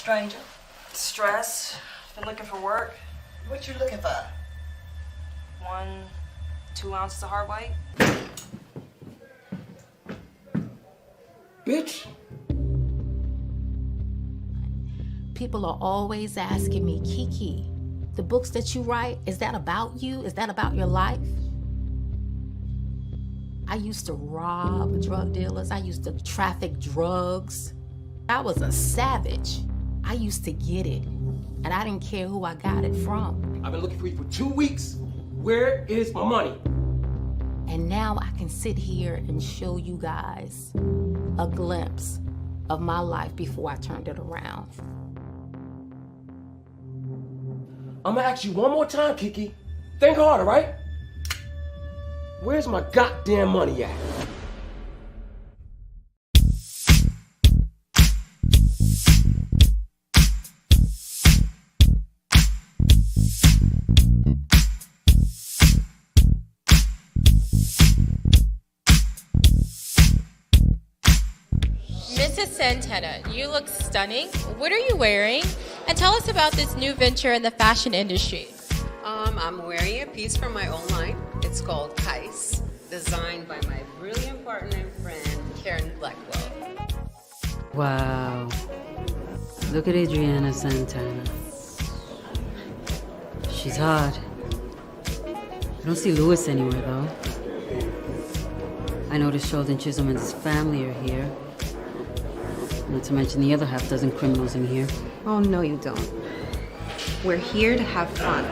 stranger? Stress. Been looking for work. What you looking for? 2 ounces of hard white. Bitch. People are always asking me, Kiki, the books that you write, is that about you? Is that about your life? I used to rob drug dealers. I used to traffic drugs. I was a savage. I used to get it, and I didn't care who I got it from. I've been looking for you for 2 weeks. Where is my money? And now I can sit here and show you guys a glimpse of my life before I turned it around. I'm gonna ask you one more time, Kiki. Think hard, all right? Where's my goddamn money at? Mrs. Santana, you look stunning. What are you wearing? And tell us about this new venture in the fashion industry. I'm wearing a piece from my own line. It's called Kais, designed by my brilliant partner and friend, Karen Blackwell. Wow. Look at Adriana Santana. She's hot. I don't see Louis anywhere, though. I noticed Sheldon Chisholman's family are here. Not to mention the other half dozen criminals in here. Oh, no, you don't. We're here to have fun.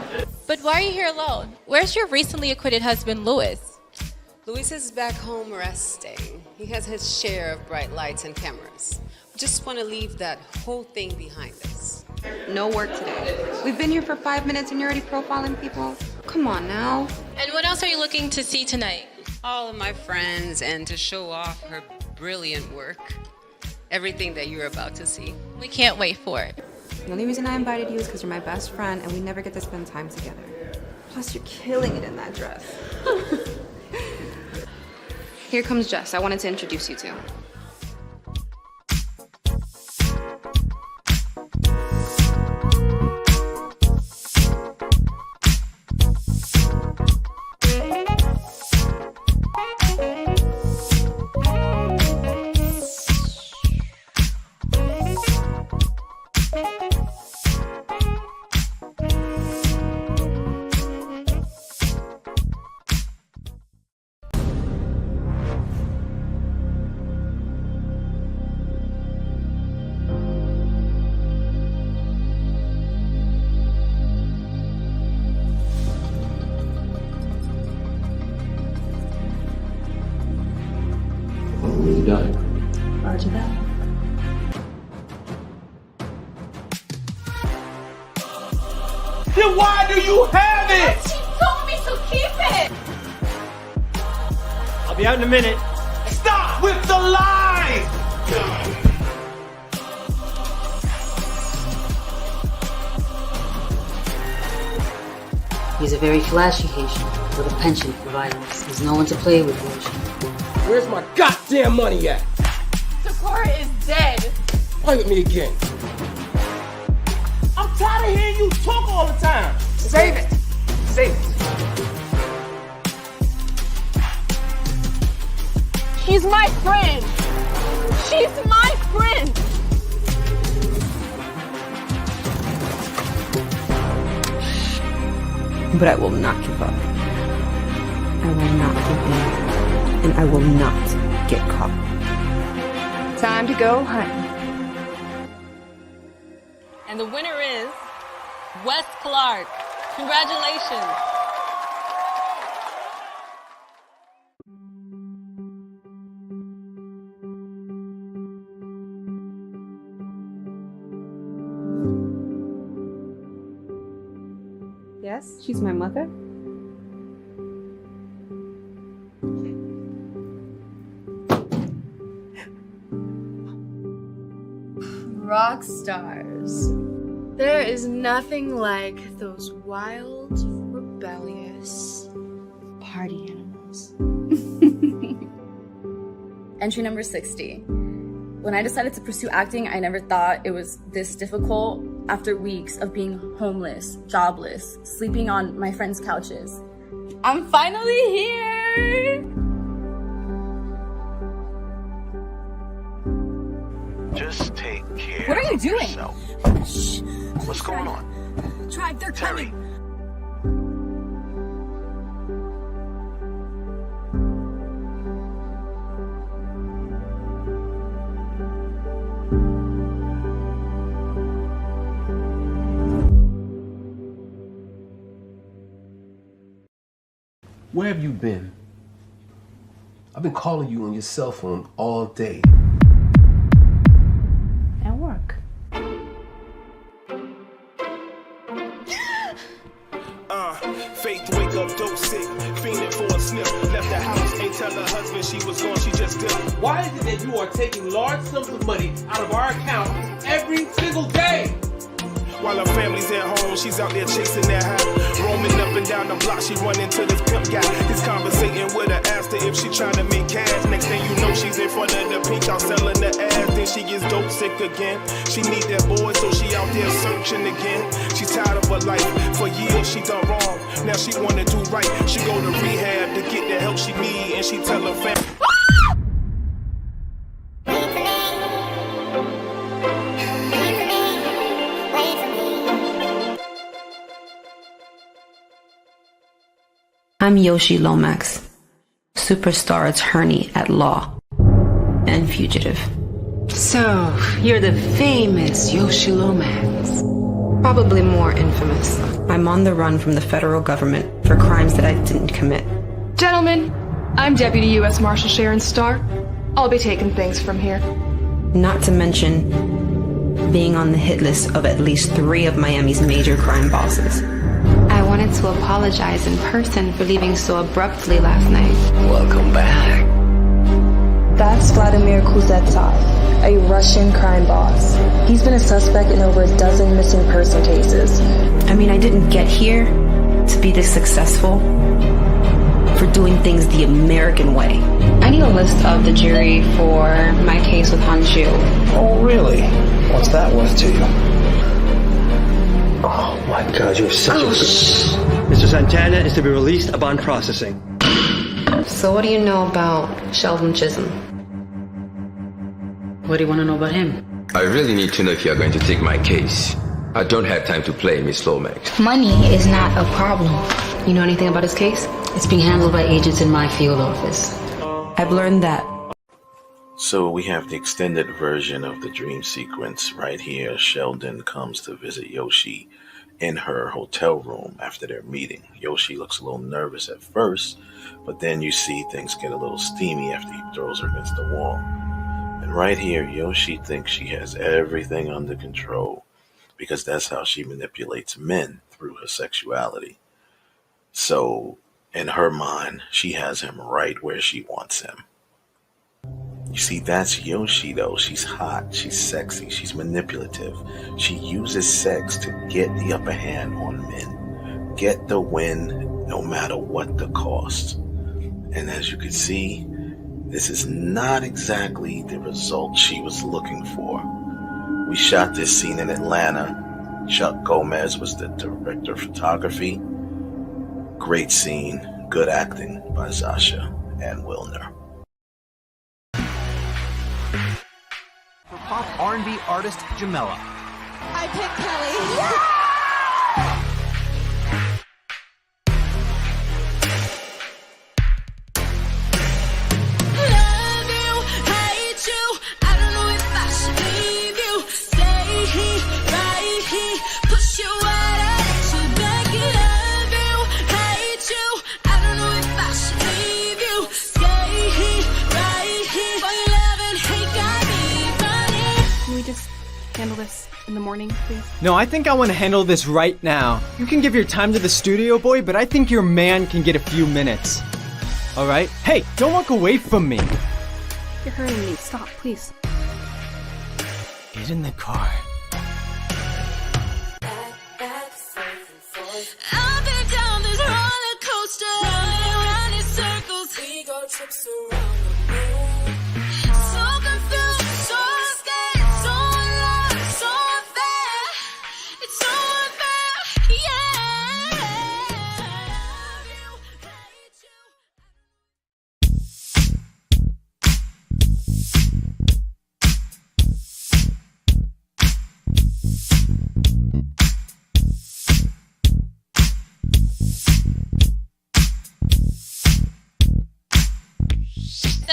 But why are you here alone? Where's your recently acquitted husband, Louis? Louis is back home resting. He has his share of bright lights and cameras. We just want to leave that whole thing behind us. No work today. We've been here for 5 minutes and you're already profiling people? Come on now. And what else are you looking to see tonight? All of my friends and to show off her brilliant work. Everything that you're about to see. We can't wait for it. The only reason I invited you is because you're my best friend and we never get to spend time together. Plus, you're killing it in that dress. Here comes Jess. I wanted to introduce you to. Roger that. Then why do you have it? She told me to keep it! I'll be out in a minute. Stop with the lies! He's a very flashy Haitian with a penchant for violence. There's no one to play with, Haitian. Where's my goddamn money at? Sakura is dead. Play with me again. I'm tired of hearing you talk all the time. Save it. Save it. She's my friend. She's my friend. But I will not give up. I will not give in. And I will not get caught. Time to go hunting. And the winner is Wes Clark. Congratulations. Yes, she's my mother. Rock stars. There is nothing like those wild, rebellious party animals. Entry number 60. When I decided to pursue acting, I never thought it was this difficult after weeks of being homeless, jobless, sleeping on my friends' couches. I'm finally here! Just take care. What are you doing? Yourself. What's going on? Tribe, they're Terry. coming! Where have you been? I've been calling you on your cell phone all day. At work. Faith wake up, dope sick, fiending for a sniff. Left the house, ain't tell her husband she was gone, she just dipped. Why is it that you are taking large sums of money out of our account every single day? While her family's at home, she's out there chasing that high. Roaming up and down the block, she run into this pimp guy. He's conversating with her, asked her if she trying to make cash. Next thing you know, she's in front of the pink house selling the ass. Then she gets dope sick again. She need that boy, so she out there searching again. She's tired of her life, for years she done wrong. Now she wanna do right, she go to rehab to get the help she need. And she tell her family. I'm Yoshi Lomax, superstar attorney at law and fugitive. So, you're the famous Yoshi Lomax. Probably more infamous. I'm on the run from the federal government for crimes that I didn't commit. Gentlemen, I'm Deputy U.S. Marshal Sharon Starr. I'll be taking things from here. Not to mention being on the hit list of at least 3 of Miami's major crime bosses. I wanted to apologize in person for leaving so abruptly last night. Welcome back. That's Vladimir Kuznetsov, a Russian crime boss. He's been a suspect in over a dozen missing person cases. I mean, I didn't get here to be this successful for doing things the American way. I need a list of the jury for my case with Hanju. Oh, really? What's that worth to you? Oh my God, you're such a... Mr. Santana is to be released upon processing. So what do you know about Sheldon Chisholm? What do you want to know about him? I really need to know if you're going to take my case. I don't have time to play, Miss Lomax. Money is not a problem. You know anything about his case? It's being handled by agents in my field office. I've learned that. So we have the extended version of the dream sequence right here. Sheldon comes to visit Yoshi in her hotel room after their meeting. Yoshi looks a little nervous at first, but then you see things get a little steamy after he throws her against the wall. And right here, Yoshi thinks she has everything under control because that's how she manipulates men, through her sexuality. So in her mind, she has him right where she wants him. You see, that's Yoshi though. She's hot, she's sexy, she's manipulative. She uses sex to get the upper hand on men, get the win no matter what the cost. And as you can see, this is not exactly the result she was looking for. We shot this scene in Atlanta. Chuck Gomez was the director of photography. Great scene, good acting by Zasha and Wilner. For pop R&B artist Jamela. I picked Kelly. Love you, hate you. I don't know if I should leave you. Stay here, right here. Push you out, I let you back. Love you, hate you. I don't know if I should leave you. Stay here, right here. For your love and hate got me running. Can we just handle this in the morning, please? No, I think I want to handle this right now. You can give your time to the studio boy, but I think your man can get a few minutes. Alright? Hey, don't walk away from me! You're hurting me. Stop, please. Get in the car. Up and down this roller coaster, around in circles. We go trips around the moon. So confused, so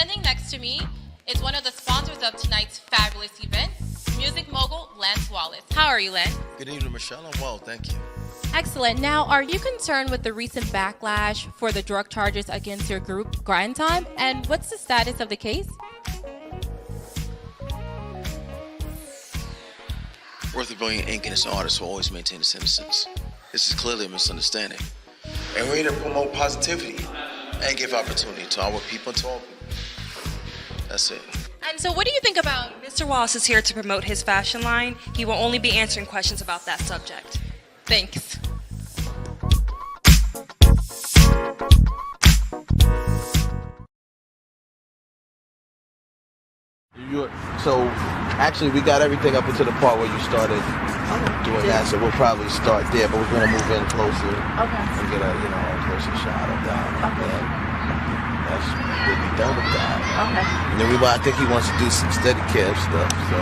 Standing next to me is one of the sponsors of tonight's fabulous event, music mogul Lance Wallace. How are you, Lance? Good evening, Michelle. I'm well, thank you. Excellent. Now, are you concerned with the recent backlash for the drug charges against your group, Grind Time? And what's the status of the case? Worth a Billion Inc. and its artists will always maintain its innocence. This is clearly a misunderstanding. And we're here to promote positivity and give opportunity to our people and to all people. That's it. And so what do you think about Mr. Wallace is here to promote his fashion line. He will only be answering questions about that subject. Thanks. So, actually, we got everything up until the part where you started doing that, so we'll probably start there, but we're going to move in closer and get a closer shot of that. Okay. That's we'll be done with that. Okay. And then I think he wants to do some steady cam stuff, so.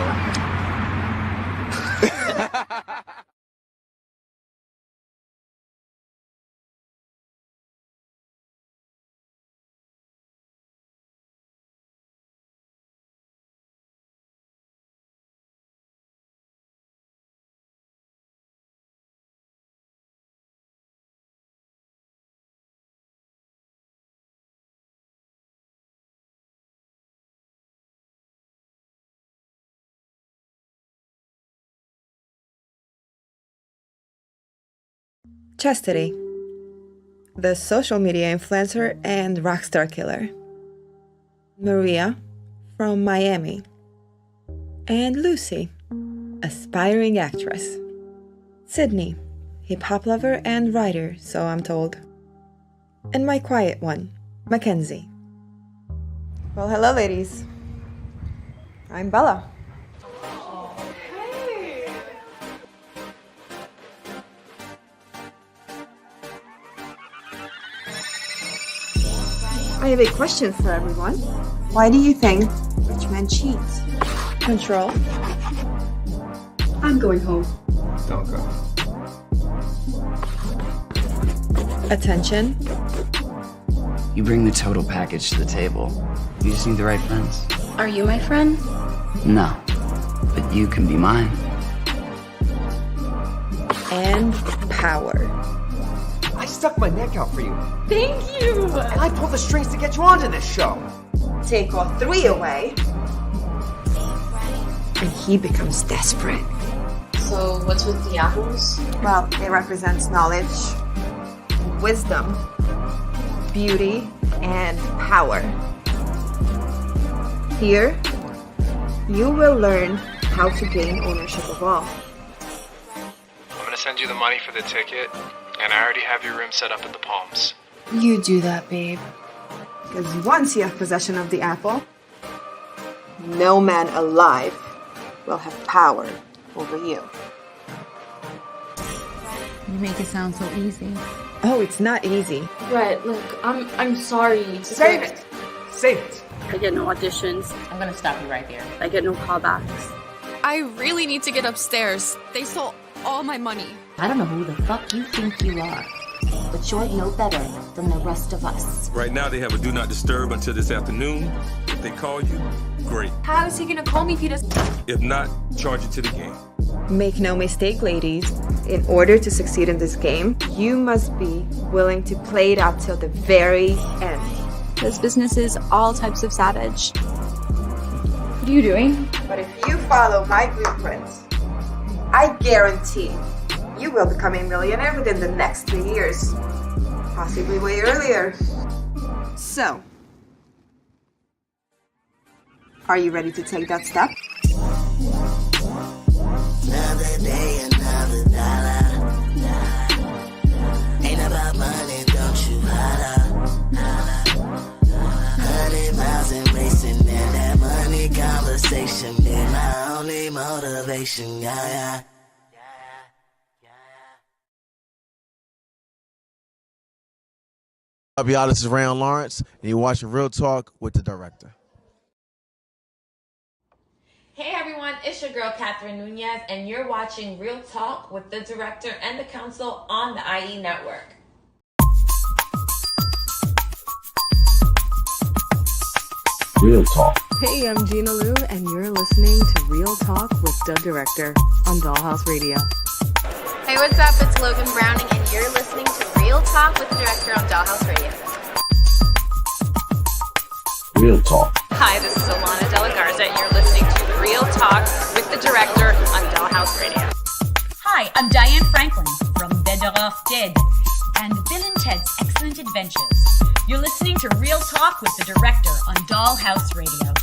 Chastity, the social media influencer and rockstar killer. Maria, from Miami. And Lucy, aspiring actress. Sydney, hip-hop lover and writer, so I'm told. And my quiet one, Mackenzie. Well, hello, ladies. I'm Bella. I have a question for everyone. Why do you think rich men cheat? Control. I'm going home. Don't go. Attention. You bring the total package to the table. You just need the right friends. Are you my friend? No, but you can be mine. And power. I stuck my neck out for you. Thank you! And I pulled the strings to get you onto this show. Take all three away, and he becomes desperate. So, what's with the apples? Well, it represents knowledge, wisdom, beauty, and power. Here, you will learn how to gain ownership of all. I'm gonna send you the money for the ticket, and I already have your room set up at the Palms. You do that, babe. Because once you have possession of the apple, no man alive will have power over you. You make it sound so easy. Oh, it's not easy. Brett, look, I'm sorry. Save it! Save it! I get no auditions. I'm gonna stop you right there. I get no callbacks. I really need to get upstairs. They stole all my money. I don't know who the fuck you think you are, but you're no better than the rest of us. Right now, they have a do not disturb until this afternoon. If they call you, great. How is he gonna call me if he doesn't? If not, charge it to the game. Make no mistake, ladies. In order to succeed in this game, you must be willing to play it out till the very end. This business is all types of savage. What are you doing? But if you follow my blueprints, I guarantee you will become a millionaire within the next 3 years. Possibly way earlier. So, are you ready to take that step? Another day, another dollar. Ain't about money, don't you holler. 100 miles and racing, and that money conversation be my only motivation, yeah. Up, y'all, this is Rayon Lawrence, and you're watching Real Talk with the director. Hey everyone, it's your girl Catherine Nunez, and you're watching Real Talk with the director and the counsel on the IE Network. Real Talk. Hey, I'm Gina Lou, and you're listening to Real Talk with the Director on Dollhouse Radio. Hey, what's up? It's Logan Browning, and you're listening to Real Talk with the Director on Dollhouse Radio. Real Talk. Hi, this is Alana De La Garza, and you're listening to Real Talk with the Director on Dollhouse Radio. Hi, I'm Diane Franklin from Better Off Dead and Bill and Ted's Excellent Adventures. You're listening to Real Talk with the Director on Dollhouse Radio.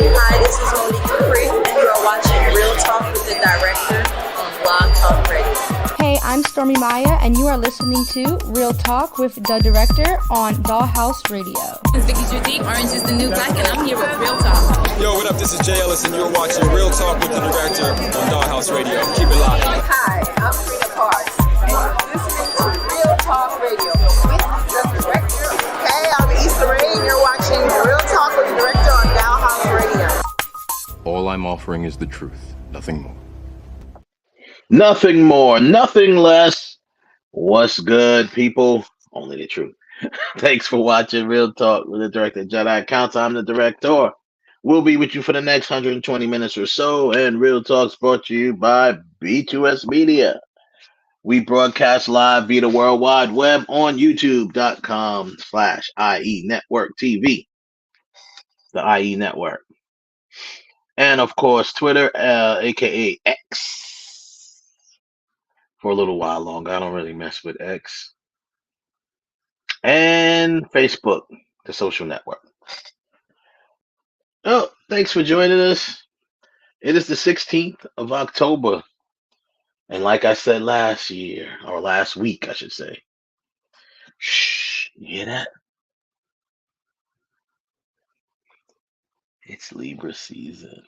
Hi, this is Monique Capri, and you are watching Real Talk with the Director on Blog Talk Radio. Hey, I'm Stormy Maya, and you are listening to Real Talk with the Director on Dollhouse Radio. It's Vicky Judy. Orange is the new black, and I'm here with Real Talk. Yo, what up? This is Jay Ellis, and you're watching Real Talk with the Director on Dollhouse Radio. Keep it locked. Hi, I'm Frida Parks, and you're listening to Real Talk Radio with the Director. Hey, I'm Issa Rae, and you're watching Real Talk with the Director on Dollhouse Radio. All I'm offering is the truth, nothing more. Nothing more, nothing less. What's good, people? Only the truth. Thanks for watching Real Talk with the Director. Jedi Counts. I'm the Director. We'll be with you for the next 120 minutes or so. And Real Talk's brought to you by B2S Media. We broadcast live via the World Wide Web on youtube.com/IE Network TV. The IE Network. And of course, Twitter, aka X. For a little while longer. I don't really mess with X. And Facebook, the social network. Oh, thanks for joining us. It is the 16th of October. And like I said last year, or last week, I should say. Shh, you hear that? It's Libra season.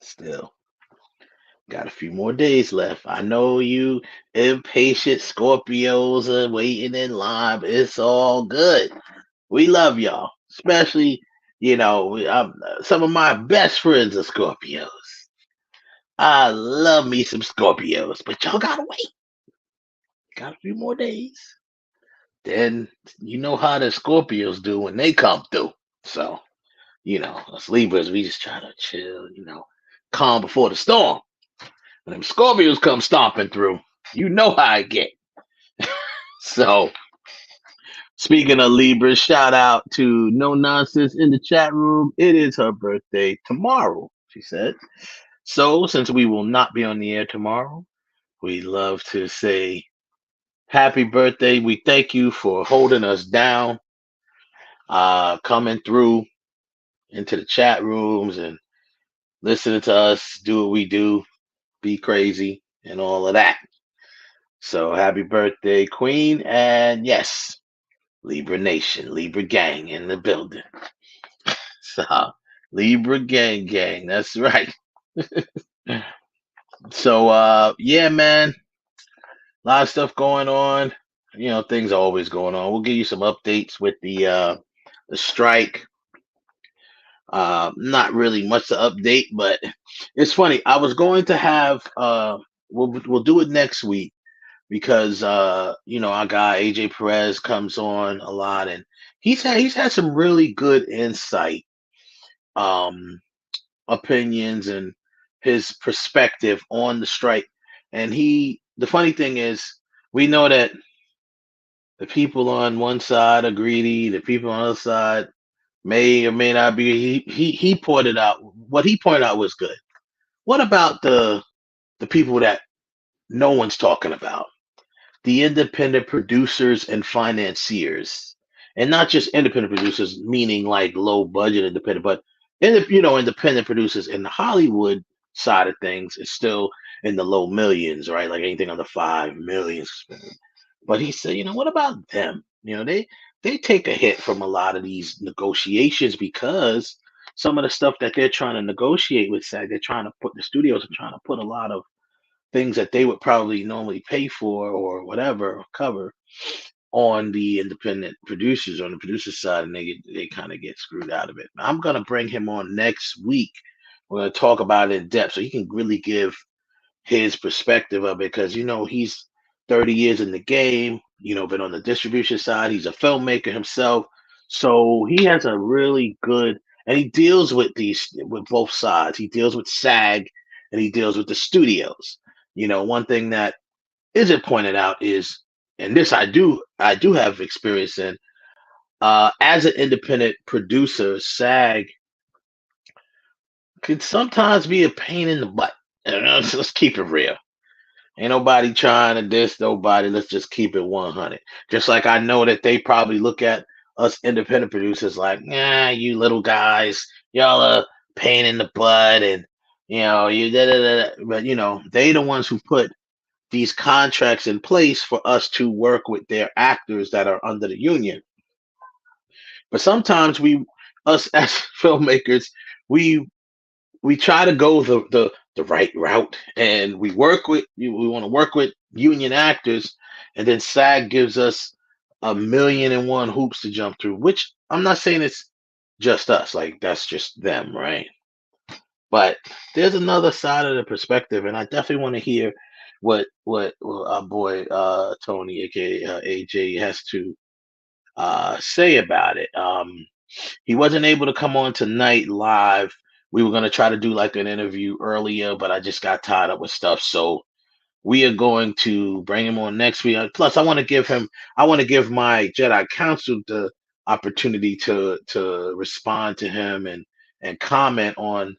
Still. Got a few more days left. I know you impatient Scorpios are waiting in line, but it's all good. We love y'all. Especially, some of my best friends are Scorpios. I love me some Scorpios, but y'all gotta wait. Got a few more days. Then you know how the Scorpios do when they come through. So, us Libras, we just try to chill, calm before the storm. When them Scorpios come stomping through, you know how I get. So, speaking of Libras, shout out to No Nonsense in the chat room. It is her birthday tomorrow, she said. So, since we will not be on the air tomorrow, we love to say happy birthday. We thank you for holding us down, coming through into the chat rooms and listening to us do what we do. Be crazy and all of that. So happy birthday, Queen. And yes, Libra Nation, Libra Gang in the building. So Libra Gang. That's right. So yeah, man. A lot of stuff going on. Things are always going on. We'll give you some updates with the strike. Not really much to update, but it's funny. I was going to have we'll do it next week because our guy AJ Perez comes on a lot and he's had some really good insight, opinions and his perspective on the strike. And the funny thing is we know that the people on one side are greedy, the people on the other side may or may not be. He pointed out what he pointed out was good. What about the people that no one's talking about? The independent producers and financiers, and not just independent producers, meaning like low budget independent, but independent producers in the Hollywood side of things is still in the low millions, right? Like anything under 5 million. But he said, what about them? They take a hit from a lot of these negotiations because some of the stuff that they're trying to negotiate with SAG, the studios are trying to put a lot of things that they would probably normally pay for or whatever, or cover on the independent producers on the producer side, and they kind of get screwed out of it. I'm going to bring him on next week. We're going to talk about it in depth so he can really give his perspective of it because, he's 30 years in the game, been on the distribution side. He's a filmmaker himself. So he has a really good and he deals with both sides. He deals with SAG and he deals with the studios. One thing that isn't pointed out is, and this I do have experience in, as an independent producer, SAG could sometimes be a pain in the butt. So let's keep it real. Ain't nobody trying to diss nobody. Let's just keep it 100. Just like I know that they probably look at us independent producers like, nah, you little guys, y'all are pain in the butt, and you da da da. But they the ones who put these contracts in place for us to work with their actors that are under the union. But sometimes us as filmmakers, we try to go the right route, and we want to work with union actors, and then SAG gives us a million and one hoops to jump through. Which I'm not saying it's just us, like that's just them, right? But there's another side of the perspective, and I definitely want to hear what our boy Tony, aka AJ, has to say about it. He wasn't able to come on tonight live. We were going to try to do like an interview earlier, but I just got tied up with stuff. So we are going to bring him on next week. Plus, I want to give my Jedi Council the opportunity to respond to him and comment on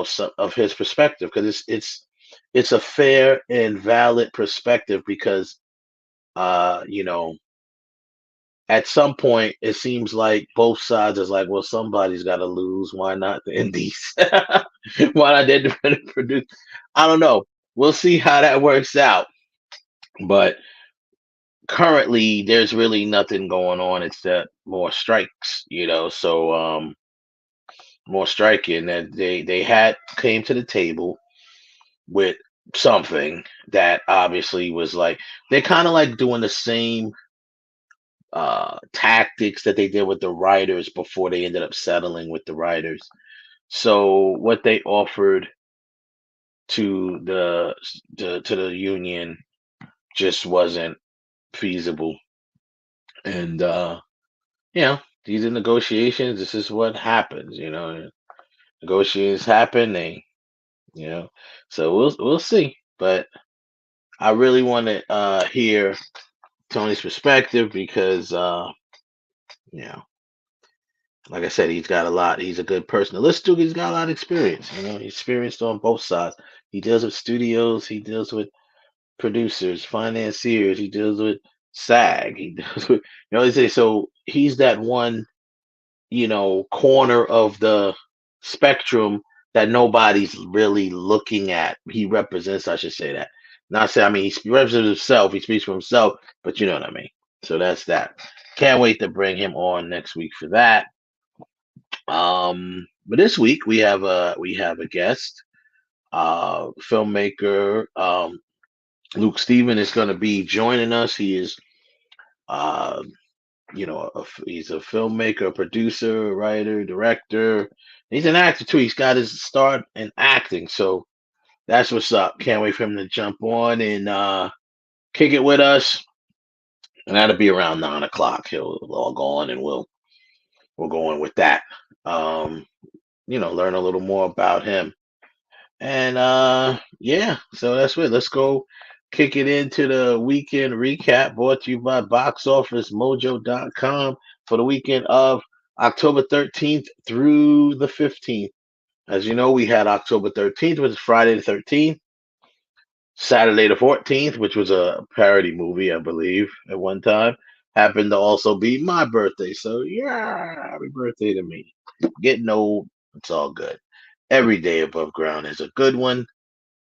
some of his perspective, because it's a fair and valid perspective, because you know at some point it seems like both sides is like, well, somebody's got to lose. Why not the indies? Why not the independent produce? I don't know. We'll see how that works out. But currently, there's really nothing going on except more strikes. So more striking, that they had came to the table with something that obviously was like, they're kind of like doing the same tactics that they did with the writers before they ended up settling with the writers. So what they offered to the union just wasn't feasible, and these are negotiations. This is what happens. Negotiations happen. So we'll see. But I really want to hear Tony's perspective, because like I said, he's got a lot. He's a good person to listen to. He's got a lot of experience. He's experienced on both sides. He deals with studios. He deals with producers, financiers. He deals with SAG. He deals with, they say, so he's that one, corner of the spectrum that nobody's really looking at. He represents, I should say that. Not say, I mean, he represents himself. He speaks for himself, but you know what I mean. So that's that. Can't wait to bring him on next week for that. But this week we have a guest, filmmaker. Luc Stephen is going to be joining us. He is, he's a filmmaker, a producer, a writer, director. He's an actor too. He's got his start in acting, so that's what's up. Can't wait for him to jump on and kick it with us. And that'll be around 9 o'clock. He'll log on, and we'll go in with that. Learn a little more about him. And so that's it. Let's go kick it into the weekend recap, brought to you by boxofficemojo.com for the weekend of October 13th through the 15th. As you know, we had October 13th, which is Friday the 13th, Saturday the 14th, which was a parody movie, I believe, at one time, happened to also be my birthday. So yeah, happy birthday to me. Getting old, it's all good. Every day above ground is a good one.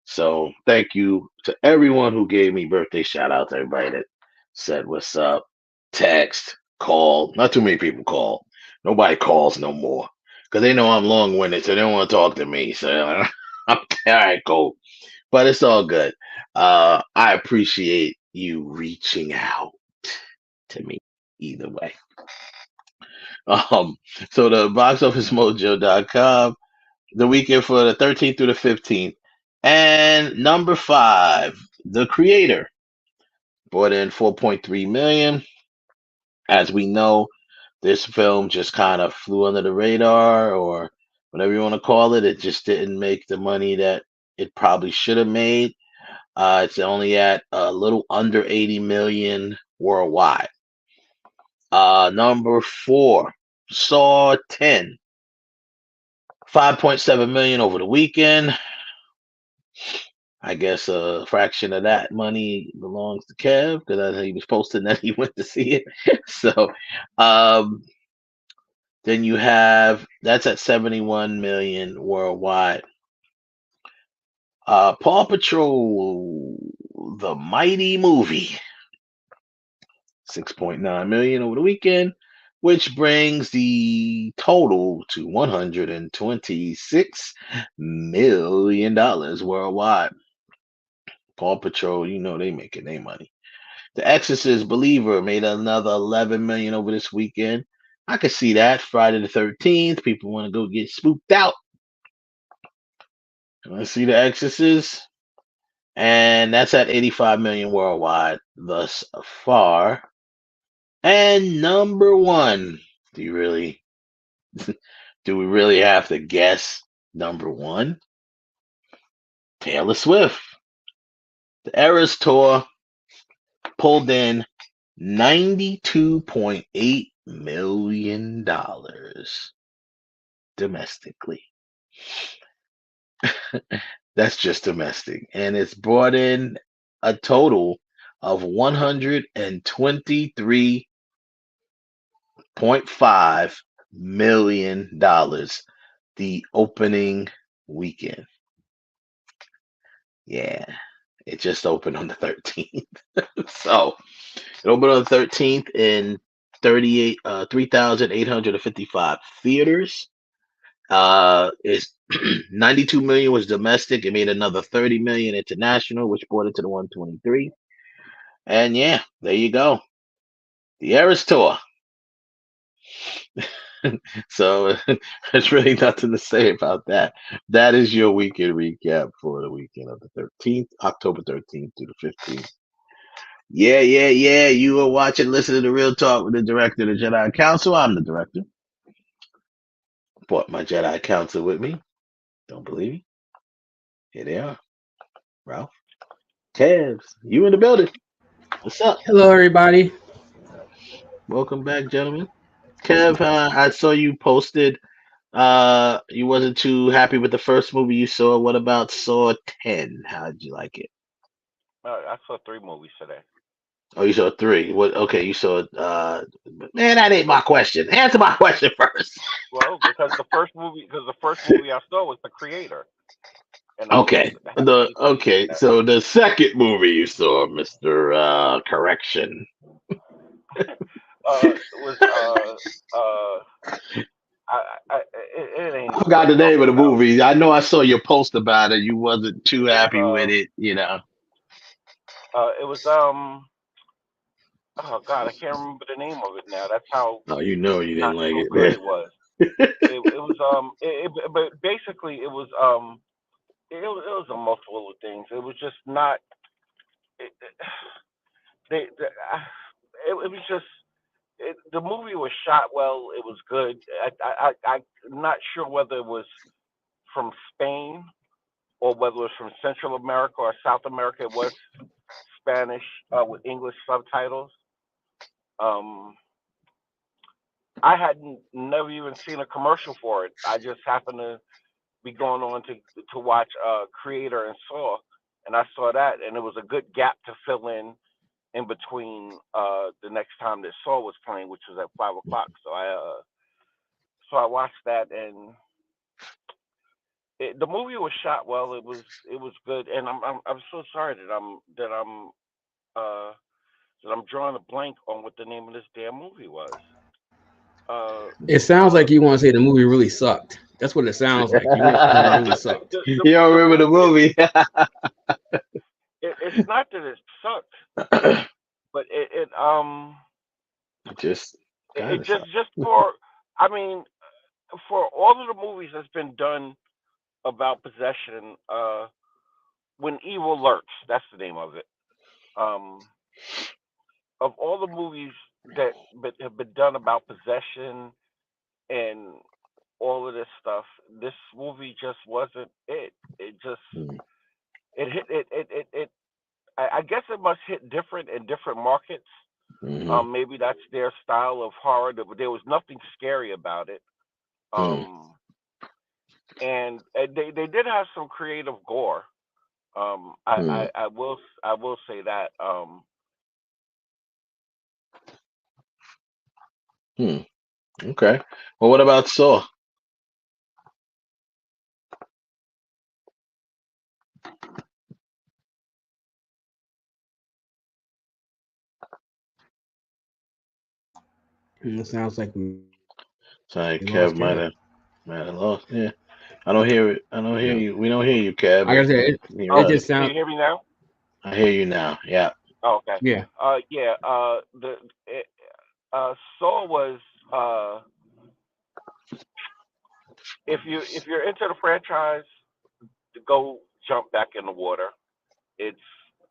So thank you to everyone who gave me birthday shout outs. Everybody that said what's up, text, called. Not too many people called. Nobody calls no more, because they know I'm long winded, so they don't want to talk to me. So I'm all right, cool. But it's all good. I appreciate you reaching out to me either way. So the boxofficemojo.com, the weekend for the 13th through the 15th. And number 5, The Creator, brought in $4.3 million. As we know, this film just kind of flew under the radar, or whatever you want to call it. It just didn't make the money that it probably should have made. It's only at a little under 80 million worldwide. Number 4, Saw 10, 5.7 million over the weekend. I guess a fraction of that money belongs to Kev because he was posting that he went to see it. So, then you have that's at 71 million worldwide. Paw Patrol, the mighty movie, 6.9 million over the weekend, which brings the total to 126 million dollars worldwide. Paw Patrol, you know they making their money. The Exorcist Believer made another 11 million over this weekend. I could see that. Friday the 13th, people want to go get spooked out. Let's see The Exorcist, and that's at 85 million worldwide thus far. And number 1, do we really have to guess number 1? Taylor Swift. The Eras Tour pulled in $92.8 million domestically. That's just domestic. And it's brought in a total of $123.5 million the opening weekend. Yeah, it just opened on the 13th. So it opened on the 13th in 3,855 theaters. It's 92 million was domestic. It made another 30 million international, which brought it to the 123. And yeah, there you go. The Eras Tour. So there's really nothing to say about that. That is your weekend recap for the weekend of the 13th, October 13th through the 15th. Yeah. You are watching, listening to Real Talk with the director of the Jedi Council. I'm the director. Brought my Jedi Council with me. Don't believe me? Here they are. Ralph, Tabs, you in the building. What's up? Hello, everybody. Welcome back, gentlemen. Kev, I saw you posted you wasn't too happy with the first movie you saw. What about Saw 10? How did you like it? I saw 3 movies today. Oh, you saw 3. What? Okay, you saw. Man, that ain't my question. Answer my question first. Well, because the first movie I saw was The Creator. And Okay. So the second movie you saw, Mister Correction. Was it ain't. I forgot the name of the movie. I know I saw your post about it. You wasn't too happy with it, you know. It was oh God, I can't remember the name of it now. That's how. Oh, you know you didn't like it. Good it was. It was but basically it was it was a multiple of things. It was just not. It was just. The movie was shot well. It was good. I'm not sure whether it was from Spain or whether it was from Central America or South America. It was Spanish with English subtitles. I hadn't never even seen a commercial for it. I just happened to be going on to watch Creator and Saw, and I saw that, and it was a good gap to fill in between the next time that Saw was playing, which was at 5:00. So I watched that, and the movie was shot well. It was good, and I'm so sorry that I'm drawing a blank on what the name of this damn movie was. It sounds like you want to say the movie really sucked. That's what it sounds like. You want the movie really sucked. You don't remember the movie? It's not that it sucked, but it just for, I mean, for all of the movies that's been done about possession, When Evil Lurks, that's the name of it. Of all the movies that have been done about possession and all of this stuff. This movie just wasn't it. It just it hit it. I guess it must hit different in different markets. Maybe that's their style of horror. There was nothing scary about it. And they did have some creative gore. I will say that. Okay. Well, what about Saw? It sounds like Sorry, we Kev lost might Kev. have lost. Yeah, I don't hear it. I don't hear Yeah. you. We don't hear you, Kev. Like I said, it just Can you sounds. hear me now? I hear you now. Yeah. Oh, okay. Yeah. Yeah. Saw was if you're into the franchise, go jump back in the water. It's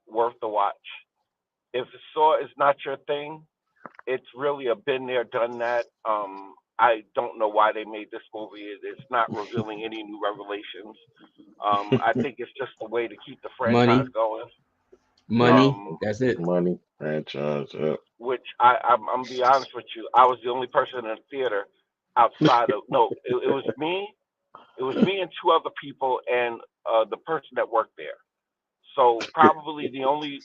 worth the watch. If Saw is not your thing, it's really a been there, done that. I don't know why they made this movie. It's not revealing any new revelations. I think it's just a way to keep the franchise Money. going. Money. That's it. Money. Franchise. Which I'm gonna be honest with you, I was the only person in the theater outside of it was me. It was me and two other people and the person that worked there. So probably the only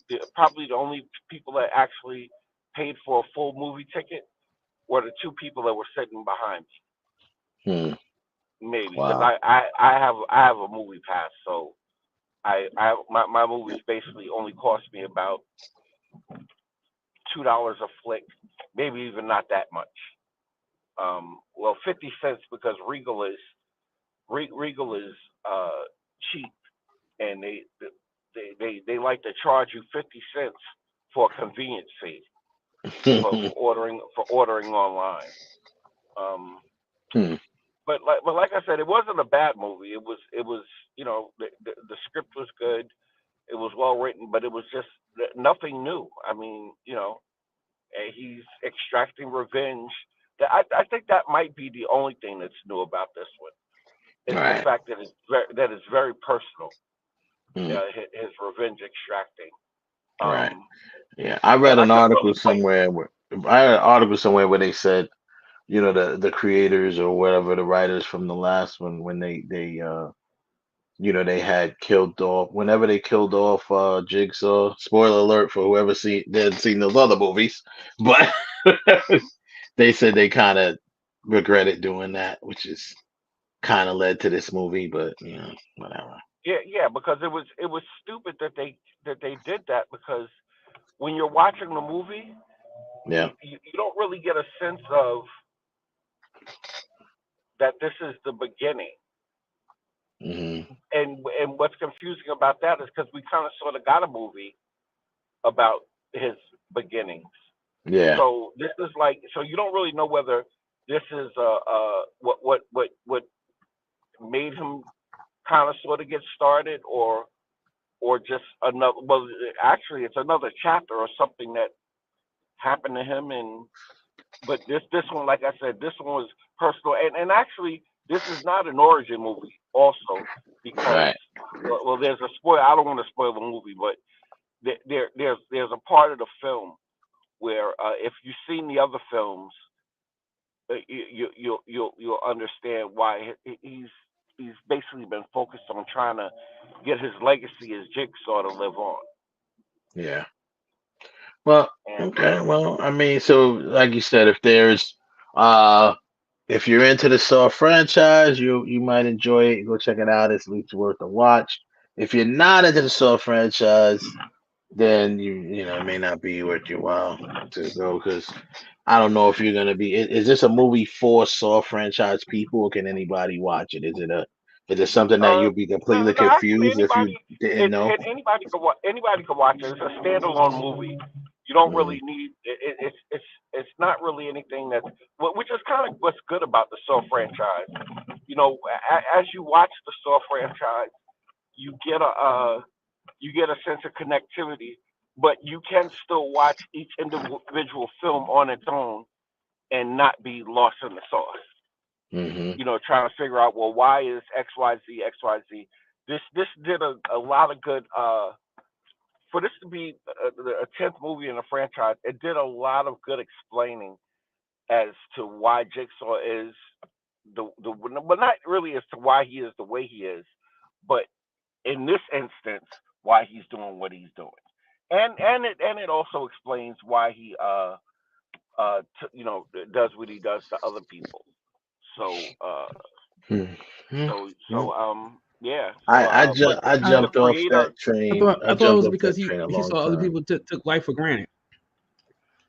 people that actually paid for a full movie ticket were the two people that were sitting behind me. Maybe because Wow. I have a movie pass, so my movies basically only cost me about $2 a flick, maybe even not that much. Well, 50 cents because Regal is cheap, and they like to charge you 50 cents for a convenience fee for ordering online. But like I said, it wasn't a bad movie. It was the script was good. It was well written, but it was just nothing new. I mean, he's extracting revenge. I think that might be the only thing that's new about this one. It's the fact that it's very personal. His revenge extracting. Right. Yeah, I read an article somewhere where they said, the creators or whatever, the writers from the last one, when they they had killed off whenever they killed off Jigsaw. Spoiler alert for whoever didn't seen those other movies, but they said they kind of regretted doing that, which is kind of led to this movie. But whatever. Yeah, because it was stupid that they did that, because when you're watching the movie, you don't really get a sense of that this is the beginning. And what's confusing about that is because we kind of sort of got a movie about his beginnings. Yeah. So this is so you don't really know whether this is what made him kind of sort of get started, or just another. Well, actually, it's another chapter or something that happened to him. But this one, like I said, this one was personal, and actually, this is not an origin movie. Also, because well, there's a spoiler. I don't want to spoil the movie, but there's a part of the film where if you've seen the other films, you'll understand why he's basically been focused on trying to get his legacy as Jigsaw to live on. Yeah. Well, okay. Well, I mean, so like you said, if you're into the Saw franchise, you might enjoy it. Go check it out. It's at least worth a watch. If you're not into the Saw franchise, then it may not be worth your while to go, because I don't know if you're gonna be. Is this a movie for Saw franchise people, or can anybody watch it? Is it something that you'll be completely confused if you didn't know? Anybody can watch it. It's a standalone movie. You don't really need it. It's not really anything which is kind of what's good about the Saw franchise. As you watch the Saw franchise, you get a sense of connectivity but you can still watch each individual film on its own and not be lost in the sauce. Mm-hmm. Trying to figure out, well, why is XYZ. This did a lot of good. For this to be a 10th movie in a franchise, it did a lot of good explaining as to why Jigsaw is but not really as to why he is the way he is, but in this instance, why he's doing what he's doing, and it also explains why he does what he does to other people. So yeah. So, I jumped off that train. I thought it was because a he long saw other time. people took life for granted.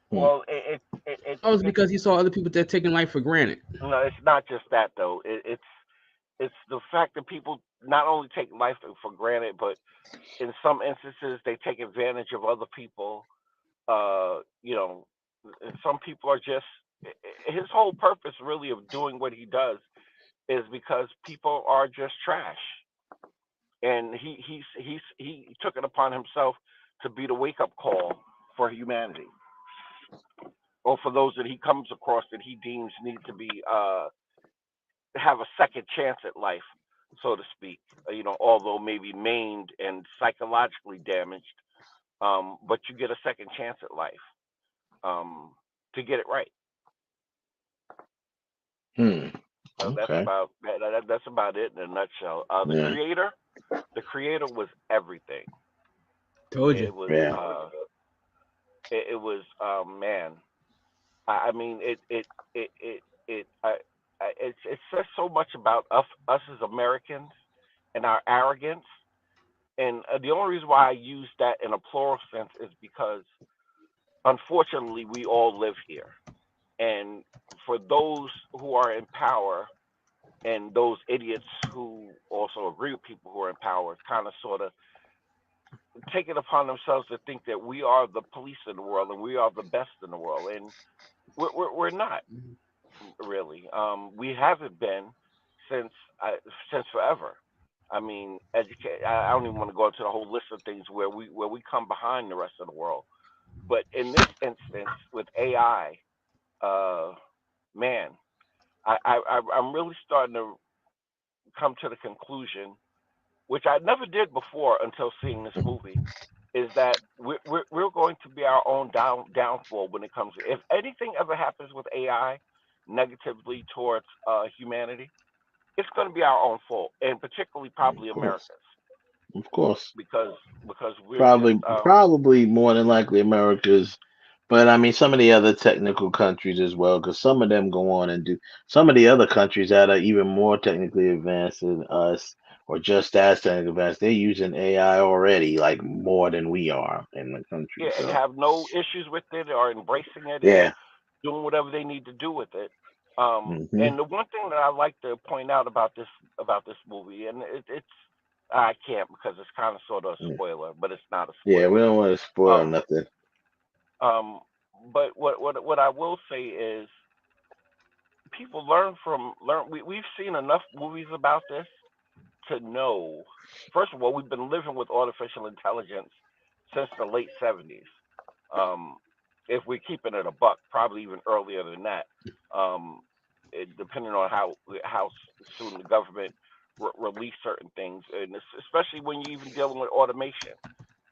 Well, it was because he saw other people that taking life for granted. No, it's not just that though. It's the fact that people not only take life for granted, but in some instances they take advantage of other people. And some people are just, his whole purpose really of doing what he does is because people are just trash, and he took it upon himself to be the wake up call for humanity, or for those that he comes across that he deems need to be have a second chance at life, so to speak. Although maybe maimed and psychologically damaged, but you get a second chance at life to get it right. So that's about it in a nutshell. The creator was everything. Told you. It was man. I mean, it says so much about us as Americans and our arrogance. And the only reason why I use that in a plural sense is because, unfortunately, we all live here. And for those who are in power and those idiots who also agree with people who are in power, kind of sort of take it upon themselves to think that we are the police in the world and we are the best in the world. And we're not really. We haven't been since forever. I mean, I don't even want to go into the whole list of things where we come behind the rest of the world. But in this instance, with AI, man, I'm really starting to come to the conclusion, which I never did before until seeing this movie, is that we're going to be our own downfall when it comes to, if anything ever happens with AI negatively towards humanity, it's going to be our own fault, and particularly probably America's. Of course. Because we're probably more than likely America's, but I mean some of the other technical countries as well, because some of them go on and do some of the other countries that are even more technically advanced than us, or just as technically advanced. They're using AI already, like more than we are in the country. Yeah, and have no issues with it, or embracing it, and doing whatever they need to do with it. And the one thing that I like to point out about this movie, and it's I can't because it's kind of sort of a spoiler, but it's not a spoiler. Yeah, we don't want to spoil nothing. But what I will say is, people learn. We've seen enough movies about this to know. First of all, we've been living with artificial intelligence since the late 70s. If we're keeping it a buck, probably even earlier than that. Depending on how soon the government release certain things, and especially when you're even dealing with automation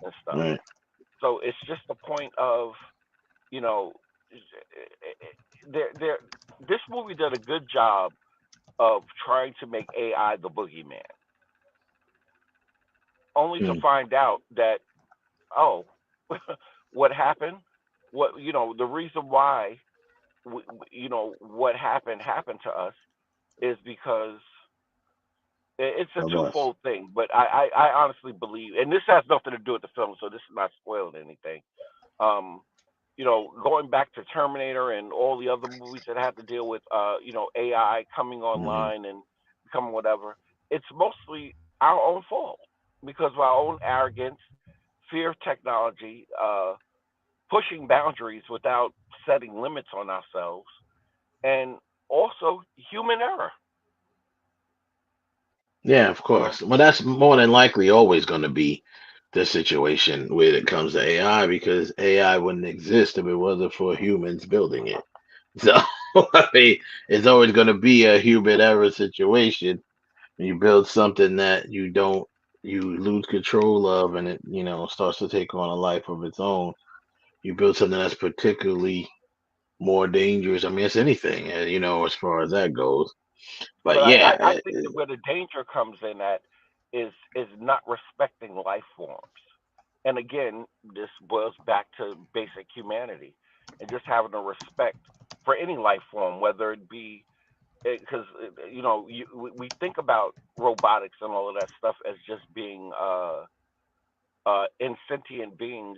and stuff. Right. So it's just the point of, this movie did a good job of trying to make AI the boogeyman, only to find out that, what happened? The reason why, what happened to us is because it's a twofold thing. But I honestly believe, and this has nothing to do with the film, so this is not spoiling anything. Going back to Terminator and all the other movies that had to deal with, AI coming online and becoming whatever, it's mostly our own fault because of our own arrogance, fear of technology, pushing boundaries without setting limits on ourselves, and also human error. Yeah, of course. Well, that's more than likely always going to be the situation when it comes to AI, because AI wouldn't exist if it wasn't for humans building it. So I mean, it's always going to be a human error situation. You build something that you lose control of, and it starts to take on a life of its own. You build something that's particularly more dangerous. I mean, it's anything, as far as that goes. But But yeah, I think that where the danger comes in at is not respecting life forms. And again, this boils back to basic humanity and just having a respect for any life form, whether it be because we think about robotics and all of that stuff as just being insentient beings,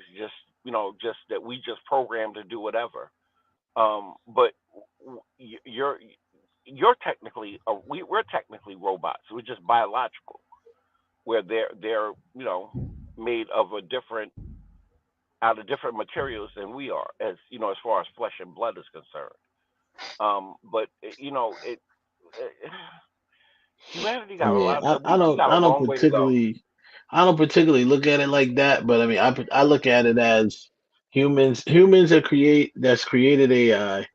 just that we just program to do whatever. But you're technically we're technically robots. We're just biological, where they're made of a different out of different materials than we are, as far as flesh and blood is concerned. But humanity got a yeah, lot. I We don't got a I don't long way to go. particularly look at it like that, but I mean, I look at it as humans are that's created AI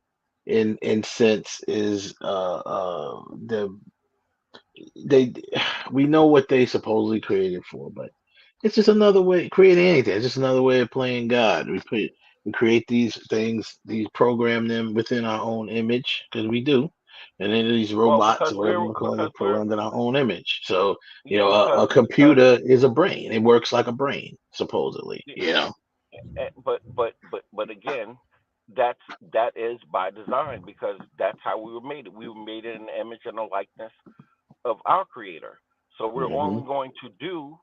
in sense is they we know what they supposedly created for, but it's just another way creating anything. It's just another way of playing God. We create these things, these program them within our own image because we do, and then these Well, robots or whatever you call them programmed in our own image. So yeah, a computer is a brain. It works like a brain supposedly. but again, that's that is by design because that's how we were made. We were made in the image and the likeness of our creator. So we're Hmm. only going to do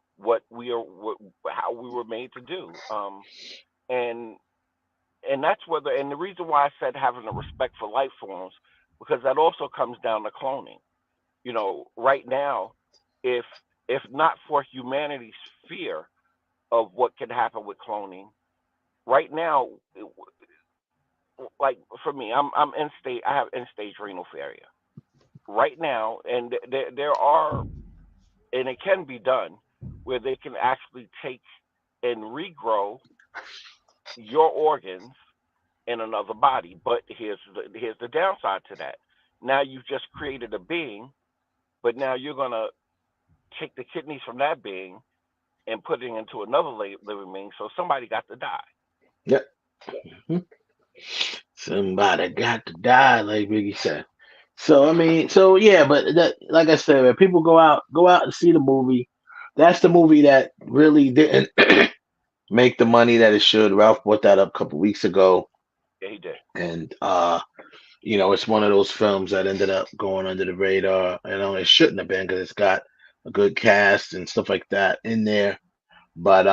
how we were made to do. And that's whether and the reason why I said having a respect for life forms because that also comes down to cloning. Right now, if not for humanity's fear of what can happen with cloning, right now, like for me, I'm in state. I have end stage renal failure right now, and there are, and it can be done where they can actually take and regrow your organs in another body. But here's the downside to that. Now you've just created a being, but now you're gonna take the kidneys from that being and put it into another living being. So somebody got to die. Yep. Mhm. Somebody got to die, like Biggie said. So I mean, so yeah, but that, like I said, when people go out and see the movie, that's the movie that really didn't make the money that it should. Ralph brought that up a couple weeks ago, Yeah, he did. and it's one of those films that ended up going under the radar. It shouldn't have been because it's got a good cast and stuff like that in there. But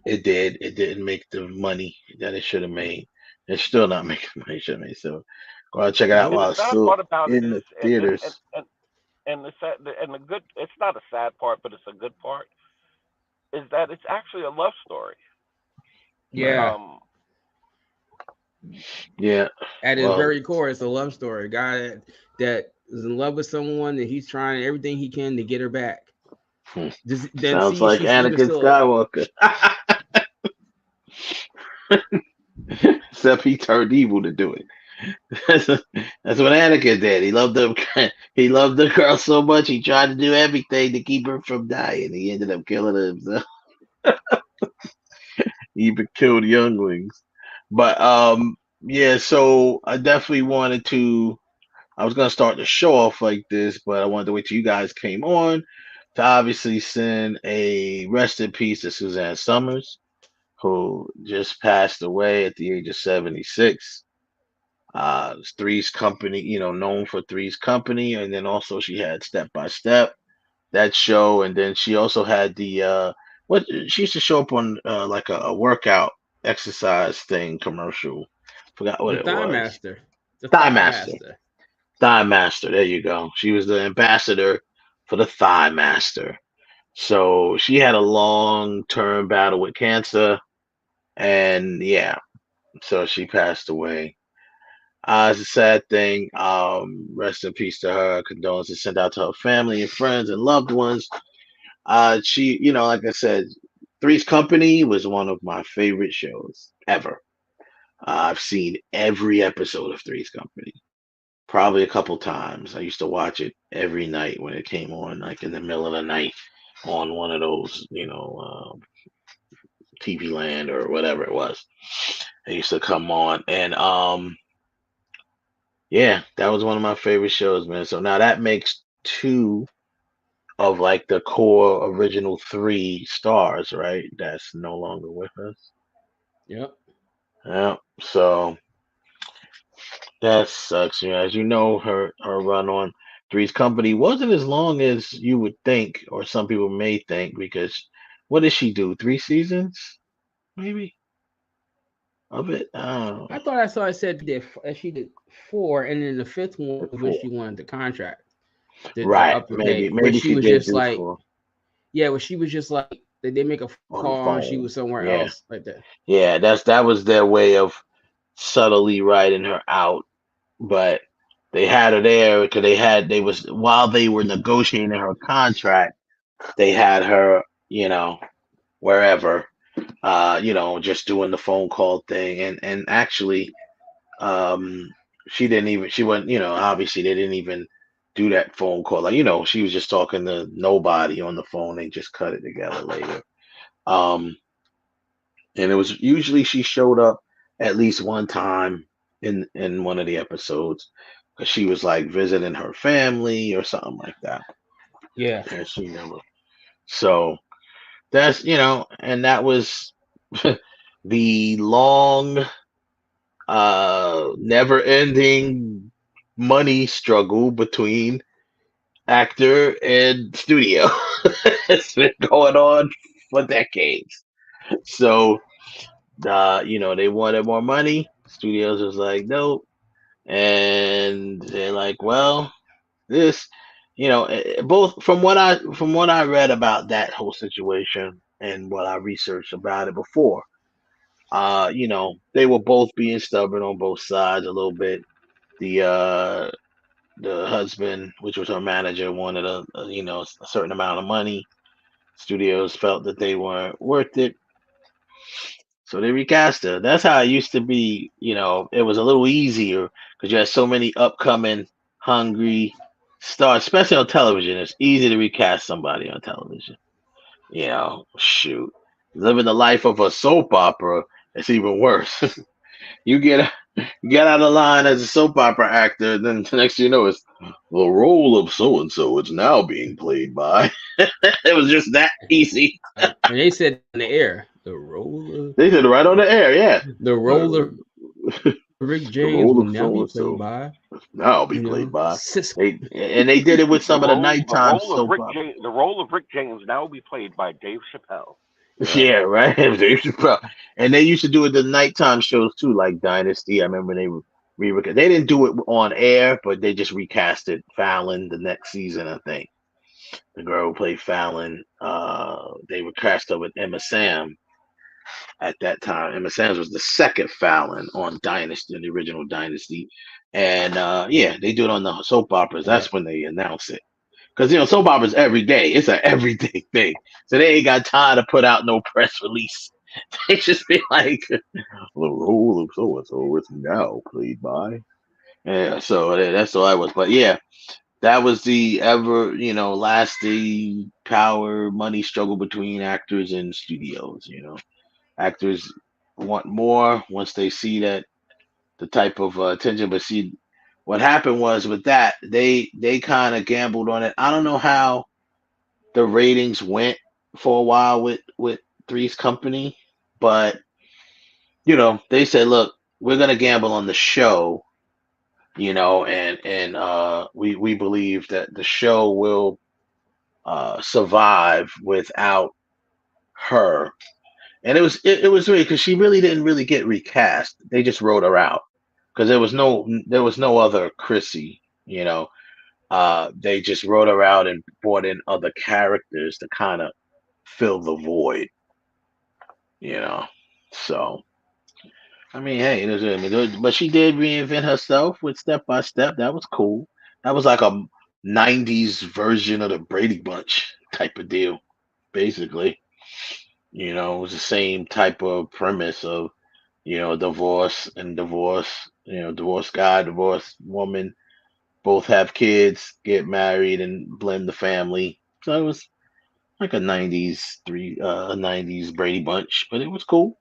it did. It didn't make the money that it should have made. It's still not making the money it should have made. So go out and check it out And the while it's sad still part about it in is, the theaters. and the sad and the good. It's not a sad part, but it's a good part. Is that it's actually a love story. Yeah. Um, Yeah. At its Well, very core, it's a love story. A guy that is in love with someone and he's trying everything he can to get her back. Then sounds see like she's even Anakin still. Skywalker. Except he turned evil to do it. That's what Anakin did. He loved the he loved the girl so much he tried to do everything to keep her from dying. He ended up killing her himself. He even killed younglings. But yeah, so I definitely wanted to I was gonna start the show off like this, but I wanted to wait till you guys came on to obviously send a rest in peace to Susanne Summers, who just passed away at the age of 76. Three's Company, known for Three's Company, and then also she had Step by Step, that show, and then she also had the what she used to show up on like a workout exercise thing commercial. Forgot what The it Thigh was. Master. The Thigh Thigh Master. Master. Thigh Master. There you go. She was the ambassador for the Thigh Master. So she had a long-term battle with cancer, and yeah, so she passed away. It's a sad thing. Rest in peace to her. Condolences sent out to her family and friends and loved ones. She, like I said, Three's Company was one of my favorite shows ever. I've seen every episode of Three's Company, probably a couple times. I used to watch it every night when it came on, like in the middle of the night on one of those, TV Land or whatever it was. It used to come on, and yeah, that was one of my favorite shows, man. So now that makes two of like the core original three stars, right? That's no longer with us. Yep. Yeah. So that sucks. As you know, her run on Three's Company wasn't as long as you would think, or some people may think, because what did she do? 3 seasons, maybe of it. I don't know. I thought I saw it said she did 4, and then the fifth one was when she wanted the contract, the Right. upper Maybe pay, where she she was did just do like, 4 yeah, where she was just like, did they make a phone on the call and she phone. was somewhere Yeah. else like that? Yeah. That was their way of subtly writing her out, but they had her there because they was while they were negotiating her contract, they had her, wherever, just doing the phone call thing, and actually, um, she wasn't, obviously they didn't even do that phone call, like, she was just talking to nobody on the phone. They just cut it together later. Um, and it was usually she showed up at least one time in one of the episodes because she was like visiting her family or something like that. Yeah. And she never. So that's and that was the long, never ending money struggle between actor and studio. It's been going on for decades. So they wanted more money. Studios was like, nope. And they're like, well, this, both from what I read about that whole situation and what I researched about it before, they were both being stubborn on both sides a little bit. The husband, which was her manager, wanted a certain amount of money. Studios felt that they weren't worth it. So they recast her. That's how it used to be. It was a little easier because you had so many upcoming hungry stars, especially on television. It's easy to recast somebody on television. Shoot, living the life of a soap opera, it's even worse. you get you get out of line as a soap opera actor, then the next thing you know, it's the role of so and so is now being played by. It was just that easy. And they said in the air, the role of They said it right on the air, yeah. the role of Rick The James role will of now be so-and-so played by, now be played by. They did it with some of the nighttime soap operas. The role of Rick James now will be played by Dave Chappelle. Yeah, right. Dave Chappelle. And they used to do it the nighttime shows too, like Dynasty. I remember they they didn't do it on air, but they just recasted Fallon the next season, I think. The girl who played Fallon, they recast her with Emma Sam at that time. Emma Samms was the second Fallon on Dynasty, the original Dynasty. And yeah, they do it on the soap operas. That's when they announce it. Because soap operas every day. It's an everyday thing. So they ain't got time to put out no press release. They just be like, the role of so and so is now played by. Yeah, so that's all I was. But yeah, that was the ever, lasting power money struggle between actors and studios. Actors want more once they see that the type of attention. But see, what happened was with that, they kind of gambled on it. I don't know how the ratings went for a while with Three's Company, but they said, look, we're gonna gamble on the show, and we believe that the show will survive without her. And it was weird because she really didn't really get recast. They just wrote her out because there was no other Chrissy. They just wrote her out and brought in other characters to kind of fill the void. So I mean, hey, but she did reinvent herself with Step by Step. That was cool. That was like a '90s version of the Brady Bunch type of deal, basically. You know, it was the same type of premise of, divorce and divorce, divorce guy, divorce woman, both have kids, get married and blend the family. So it was like a 90s Brady Bunch, but it was cool.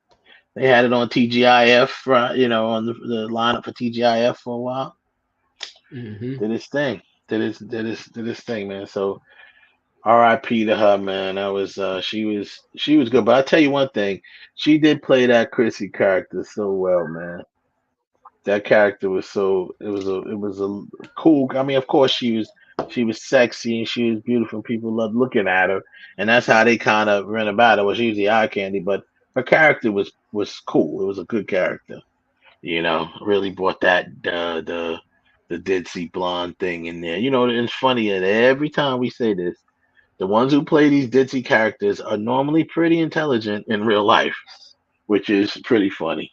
They had it on TGIF, right, on the lineup for TGIF for a while. Mm-hmm. Did his thing. Did his thing, man. So R.I.P. to her, man. That was she was good. But I tell you one thing, she did play that Chrissy character so well, man. That character was it was a cool. I mean, of course she was sexy and she was beautiful. People loved looking at her, and that's how they kind of ran about it. Was she was the eye candy, but her character was cool. It was a good character. Really brought that the ditzy blonde thing in there. It's funny that every time we say this, the ones who play these ditzy characters are normally pretty intelligent in real life, which is pretty funny.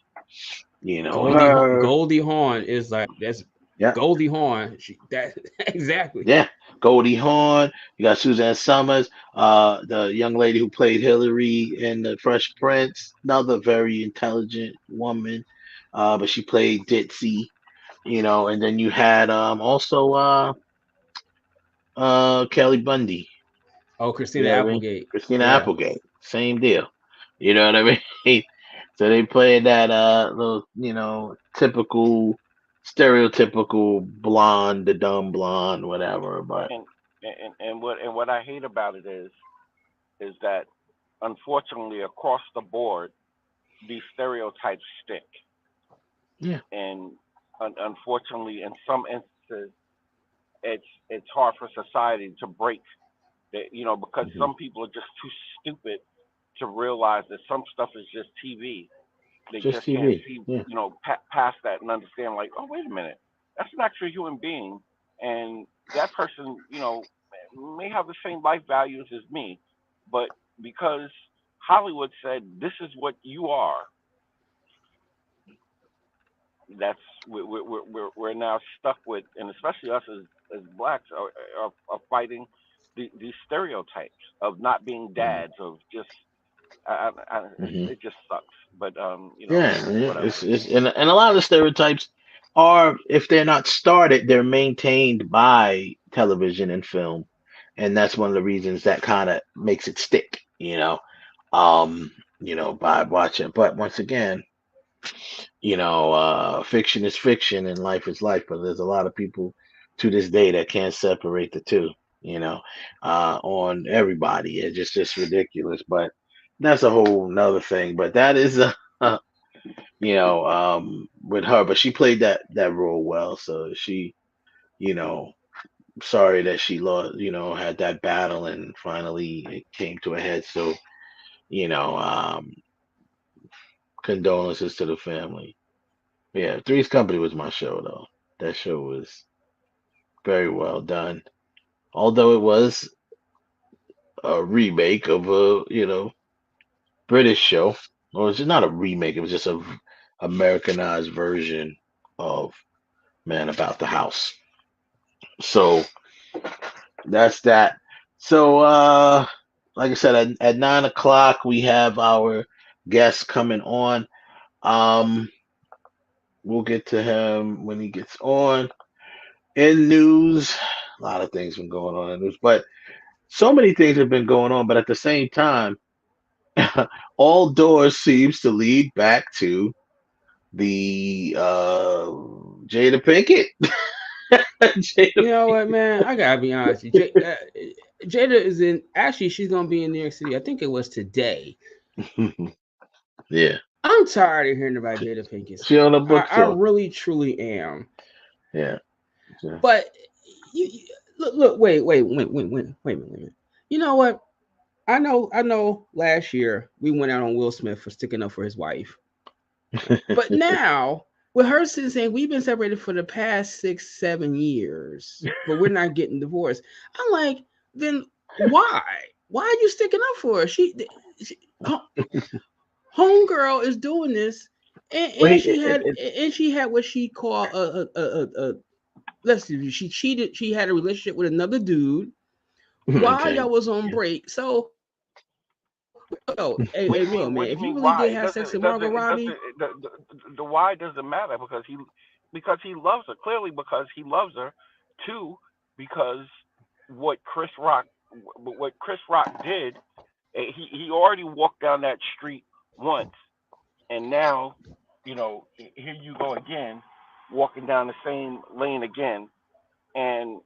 Her. Goldie Hawn is like that's Yeah. Goldie Hawn. That exactly. Yeah, Goldie Hawn. You got Susanne Summers, the young lady who played Hillary in The Fresh Prince, another very intelligent woman, but she played Ditzy. And then you had also Kelly Bundy. Oh, You Christina know what I mean? Applegate. Christina Yeah. Applegate, same deal. You know what I mean? So they played that little, typical, stereotypical blonde, the dumb blonde, whatever. But And what I hate about it is that unfortunately across the board these stereotypes stick. yeah, And unfortunately in some instances it's hard for society to break that, because some people are just too stupid to realize that some stuff is just TV. They just just can't TV. see, Yeah, past that and understand, like, oh, wait a minute, that's an actual human being, and that person, may have the same life values as me, but because Hollywood said this is what you are, that's we're now stuck with, and especially us as blacks are fighting these stereotypes of not being dads, of just hmm it just sucks. But yeah. whatever. And a lot of the stereotypes are, if they're not started, they're maintained by television and film, and that's one of the reasons that kind of makes it stick. Um, by watching. But once again, fiction is fiction and life is life, but there's a lot of people to this day that can't separate the two, on everybody. It's just ridiculous. But that's a whole nother thing. But that is with her, but she played that role well. So she, you know, sorry that she lost, had that battle and finally it came to a head. So, you know, um, condolences to the family. Yeah, Three's Company was my show though. That show was very well done. Although it was a remake of a, British show. Or it's just not a remake, it was just a Americanized version of Man About the House. So that's that. So like I said, at 9 o'clock we have our guest coming on. Um we'll get to him when he gets on. In news, a lot of things been going on in news, but so many things have been going on, but at the same time, all doors seems to lead back to the Jada Pinkett. You know what, man? I gotta be honest with you. Jada is in. Actually, she's gonna be in New York City. I think it was today. Yeah. I'm tired of hearing about Jada Pinkett. She on a book I tour. really, truly am. Yeah. But you look. Wait a minute. You know what? I know. Last year we went out on Will Smith for sticking up for his wife. But now, with her saying we've been separated for the past 6-7 years, but we're not getting divorced. I'm like, then why? Why are you sticking up for her? She homegirl is doing this, and she had what she called a let's see, she cheated. She had a relationship with another dude while y'all was on break. So Oh, hey, What do hey, you real mean? man, What do you if you mean? really Why? did It have doesn't. sex It with doesn't. Margot It Robbie, doesn't. The why doesn't matter because he loves her. Clearly, because he loves her. Two, because what Chris Rock what Chris Rock did, he already walked down that street once, and now, here you go again, walking down the same lane again, and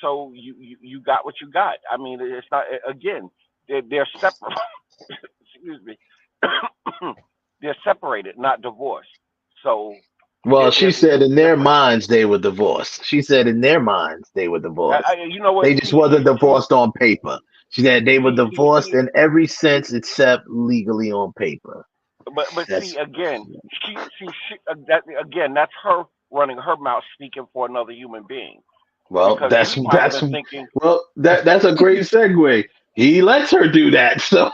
so you got what you got. I mean, it's not again. They're separate. Excuse me. They're separated, not divorced. So Well, she there's no said in their difference. minds they were divorced. She said in their minds they were divorced. You know what? They just wasn't divorced on paper. She said they were divorced See, in every sense except legally on paper. but see That's again, that again, that's her running her mouth, speaking for another human being, well, because that's he might have that's been thinking, well, that's a great segue. He lets her do that, so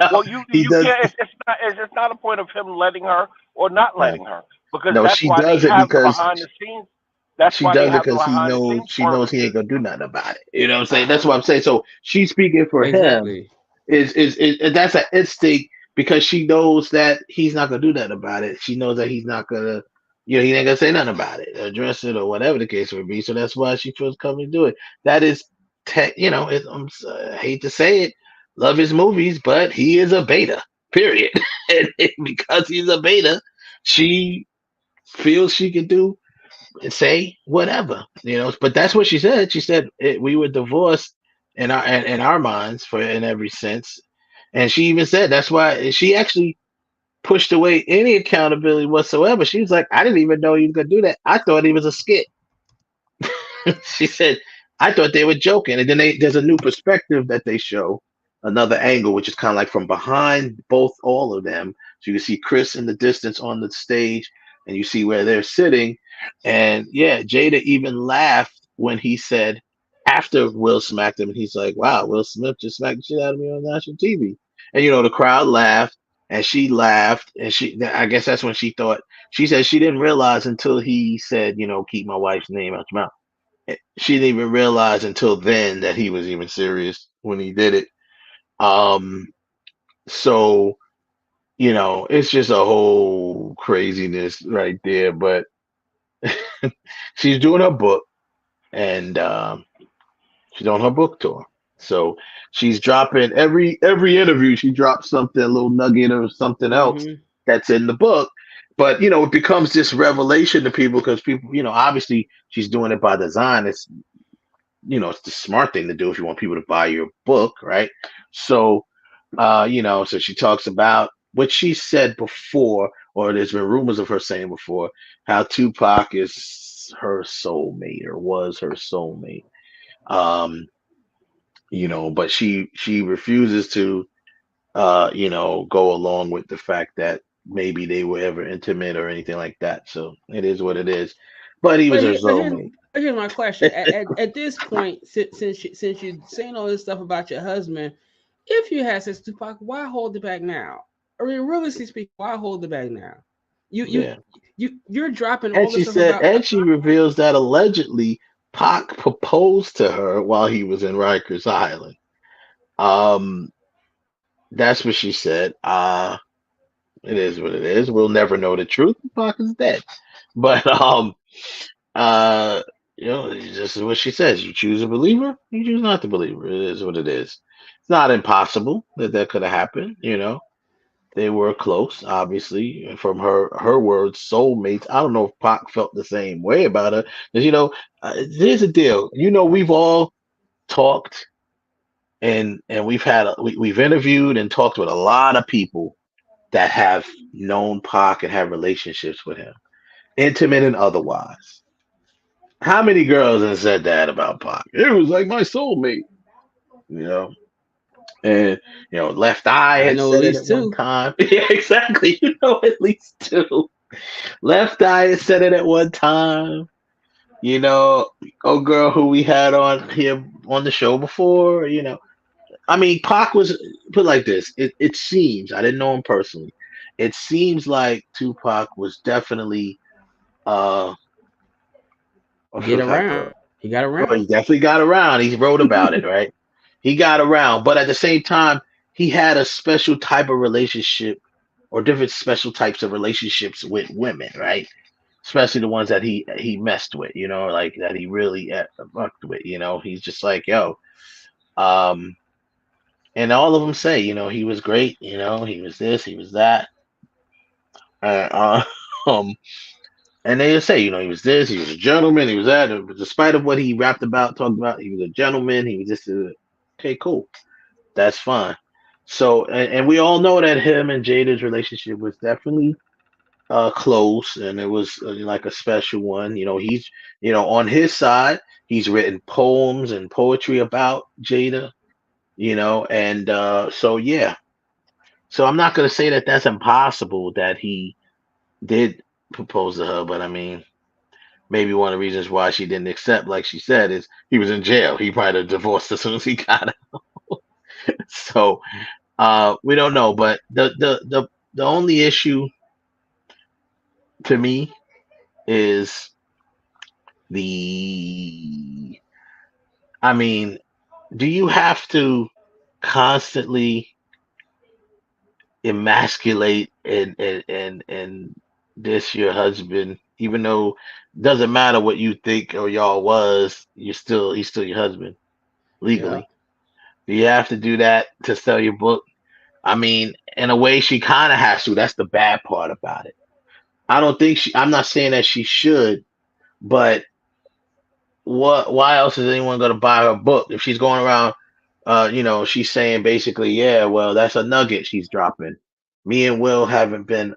well, you he you does. can't. It's not a point of him letting her or not Right. letting her, because No, that's she why they does it have the because behind the scenes. That's she why they does it have the because behind the scenes she knows he ain't purposes. gonna do nothing about it. You know what I'm saying? That's what I'm saying. So she's speaking for him. exactly. Is that's an instinct because she knows that he's not gonna do nothing about it. She knows that he's not gonna, he ain't gonna say nothing about it, address it, or whatever the case would be. So that's why she feels coming to do it. That is, I hate to say it, love his movies, but he is a beta. Period. And because he's a beta, she feels she can do say whatever, But that's what she said. She said we were divorced in our minds for in every sense, and she even said that's why she actually pushed away any accountability whatsoever. She was like, I didn't even know he was gonna do that. I thought he was a skit. She said, I thought they were joking. And then there's a new perspective that they show, another angle, which is kind of like from behind all of them. So you can see Chris in the distance on the stage, and you see where they're sitting. And yeah, Jada even laughed when he said, after Will smacked him, and he's like, wow, Will Smith just smacked the shit out of me on national TV. And the crowd laughed. And she laughed, and I guess that's when she thought, she said she didn't realize until he said, keep my wife's name out your mouth. She didn't even realize until then that he was even serious when he did it. Um, so it's just a whole craziness right there. But she's doing her book, and she's on her book tour. So she's dropping every interview. She drops something, a little nugget or something else Hmm. that's in the book. But it becomes this revelation to people because people, obviously she's doing it by design. It's the smart thing to do if you want people to buy your book, right? So, so she talks about what she said before, or there's been rumors of her saying before, how Tupac is her soulmate or was her soulmate. Um, but she refuses to, go along with the fact that maybe they were ever intimate or anything like that. So it is what it is. But he was her soulmate. Here's my question. At this point, since you're saying all this stuff about your husband, if you had sex with Tupac, why hold it back now? I mean, realistically speaking, why hold it back now? Yeah. You're dropping And all this she stuff said, about. and she reveals that allegedly Pac proposed to her while he was in Rikers Island. Um, that's what she said. It is what it is. We'll never know the truth. Pac is dead. But uh, it's just what she says. You choose a believer, you choose not to believe her. It is what it is. It's not impossible that could have happened. They were close, obviously, and from her words, soulmates. I don't know if Pac felt the same way about her. Because here's the deal. We've all talked and we've interviewed and talked with a lot of people that have known Pac and have relationships with him, intimate and otherwise. How many girls have said that about Pac? It was like my soulmate, you know. And Left Eye I had know at said it least at one two. time. Yeah, exactly. At least two. Left Eye had said it at one time. Oh girl who we had on here on the show before, I mean, Pac was put like this. It seems, I didn't know him personally. It seems like Tupac was definitely what Get type of, around. He got oh, around. he definitely got around. He wrote about it, right? He got around, but at the same time, he had a special type of relationship or different special types of relationships with women, right? Especially the ones that he messed with, like that he really fucked with. He's just like, yo, um, and all of them say, he was great. He was this, he was that, uh, um, and they just say, he was this, he was a gentleman, he was that. But despite of what he rapped about, talked about, he was a gentleman. He was just okay, cool, that's fine. So, and we all know that him and Jada's relationship was definitely close, and it was like a special one. He's on his side, he's written poems and poetry about Jada. And so yeah. So I'm not gonna say that that's impossible that he did propose to her, but I mean, maybe one of the reasons why she didn't accept, like she said, is he was in jail. He probably divorced as soon as he got out. So we don't know, but the only issue to me is I mean, do you have to constantly emasculate and diss your husband, even though doesn't matter what you think or y'all was, he's still your husband legally. Yeah. Do you have to do that to sell your book? I mean, in a way, she kind of has to. That's the bad part about it. I'm not saying that she should, but why else is anyone going to buy her book if she's going around she's saying basically, yeah, well, that's a nugget she's dropping. Me and Will haven't been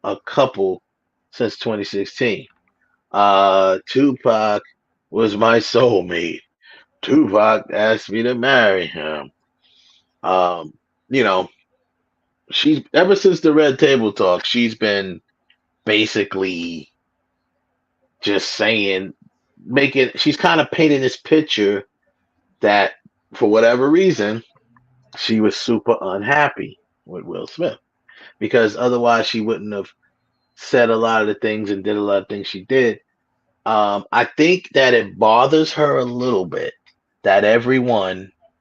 a couple since 2016. Tupac was my soulmate. Tupac asked me to marry him. You know, she's ever since the Red Table Talk, she's been basically just saying, she's kind of painting this picture that for whatever reason, she was super unhappy with Will Smith, because otherwise she wouldn't have said a lot of the things and did a lot of things she did. I think that it bothers her a little bit that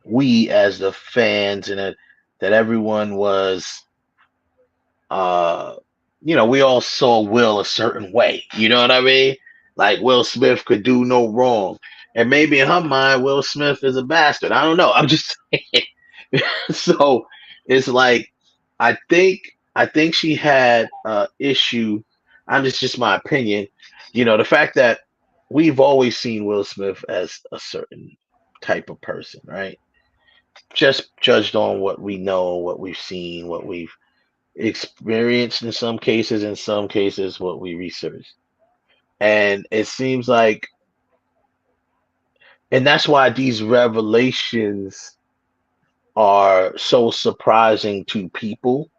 we as the fans, and that everyone was, we all saw Will a certain way. You know what I mean? Like Will Smith could do no wrong. And maybe in her mind, Will Smith is a bastard. I don't know. I'm just saying. So it's like, I think she had issue. I'm just my opinion. The fact that we've always seen Will Smith as a certain type of person, right? Just judged on what we know, what we've seen, what we've experienced in some cases what we researched. And it seems like, and that's why these revelations are so surprising to people,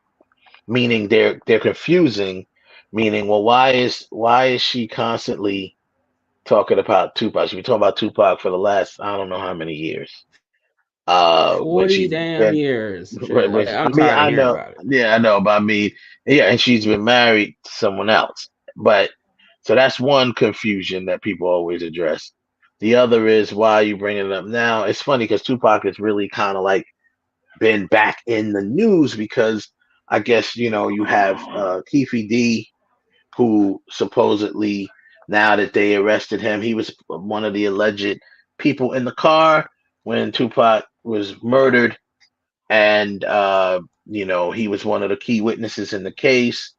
meaning they're confusing, meaning, well, why is she constantly talking about Tupac? She's been talking about Tupac for the last, I don't know how many years. 40 damn years. Shit, I'm tired of hearing about it. Yeah, I know, but I mean, yeah, and she's been married to someone else. But so that's one confusion that people always address. The other is, why are you bringing it up now? It's funny because Tupac has really kind of like been back in the news because I guess, you have Keefe D, who supposedly, now that they arrested him, he was one of the alleged people in the car when Tupac was murdered. And, he was one of the key witnesses in the case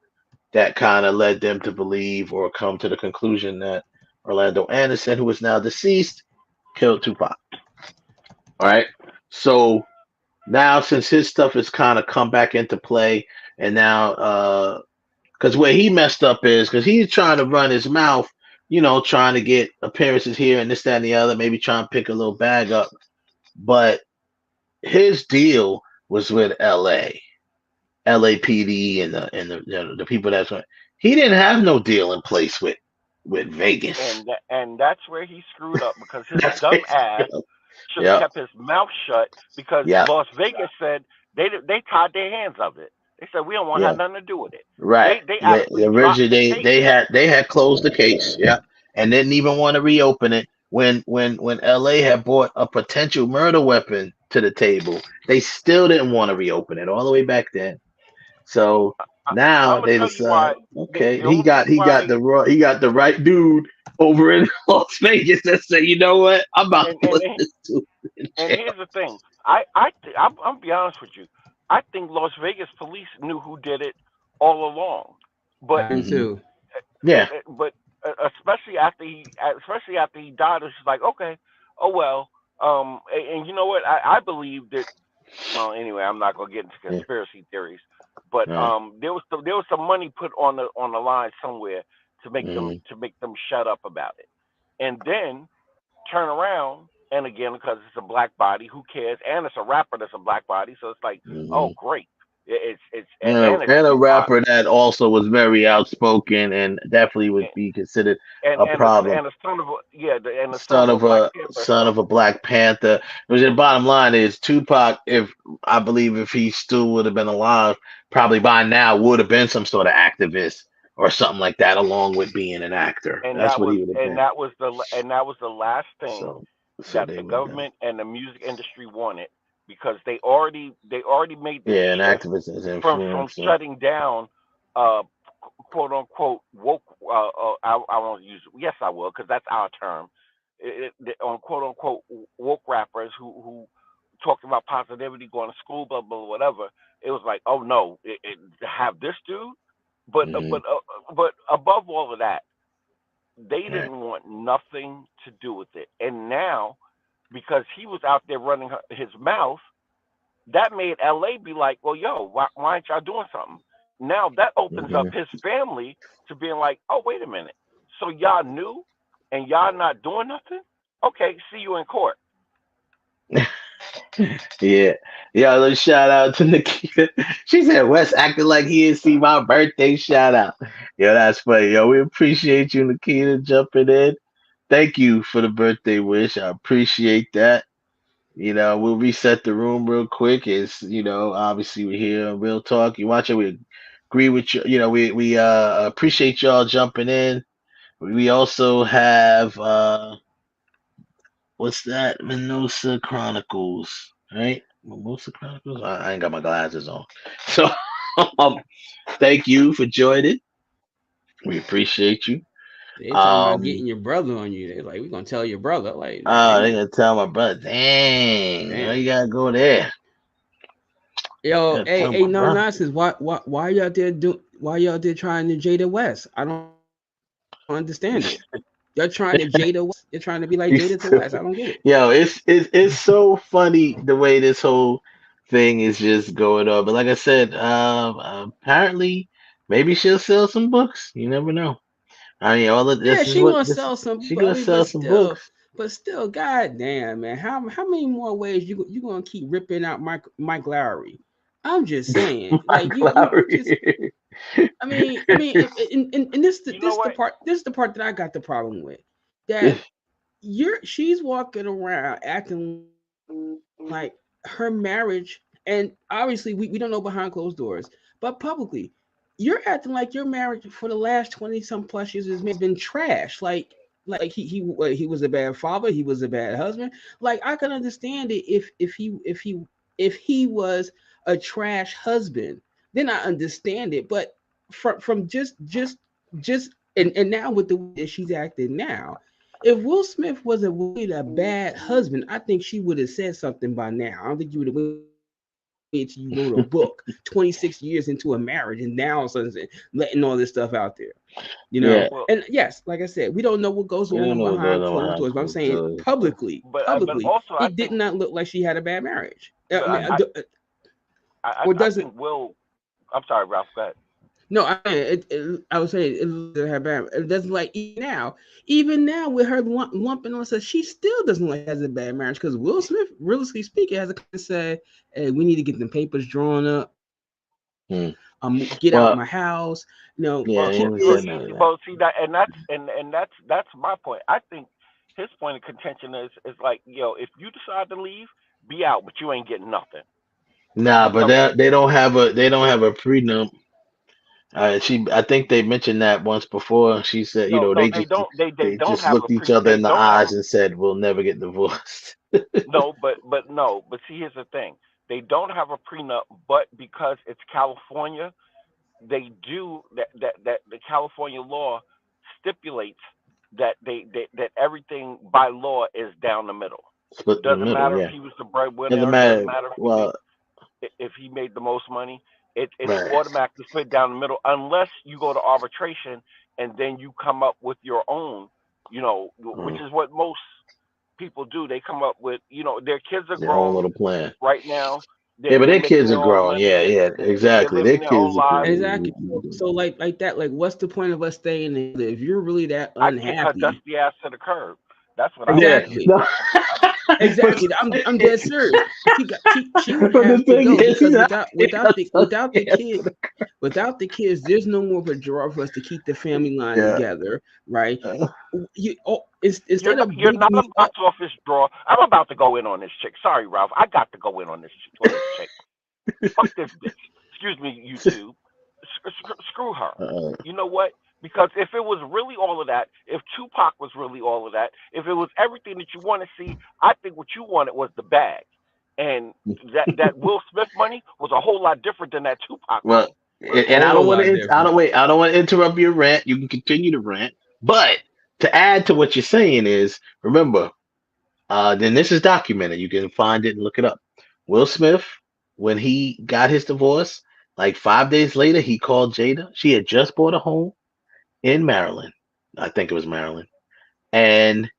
that kind of led them to believe or come to the conclusion that Orlando Anderson, who is now deceased, killed Tupac. All right. So now, since his stuff has kind of come back into play, and now, because where he messed up is because he's trying to run his mouth, trying to get appearances here and this, that, and the other, maybe trying to pick a little bag up. But his deal was with LAPD, and the people that's what he didn't have no deal in place with Vegas. And that's where he screwed up, because his dumb ass should have kept his mouth shut, because Las Vegas said they tied their hands of it. They said, we don't want to have nothing to do with it. Right. Originally they had closed the case, and didn't even want to reopen it. when LA had brought a potential murder weapon to the table, they still didn't want to reopen it all the way back then. So now I'm gonna they tell you why. decide, okay, The only reason why, he got the right dude over in Las Vegas that say, you know what, I'm about and to and put this dude in and jail. here's the thing. I'm gonna be honest with you. I think Las Vegas police knew who did it all along, but I do too. Yeah. but especially after he died, it's just like, okay, oh well. And you know what? I believe that. Well, anyway, I'm not gonna get into Yeah. conspiracy theories, but Right. there was some money put on the line somewhere Mhm. to make them shut up about it, and then turn around and again because it's a black body, who cares? And it's a rapper that's a black body, so it's like, oh Mhm. great, it's And and it's a Tupac, rapper that also was very outspoken and definitely would be considered a problem. and the son of a and the son of a Black Panther, Son so of a Black Panther. Which the bottom line is Tupac, if I believe if he still would have been alive, probably by now would have been some sort of activist or something like that, along with being an actor. That's what he would have been. that was the last thing So that they the would have been. government and the music industry wanted because they already made this Yeah, an shift activist is from influencer. shutting down uh quote unquote woke I won't use yes I will because that's our term on quote unquote woke rappers who talked about positivity going to school blah whatever. It was like, oh no, to have this dude, but uh, Hmm. but uh, but above all of that, they Right. didn't want nothing to do with it. And now, because he was out there running his mouth, that made LA be like, well, yo, why aren't y'all doing something? Now that opens up Hmm. his family to being like, oh, wait a minute. So y'all knew and y'all not doing nothing? Okay, see you in court. Yeah. Yeah, a little shout out to Nikita. She said Wes acted like he didn't see my birthday shout out. Yo, that's funny. Yo, we appreciate you, Nikita, jumping in. Thank you for the birthday wish. I appreciate that. We'll reset the room real quick. It's, obviously we're here on Real Talk. You watch it, we agree with you. We appreciate y'all jumping in. We also have what's that? Mimosa Chronicles, right? Mimosa Chronicles. I ain't got my glasses on, so um, thank you for joining. We appreciate you. They talking about getting your brother on you. They like, we gonna tell your brother. Like, They damn, gonna tell my brother, dang, damn. you gotta go there. Yo, Gotta hey, tell hey, my no brother. nonsense. Why y'all there why y'all there trying to Jada West? I don't understand it. You're trying to Jada West. You're trying to be like You Jada to West. I stupid. don't get it. Yo, it's so funny the way this whole thing is just going on. But like I said, apparently maybe she'll sell some books. You never know. I mean, all of Yeah, this is she what gonna this sell some. she I gonna mean, sell some books. but still, goddamn, man, how many more ways you gonna keep ripping out Mike Lowry? I'm just saying, like Mike you just. Lowry. And this You know what? this is the part that I got the problem with. That she's walking around acting like her marriage, and obviously we don't know behind closed doors, but publicly, you're acting like your marriage for the last 20 some plus years has been trash. Like he was a bad father, he was a bad husband. Like I can understand it if he was a trash husband, then I understand it. But from just and now with the way that she's acting now, if Will Smith was a bad husband, I think she would have said something by now. I don't think you would have waited till you wrote a book 26 years into a marriage and now letting all this stuff out there. Yeah, Well, And yes, like I said, we don't know what goes we don't on know what goes behind on closed behind doors, but I'm closed saying doors. but publicly, also I it did think not look like she had a bad marriage. but I mean, I or I does it? think Will. I'm sorry, Ralph. Go ahead. No, I would say it doesn't have bad. It doesn't like even now with her lumping on stuff, she still doesn't like has a bad marriage because Will Smith, realistically speaking, has a said, "Hey, we need to get them papers drawn up. Hmm. Get out Well, my house. yeah, he Get haven't said this." none of that. Well, see that, and that's my point. I think his point of contention is like, yo, if you decide to leave, be out, but you ain't getting nothing. Nah, but Okay, they don't have a prenup. I think they mentioned that once before. She said, No, no, they they just don't. They they don't just have a looked each pre. other They in the don't have eyes a and said, "We'll never get divorced." no. But no. But see, here's the thing. They don't have a prenup, but because it's California, they do that the California law stipulates that that everything by law is down the middle. Split in the Doesn't middle, matter if yeah. he was the breadwinner. Doesn't Doesn't matter. matter Well, if he made the most money. It's right. automatically split down the middle unless you go to arbitration and then you come up with your own. Which Mm. is what most people do. They come up with their kids are Their own grown little plan. right now. Yeah, but They're their making kids their are own grown. money. Yeah, yeah, They're exactly. Their living their own kids are lives. Exactly. So like that, like what's the point of us staying together if you're really that I kick her unhappy? dusty ass to the curb. That's what I would Yeah. do. Exactly. No. Exactly. I'm dead serious. She would But the have to thing go is, because I kick her without the ass to kid the without the kids, there's no more of a draw for us to keep the family line yeah. together, right? You're Instead not, of you're beating not a me box up, office draw. I'm about to go in on this chick. Sorry, Ralph. I got to go in on this chick. Fuck this bitch. Excuse me, you two. Screw her. Uh, You know what? Because if it was really all of that, if Tupac was really all of that, if it was everything that you want to see, I think what you wanted was the bag. And that Will Smith money was a whole lot different than that Tupac well, money. and I whole don't want lot to. I different. don't wait. I don't want to interrupt your rant. You can continue to rant, but to add to what you're saying is, remember, then this is documented. You can find it and look it up. Will Smith, when he got his divorce, like 5 days later, he called Jada. She had just bought a home in Maryland. I think it was Maryland. And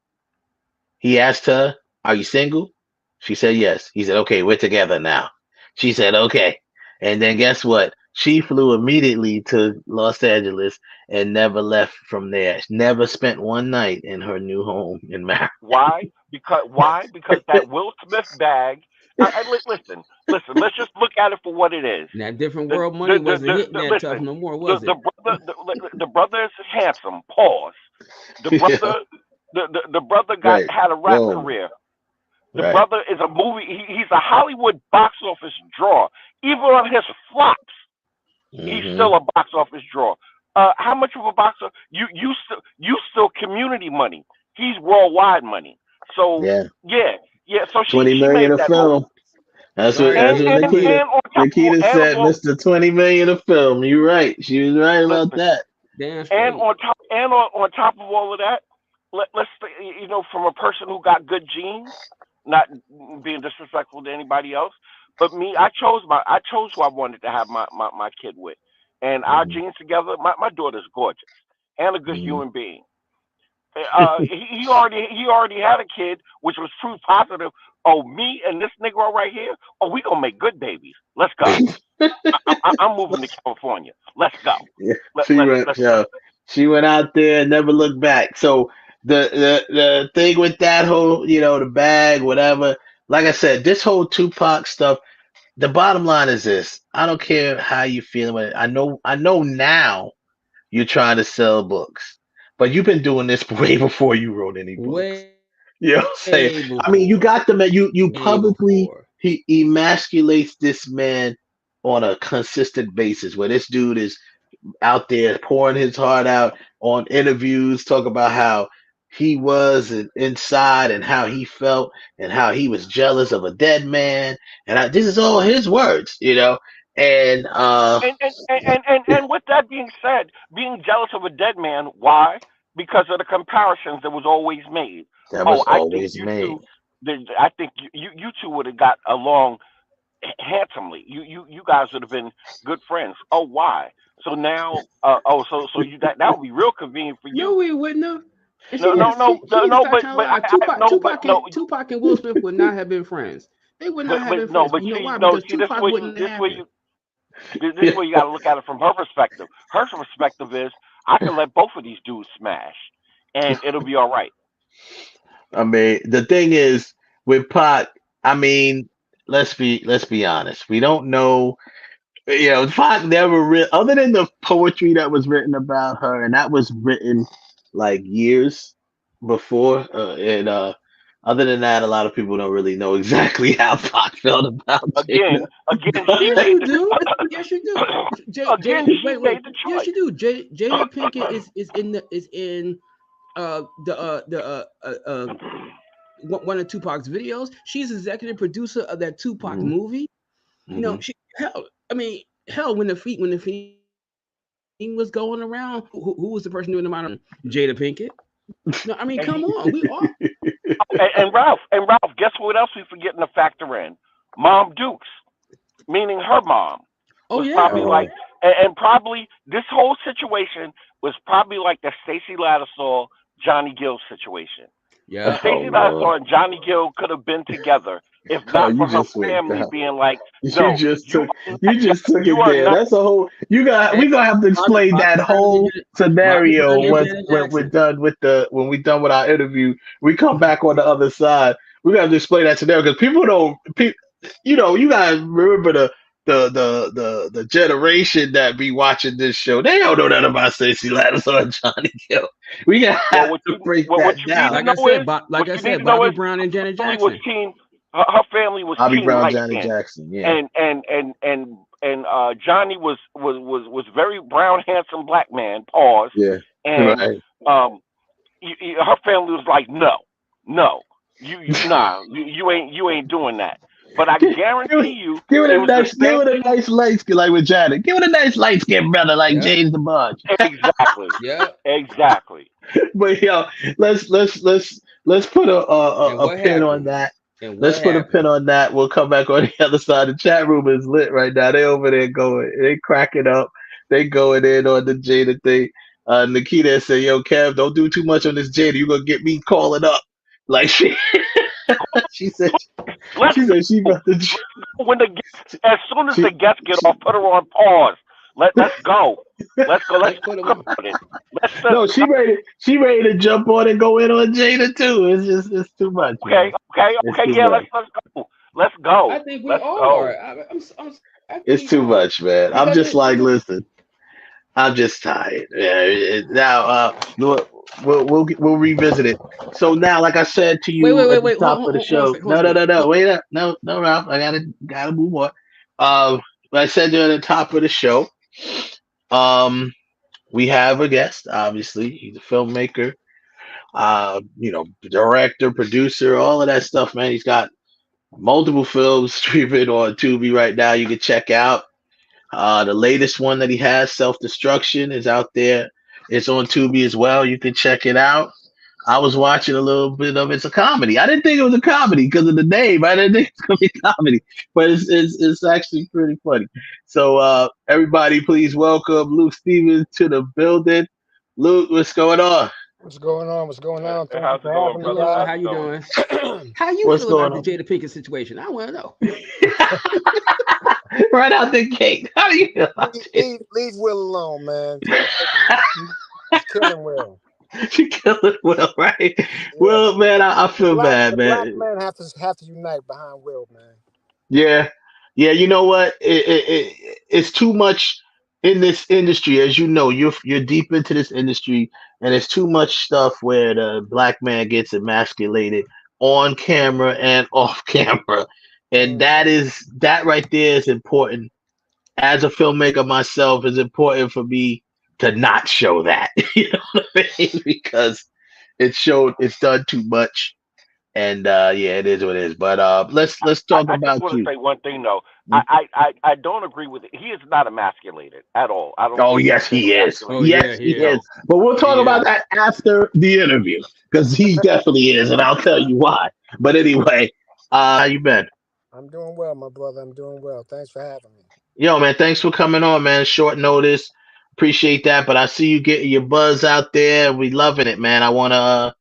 he asked her, "Are you single?" She said yes. He said, "Okay, we're together now." She said, "Okay." And then guess what? She flew immediately to Los Angeles and never left from there. Never spent one night in her new home in Maryland. Why? Because that Will Smith bag. Listen. Let's just look at it for what it is. And that different world money wasn't hitting that tough Listen. no more, was it? The brother is handsome. Pause. The Yeah, brother the brother right. had a rap Whoa, career. The right. brother is a movie. He's a Hollywood box office draw. Even on his flops, he's Hmm. still a box office draw. How much of a box office? You still community money. He's worldwide money. So Yeah. yeah. So she 20 million made a that move. film. Right. That's And what and Nikita and on top Nikita and said, on Mr. 20 million a film. You're right. She was right about listen that. Damn and straight. on top of all of that, let's from a person who got good genes, not being disrespectful to anybody else, but me, I chose who I wanted to have my kid with, and our Hmm. genes together. My daughter's gorgeous and a good Hmm. human being. He already had a kid, which was proof positive. Oh, me and this Negro right here. Oh, we gonna make good babies. Let's go. I'm moving to California. Let's go. Yeah, Let she let went. let's go. Yeah, she went out there and never looked back. So the thing with that whole, the bag, whatever. Like I said, this whole Tupac stuff. The bottom line is this: I don't care how you feel about it. I know now you're trying to sell books, but you've been doing this way before you wrote any books. Way You know what I'm saying? I mean, you before. got them. You Way publicly before. he emasculates this man on a consistent basis, where this dude is out there pouring his heart out on interviews, talk about how he was inside and how he felt and how he was jealous of a dead man. And this is all his words. And And with that being said, being jealous of a dead man, why? Because of the comparisons that was always made. that Oh, was I think always you made. two, I think you two would have got along handsomely. You guys would have been good friends. Oh, why? So now, so you that would be real convenient for No, you. we wouldn't have. And No, no, no, she no, need to no, start but telling but lies. no, but no, Tupac and Will Smith would not have been friends. They would not have been no, friends. but You know see, why? no, Because see, this Tupac way you, wouldn't this way happen. you, this way you got to look at it from her perspective. Her perspective is, I can let both of these dudes smash, and it'll be all right. I mean, the thing is with Pac, I mean, let's be honest. We don't know. Pac never other than the poetry that was written about her, and that was written like years before. And Other than that, a lot of people don't really know exactly how Pac felt about Again, she Yes, made you the do. Yes, you do. again. She made the Yes, choice. you do. Jada Pinkett is in the one of Tupac's videos. She's executive producer of that Tupac Mhm, movie. You know, mhm. hell, when the Fiend was going around, who was the person doing the modern? Jada Pinkett. No, I mean, And come on, we all. Ralph, guess what else we forgetting to factor in? Mom Dukes, meaning her mom, Oh was yeah. probably like, and probably this whole situation was probably like the Stacey Ladisol Johnny Gill situation. And Yeah. Oh Stacey Lord. Ladisol and Johnny Gill could have been together if Oh, not you for her just went family down. being like, You no, just you took are not, you just took you it are there. not. That's a whole Hey, we gonna have to explain that Bobby Brown and whole Janet, Bobby scenario Brown and once Janet when we're Jackson. done with we're done with our interview. We come back on the other side. We gotta have to explain that scenario because people don't you gotta remember the generation that be watching this show. They don't know nothing about Stacey Lattice or Johnny Gill. We gotta Well, have to break what that you need to down. Like I know is said, what you need to know Bobby is Brown and Janet family was Jackson. team. Her family was Bobby team Brown, light Janet skin, Jackson, yeah. and Johnny was very brown, handsome black man. Pause. Yeah. And Right. her family was like, no, you ain't doing that. But I Give, guarantee you, give it it a was the nice, give same it a thing. nice light skin like with Janet. Give it a nice light skin brother like Yeah. James the Barge. Exactly, Yeah. exactly. But let's put And a what pin on happened? that. And Let's what put a pin happened? on that. We'll come back on the other side. The chat room is lit right now. They over there going, they cracking up. They going in on the Jada thing. Nikita said, "Yo, Kev, don't do too much on this Jada. You gonna get me calling up." Like she, she said, Let's she said she go. about to. When the as soon as She, the guests get she, off, put her on pause. Let's go. Let's go. Let's Let's put talk them. about it. Let's no, she ready to jump on and go in on Jada too. It's too much, man. It's okay. too Yeah, much. let's go. Let's go. I think we Let's all go. are. I think It's we too are much, man. I'm because just like, listen, I'm just tired. Yeah, now, we'll revisit it. So now, like I said to you at the wait. top of the Hold on a show, second. Hold on a second. no, wait up, no, Ralph, I gotta move on. Like I said to you at the top of the show, um, we have a guest. Obviously, he's a filmmaker, director, producer, all of that stuff, man. He's got multiple films streaming on Tubi right now. You can check out. The latest one that he has, Self Destruction, is out there. It's on Tubi as well. You can check it out. I was watching a little bit of it. It's a comedy. I didn't think it was a comedy because of the name. I didn't think it's gonna be a comedy, but it's actually pretty funny. So everybody, please welcome Luc Stephen to the building. Luke, what's going on? What's going on? What's going on? Thank you How's it for going, having me, brother? Hello, guys. how you doing? leave, How you What's feel about going the on? Jada Pinkett situation? I want to know. Right out the gate. How do you feel about it? leave Will alone, man. He's killing Will. She killing Will, right? Yes. Well, man, I feel bad, The black man. men have to unite behind Will, man. Yeah, yeah. You know what? It's too much in this industry, as you know. You're deep into this industry, and it's too much stuff where the black man gets emasculated on camera and off camera, and that right there is important. As a filmmaker myself, it's important for me to not show that. You know what I mean? Because it's done too much, and yeah, it is what it is. But let's talk I just about want to you. say one thing though. Mm. I don't agree with it. He is not emasculated at all. I don't Oh, think he's yes, been he is. Oh emasculated. yeah, Yes, he he is. is. But we'll talk He about is. that after the interview because he definitely is, and I'll tell you why. But anyway, how you been? I'm doing well, my brother. I'm doing well. Thanks for having me. Yo, man, thanks for coming on, man. Short notice. Appreciate that. But I see you getting your buzz out there. We loving it, man. I wanna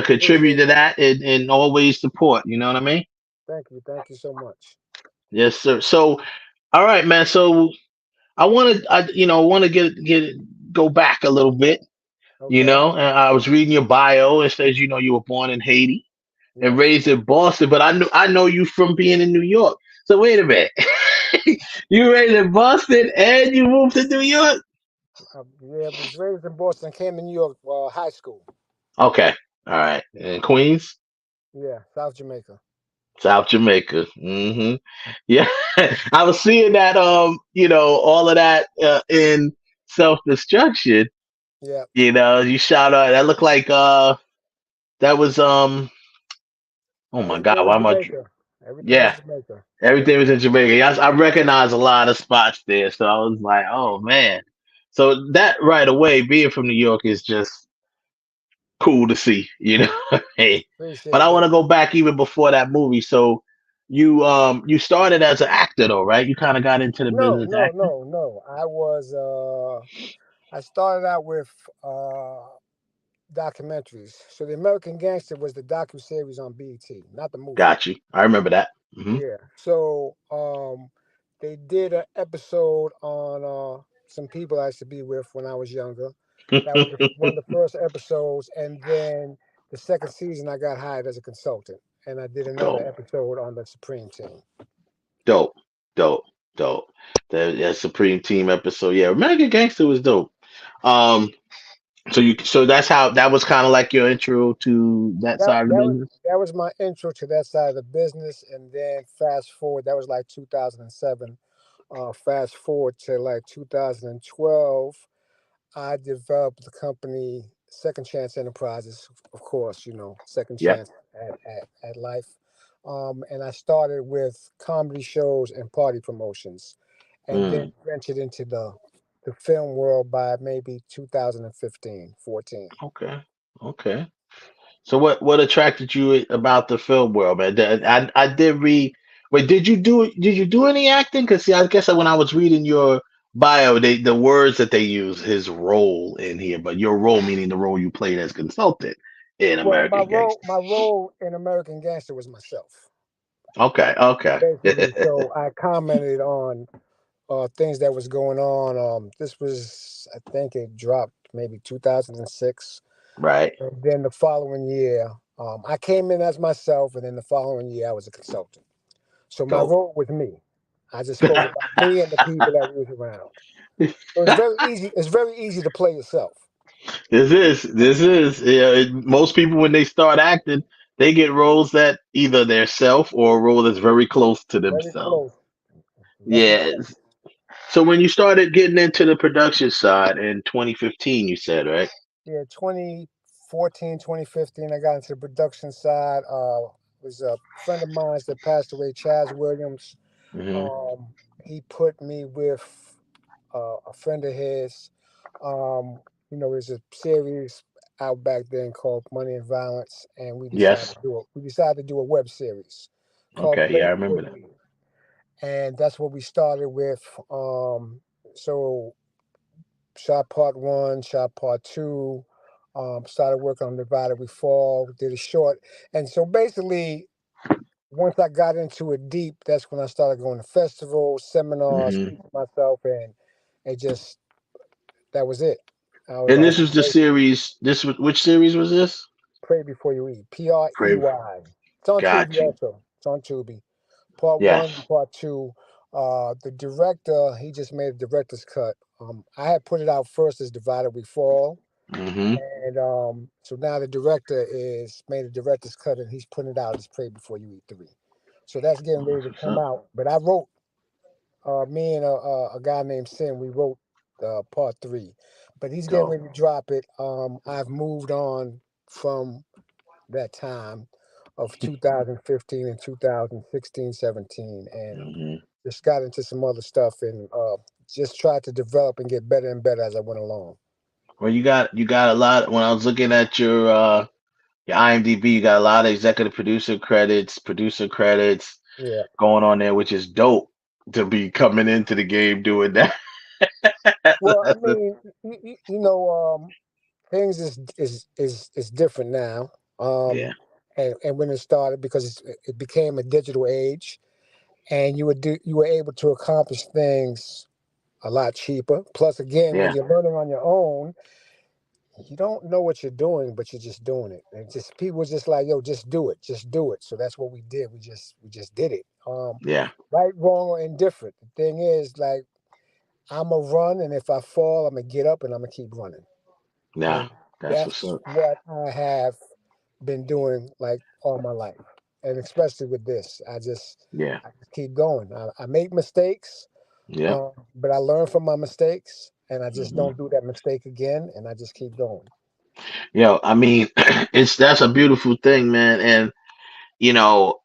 contribute Appreciate to that. that and always support. You know what I mean? Thank you. Thank you so much. Yes, sir. So, all right, man. So I want to go back a little bit. Okay. And I was reading your bio. It says you were born in Haiti and Yes. raised in Boston, but I know you from being in New York. So wait a minute, you raised in Boston and you moved to New York? Yeah, I was raised in Boston. Came to New York high school. Okay, all right. In Queens? Yeah, South Jamaica. South Jamaica. Yeah, I was seeing that. All of that in Self Destruction. Yeah. You shot out. That looked like that was Oh my Everything God, was why am I? Jamaica. Everything was Yeah, Jamaica. everything was in Jamaica. Yes, I recognize a lot of spots there, so I was like, oh man. So that right away, being from New York is just cool to see, Hey, but Appreciate I want that. to go back even before that movie. So you started as an actor though, right? You kind of got into the No, business no, acting. no, no. I started out with documentaries. So the American Gangster was the docu-series on BET, not the movie. Got you. I remember that. Yeah. So they did an episode on some people I used to be with when I was younger. That was one of the first episodes, and then the second season I got hired as a consultant, and I did another Dope, episode on the Supreme Team. dope, dope, dope. That Supreme Team episode, yeah, American Gangster was dope. Um, so that's how that was kind of like your intro to that That side of the that was business. that was my intro to that side of the business, and then fast forward, that was like 2007. Fast forward to like 2012, I developed the company Second Chance Enterprises. Of course, second Yeah. chance at life. And I started with comedy shows and party promotions, and then Mm, ventured into the film world by maybe 2015, 14. okay. Okay. So what attracted you about the film world, man? I did read. Wait, did you do any acting? Because see, I guess when I was reading your bio, the words that they use, his role in here, but your role meaning the role you played as consultant in Well, my American role Gangster. my role in American Gangster was myself, Okay, okay. basically. So I commented on things that was going on. This was, I think, it dropped maybe 2006, Right. and then the following year, I came in as myself, and then the following year I was a consultant. So my Dope. role was me. I just spoke about me and the people that we was around. So it's very easy. It's very easy to play yourself. This is most people when they start acting, they get roles that either their self or a role that's very close to Very themselves. close. That's Yeah. exactly. So when you started getting into the production side in 2015, you said, right? Yeah, 2014, 2015, I got into the production side. Was a friend of mine that passed away, Chaz Williams. Hmm. Um, he put me with a friend of his. There's a series out back then called Money and Violence, and we decided Yes. to do a web series called Okay. Play Yeah, I Before remember You that. Eat, and that's what we started with. So shot part one, shot part two. Started working on Divided We Fall. Did a short, and so basically, once I got into it deep, that's when I started going to festivals, seminars, Hmm. teaching myself, and it just that was it. And I this was was the series. Which series was this? Pray Before You Eat. Prey. Crave. It's on Tubi Got you. also. It's on Tubi. Part one Yes. and part two. The director, he just made a director's cut. I had put it out first as Divided We Fall. Hmm. And so now the director is made a director's cut, and he's putting it out as Pray Before You Eat 3. So that's getting ready That's to what's come up. out. But I wrote, me and a guy named Sin, we wrote part 3. But he's getting Dope. ready to drop it. I've moved on from that time of 2015 and 2016, 17, and Hmm. just got into some other stuff, and just tried to develop and get better and better as I went along. Well, you got a lot. When I was looking at your IMDb, you got a lot of executive producer credits Yeah. going on there, which is dope to be coming into the game doing that. Well, I mean, things is different now. Yeah. And when it started, because it became a digital age, and you were able to accomplish things a lot cheaper. Plus, again, when Yeah. you're learning on your own, you don't know what you're doing, but you're just doing it. And just people was just like, yo, just do it, just do it. So that's what we did. We just did it. Yeah. Right, wrong, or indifferent. The thing is, like, I'm a run, and if I fall, I'm gonna get up and I'm gonna keep running. Nah, And that's what's that's up. what I have been doing like all my life, and especially with this, I just keep going. I make mistakes, but I learn from my mistakes, and I just don't do that mistake again, and I just keep going. Yo, I mean, that's a beautiful thing, man. And you know,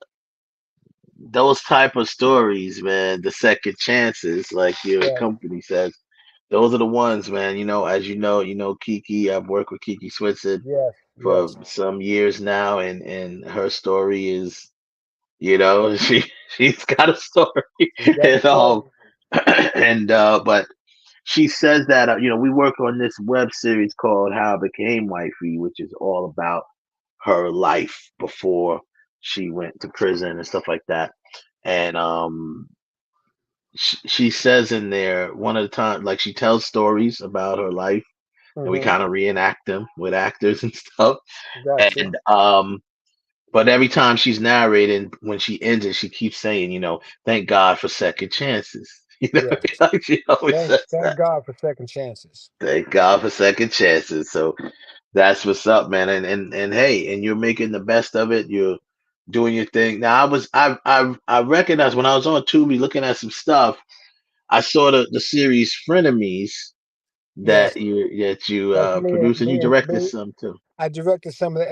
those type of stories, man, the second chances, like your Yeah. company says, those are the ones, man. As you know Kiki. I've worked with Kiki Switzer Yes. for Yes. some years now, and her story is, she's got a story, You got and the story. but she says that we work on this web series called How I Became Wifey, which is all about her life before she went to prison and stuff like that. And she says in there one of the time, like she tells stories about her life, and we kind of reenact them with actors and stuff. Gotcha. And but every time she's narrating, when she ends it, she keeps saying, thank God for second chances. Yes. Like she always says Thank that. God for second chances. Thank God for second chances. So that's what's up, man. And hey, and you're making the best of it. You're doing your thing. Now I recognized when I was on Tubi looking at some stuff, I saw the series Frenemies Yes. that you That's me and produced, and you me and directed me. some too. I directed some of the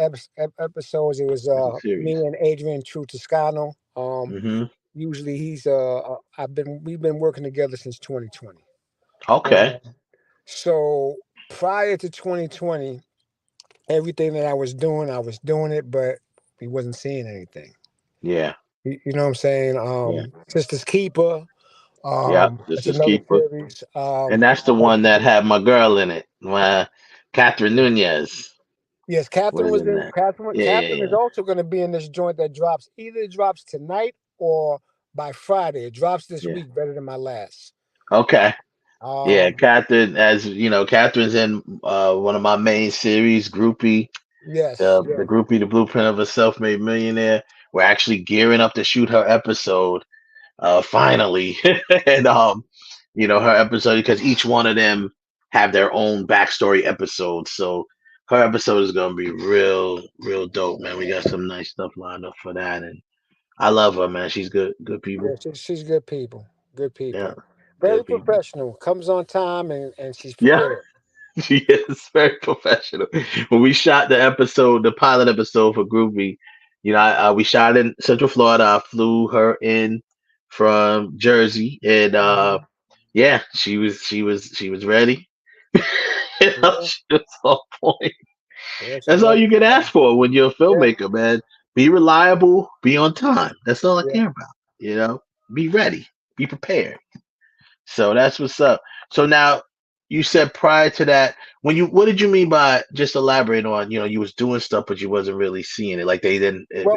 episodes. It was That's a me series. and Adrian True Toscano. Mm-hmm. Usually he's we've been working together since 2020. Okay. So prior to 2020, everything that I was doing it, but we wasn't seeing anything. Yeah. You know what I'm saying? Yeah. Sister's Keeper. Yep. That's This is another Keeper. series. And that's the one that had my girl in it. Catherine Nunez Yes, Catherine was was in in. that. Yeah, Catherine is yeah, also going to be in this joint that drops. Either it drops tonight or by Friday. It drops this yeah. week. Better than my last. Okay. Yeah, Um. Catherine, as you know, Catherine's in one of my main series, Groupie, Yes. the Yes. Groupie, the Blueprint of a Self-Made Millionaire. We're actually gearing up to shoot her episode, finally, and her episode, because each one of them have their own backstory episodes. So her episode is gonna be real, real dope, man. We got some nice stuff lined up for that, and I love her, man. She's good, good Yeah. people. She's good people. Good Yeah, people. Very good people. professional. Comes on time and she's Yeah. prepared. She is very professional. When we shot the pilot episode for Groovy, we shot in Central Florida. I flew her in from Jersey, and yeah, she was ready. Yeah. She was on point. Yeah. She's That's all ready you to can go. ask for when you're a Yeah. filmmaker, man. Be reliable, be on time. That's all I Yeah. care about. Be ready, be prepared. So that's what's up. So now you said prior to that, what did you mean by, just elaborate on, you was doing stuff, but you wasn't really seeing it. Like Well,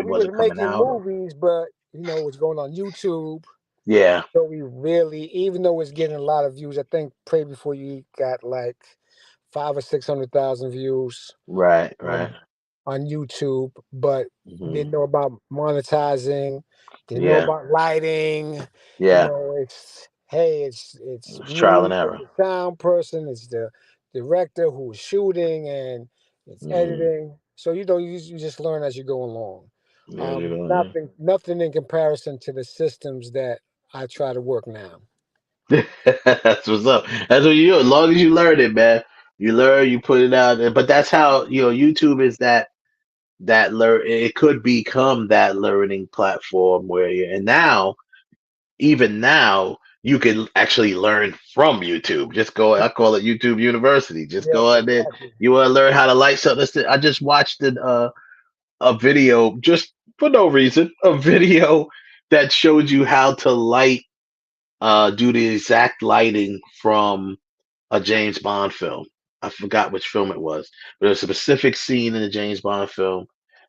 it we was wasn't coming making out, or movies, but it was going on YouTube. yeah, So we really, even though it's getting a lot of views, I think Pray Before You Eat got like 500,000 or 600,000 views right, on right. YouTube, but Hmm. didn't know about monetizing, didn't know Yeah, about lighting. yeah. It's It was trial me, and it's error. the sound person, it's the director who's shooting, and it's Mm. editing. So you just learn as you go along. Yeah, you know, Nothing in comparison to the systems that I try to work now. yeah. That's what's up. That's what you do. As long as you learn it, man, you learn, you put it out there. But that's how YouTube is that learn. It could become that learning platform where and now, even now, you can actually learn from YouTube. Just go. I call it YouTube University. Just Yes, go out there. exactly. You want to learn how to light something. I just watched a video, just for no reason. A video that showed you how to do the exact lighting from a James Bond film. I forgot which film it was, but there's a specific scene in the James Bond film.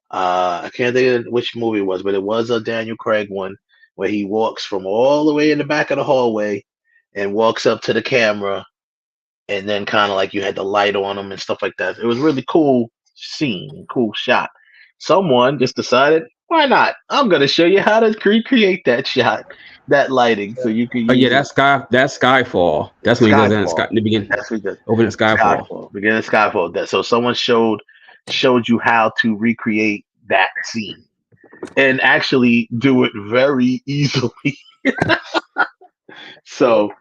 I can't think of which movie it was, but it was a Daniel Craig one where he walks from all the way in the back of the hallway and walks up to the camera, and then kind of like you had the light on him and stuff like that. It was really cool scene, cool shot. Someone just decided, why not? I'm gonna show you how to recreate that shot, that lighting, so you can Oh yeah, use it. that's Skyfall. That's when he goes in Skyfall. the beginning. That's what the Open Skyfall. Skyfall. Beginning of Skyfall. So someone showed showed you how to recreate that scene and actually do it very easily. So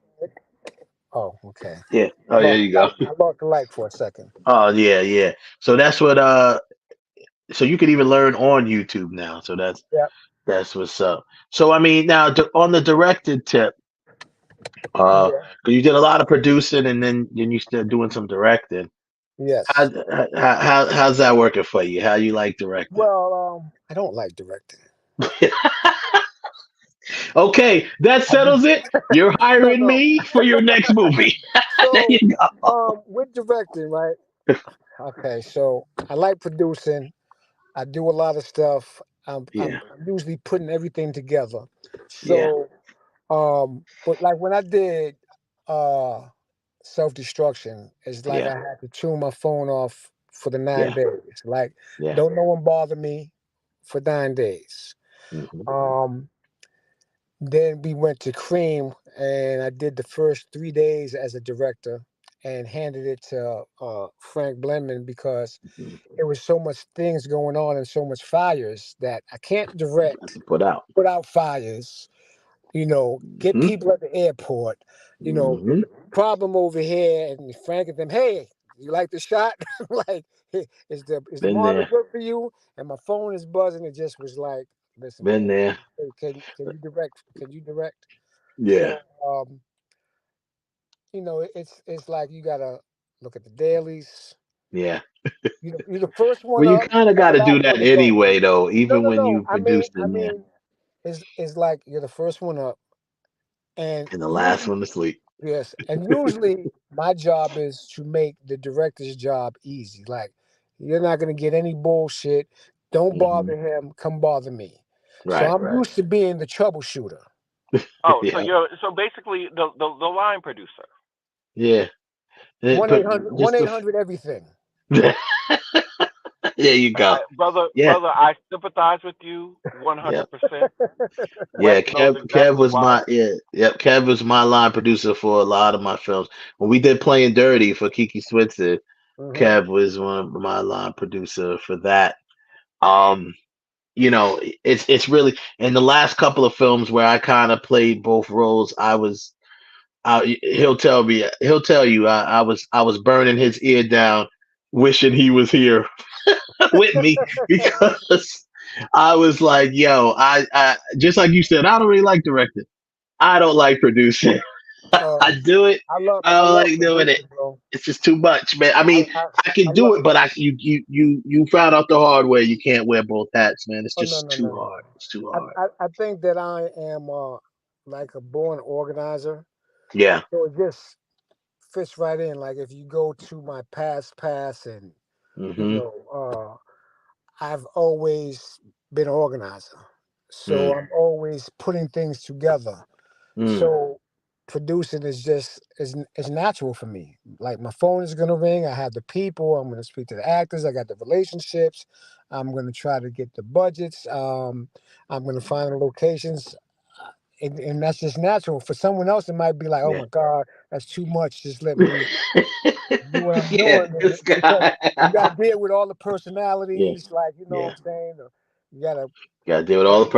Oh, okay. yeah. Oh, there you go. I lost the light for a second. Oh yeah, yeah. So that's what so you can even learn on YouTube now. So Yeah. that's what's up. So I mean, now on the directed tip, Yeah. 'cause you did a lot of producing and then you started doing some directing. Yes. How's that working for you? How you like directing? Well, I don't like directing. Okay, that settles it. You're No, hiring no. me for your next movie. There So, you go. with directing, right? Okay, so I like producing. I do a lot of stuff. I'm Yeah, usually putting everything together. yeah, So, but like when I did uh self destruction, it's like yeah, I had to tune my phone off for the 9 yeah, days. Like, yeah. don't no one bother me for 9 days. Hmm. Um, then we went to Cream, and I did the first 3 days as a director, and handed it to Frank Blenman because there was so much things going on and so much fires that I can't direct Put out. without fires. Get Hmm. people at the airport. Hmm. There's a problem over here, and Frank and them, hey, you like the shot? Like, hey, is the Been monitor there. good for you? And my phone is buzzing. It just was like, listen, Been man, there. hey, can you direct? Can you direct? Yeah, So, it's like you gotta look at the dailies. yeah. You're the first one Well, you up kind of and got the to do last that one to go. anyway, though. No, Even no, when no. you produced I in there, mean, it's like you're the first one up, and and the last usually, one to sleep. yes, and usually my job is to make the director's job easy. Like, you're not gonna get any bullshit. Don't Hmm. bother him. Come bother me. So Right, I'm right. used to being the troubleshooter. Oh, so Yeah, you're basically the line producer. yeah. One eight But hundred one just eight the. hundred everything. There you go. Brother, Yeah, brother, I sympathize with you yeah. 100%. Yeah, West knows Kev exactly was why. my yeah, yep. Kev was my line producer for a lot of my films. When we did Playing Dirty for Kiki Switzer, Hmm. Kev was one of my line producer for that. Um, it's really in the last couple of films where I kind of played both roles. He'll tell you I was burning his ear down, wishing he was here with me because I was like, yo, I just like you said, I don't really like directing. I don't like producing. Uh, I do it. I I don't love like doing it. producing, bro. It's just too much, man. I mean, I I can love. do it, but you found out the hard way. You can't wear both hats, man. It's Oh, no, just no, too no, hard. no. It's too I, hard. I think that I am like a born organizer. Yeah. So it just fits right in. Like, if you go to my past and you Mm-hmm. know, I've always been an organizer. So Mm. I'm always putting things together. Mm. So producing is natural for me. Like, my phone is gonna ring. I have the people. I'm gonna speak to the actors. I got the relationships. I'm gonna try to get the budgets. I'm gonna find the locations, and that's just natural. For someone else, it might be like, "Oh Yeah. my God, that's too much. Just let me do what I'm Yeah. doing," This because guy. you got to deal with all the Yeah. personalities. Like, you know what Yeah. I'm saying? You gotta Gotta deal with all the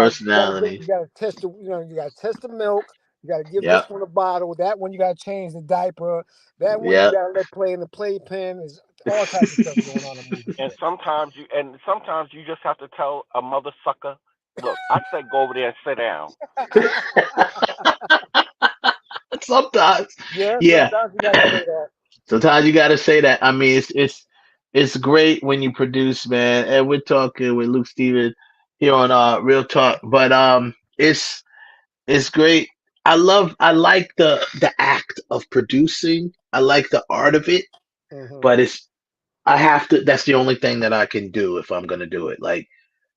you personalities. gotta test you gotta test the milk. You gotta give Yep. this one a bottle. That one you gotta change the diaper. That one you Yep. gotta let play in the playpen. There's all types of stuff going on in a movie And set. sometimes you just have to tell a mother sucker, look, I said go over there and sit down. Sometimes. Yeah, Yeah. sometimes you gotta say that. Sometimes you gotta say that. I mean, it's great when you produce, man. And we're talking with Luke Stephen here on Real Talk. But it's great. I like the act of producing. I like the art of it, Hmm. but I have to that's the only thing that I can do if I'm gonna do it. Like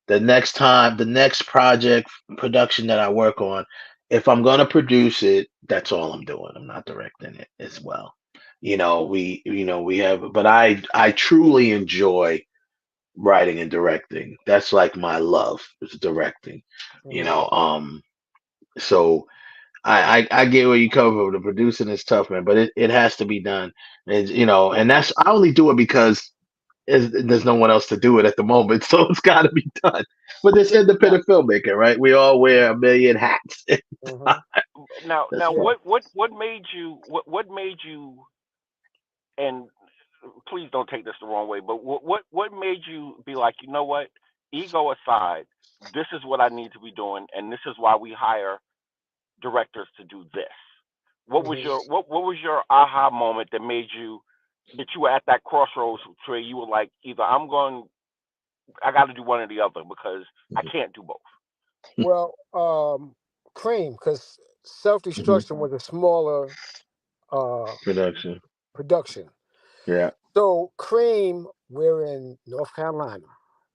the next project production that I work on, if I'm gonna produce it, that's all I'm doing. I'm not directing it as well. We have, but I truly enjoy writing and directing. That's like my love is directing. You Hmm. know, so I get where you come from. The producing is tough, man, but it has to be done. And and that's I only do it because there's no one else to do it at the moment, so it's got to be done. But this independent filmmaker, right? We all wear a million hats. Now, That's right. what made you and please don't take this the wrong way, but what made you be like, you know what, ego aside, this is what I need to be doing, and this is why we hire directors to do this. What was your aha moment that made you that you were at that crossroads where you were like, either I got to do one or the other because I can't do both. Well, Cream, because Self-Destruction was a smaller production. Yeah. So Cream, we're in North Carolina,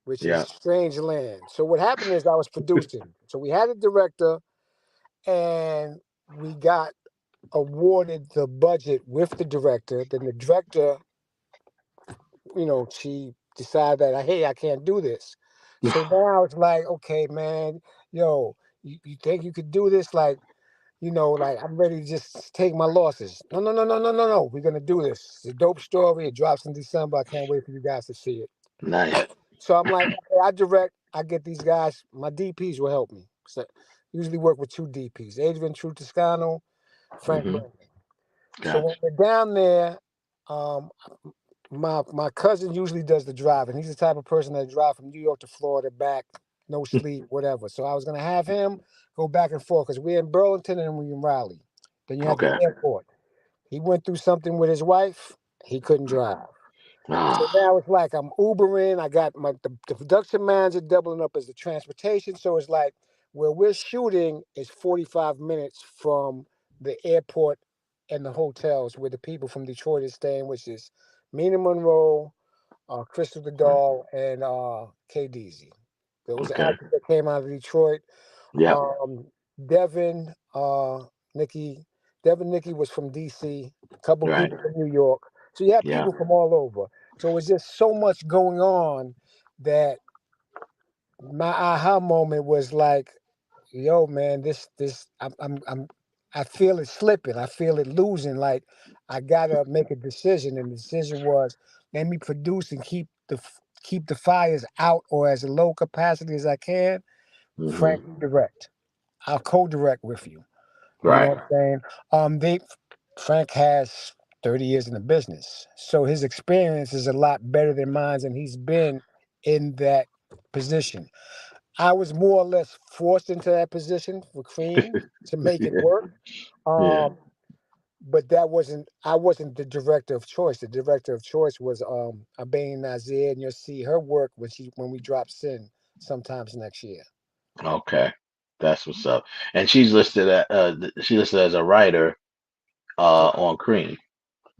which is strange land. So what happened is I was producing. So we had a director, and we got awarded the budget with the director. Then the director, she decided that, hey, I can't do this. So now it's like, okay, man, you think you could do this? Like, like I'm ready to just take my losses. No. We're gonna do this. It's a dope story. It drops in December. I can't wait for you guys to see it. Nice. So I'm like, okay, I direct. I get these guys. My DPs will help me. So usually work with 2 DPs: Adrian True Toscano, Frank Brandon. So when we're down there, my cousin usually does the driving. He's the type of person that drive from New York to Florida back, no sleep, whatever. So I was gonna have him go back and forth because we're in Burlington and we're in Raleigh. Then you have the airport. He went through something with his wife. He couldn't drive. So now it's like I'm Ubering. I got the production manager doubling up as the transportation. So it's like where we're shooting is 45 minutes from the airport and the hotels where the people from Detroit is staying, which is Mina Monroe, Crystal the Doll, and K. Deasy. Those are actors that came out of Detroit. Yeah. Devin, Nikki was from DC. A couple people from New York. So you have people from all over. So it's just so much going on that my aha moment was like, yo, man, I feel it slipping. I feel it losing. Like I gotta make a decision, and the decision was let me produce and keep the fires out or as low capacity as I can. Frank, direct. I'll co-direct with you. You know what I'm saying? Frank has 30 years in the business, so his experience is a lot better than mine, and he's been in that position. I was more or less forced into that position for Cream to make it work. But I wasn't the director of choice. The director of choice was Abane Nazir, and you'll see her work when we drop Sin sometimes next year. Okay. That's what's up. And she's listed as a writer on Cream.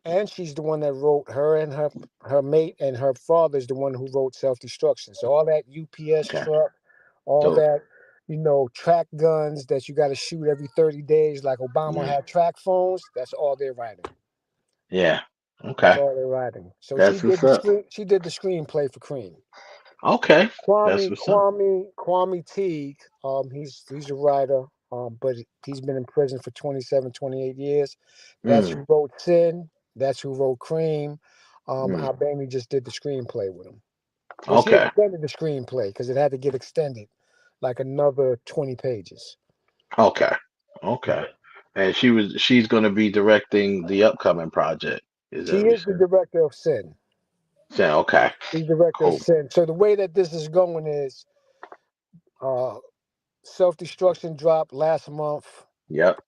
And she's the one that wrote her and her mate and her father's the one who wrote Self-Destruction. So all that UPS truck, all that, track guns that you got to shoot every 30 days, like Obama had track phones, that's all they're writing. Yeah. Okay. That's all they're writing. So That's she did the screenplay for Cream. Okay. That's what's up. Kwame Teague, he's a writer, but he's been in prison for 27, 28 years. That's who wrote Sin. That's who wrote Cream. Albany just did the screenplay with him. Well, she extended the screenplay because it had to get extended like another 20 pages. Okay. And she's going to be directing the upcoming project. She is the director of Sin. Okay. She's the director of Sin. So the way that this is going is Self-Destruction dropped last month. Yep.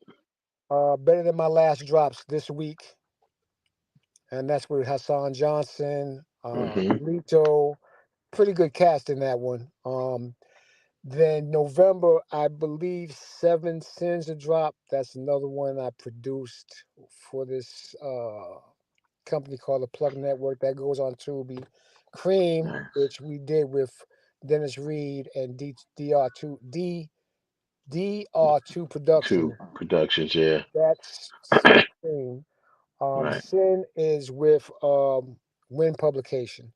Better Than My Last drops this week. And that's with Hassan Johnson, Lito. Pretty good cast in that one. Then November, I believe 7 Sins a drop. That's another one I produced for this company called the Plug Network that goes on Tubi. Cream, which we did with Dennis Reed and DR2 Production. 2 Productions, yeah. That's Cream. Sin is with Win Publication,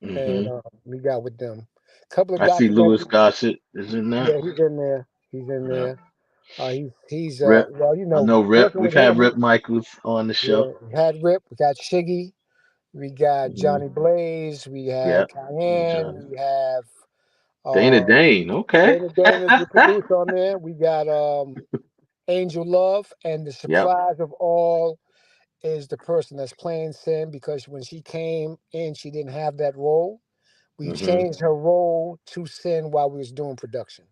and we got with them. Couple of I see Louis Gossett is in there. Yeah, he's in there. He's in there. He's Rip. well, I know Rip. We've had Rip Michaels on the show. Yeah, we had Rip. We got Shiggy. We got Johnny Blaze. We Yeah. had Cayenne. John. We have Dana um, Dane. Okay. Dana Dane is the producer on there. We got Angel Love, and the Yep. surprise of all is the person that's playing Sin, because when she came in, she didn't have that role. We Hmm. changed her role to Sin while we was doing production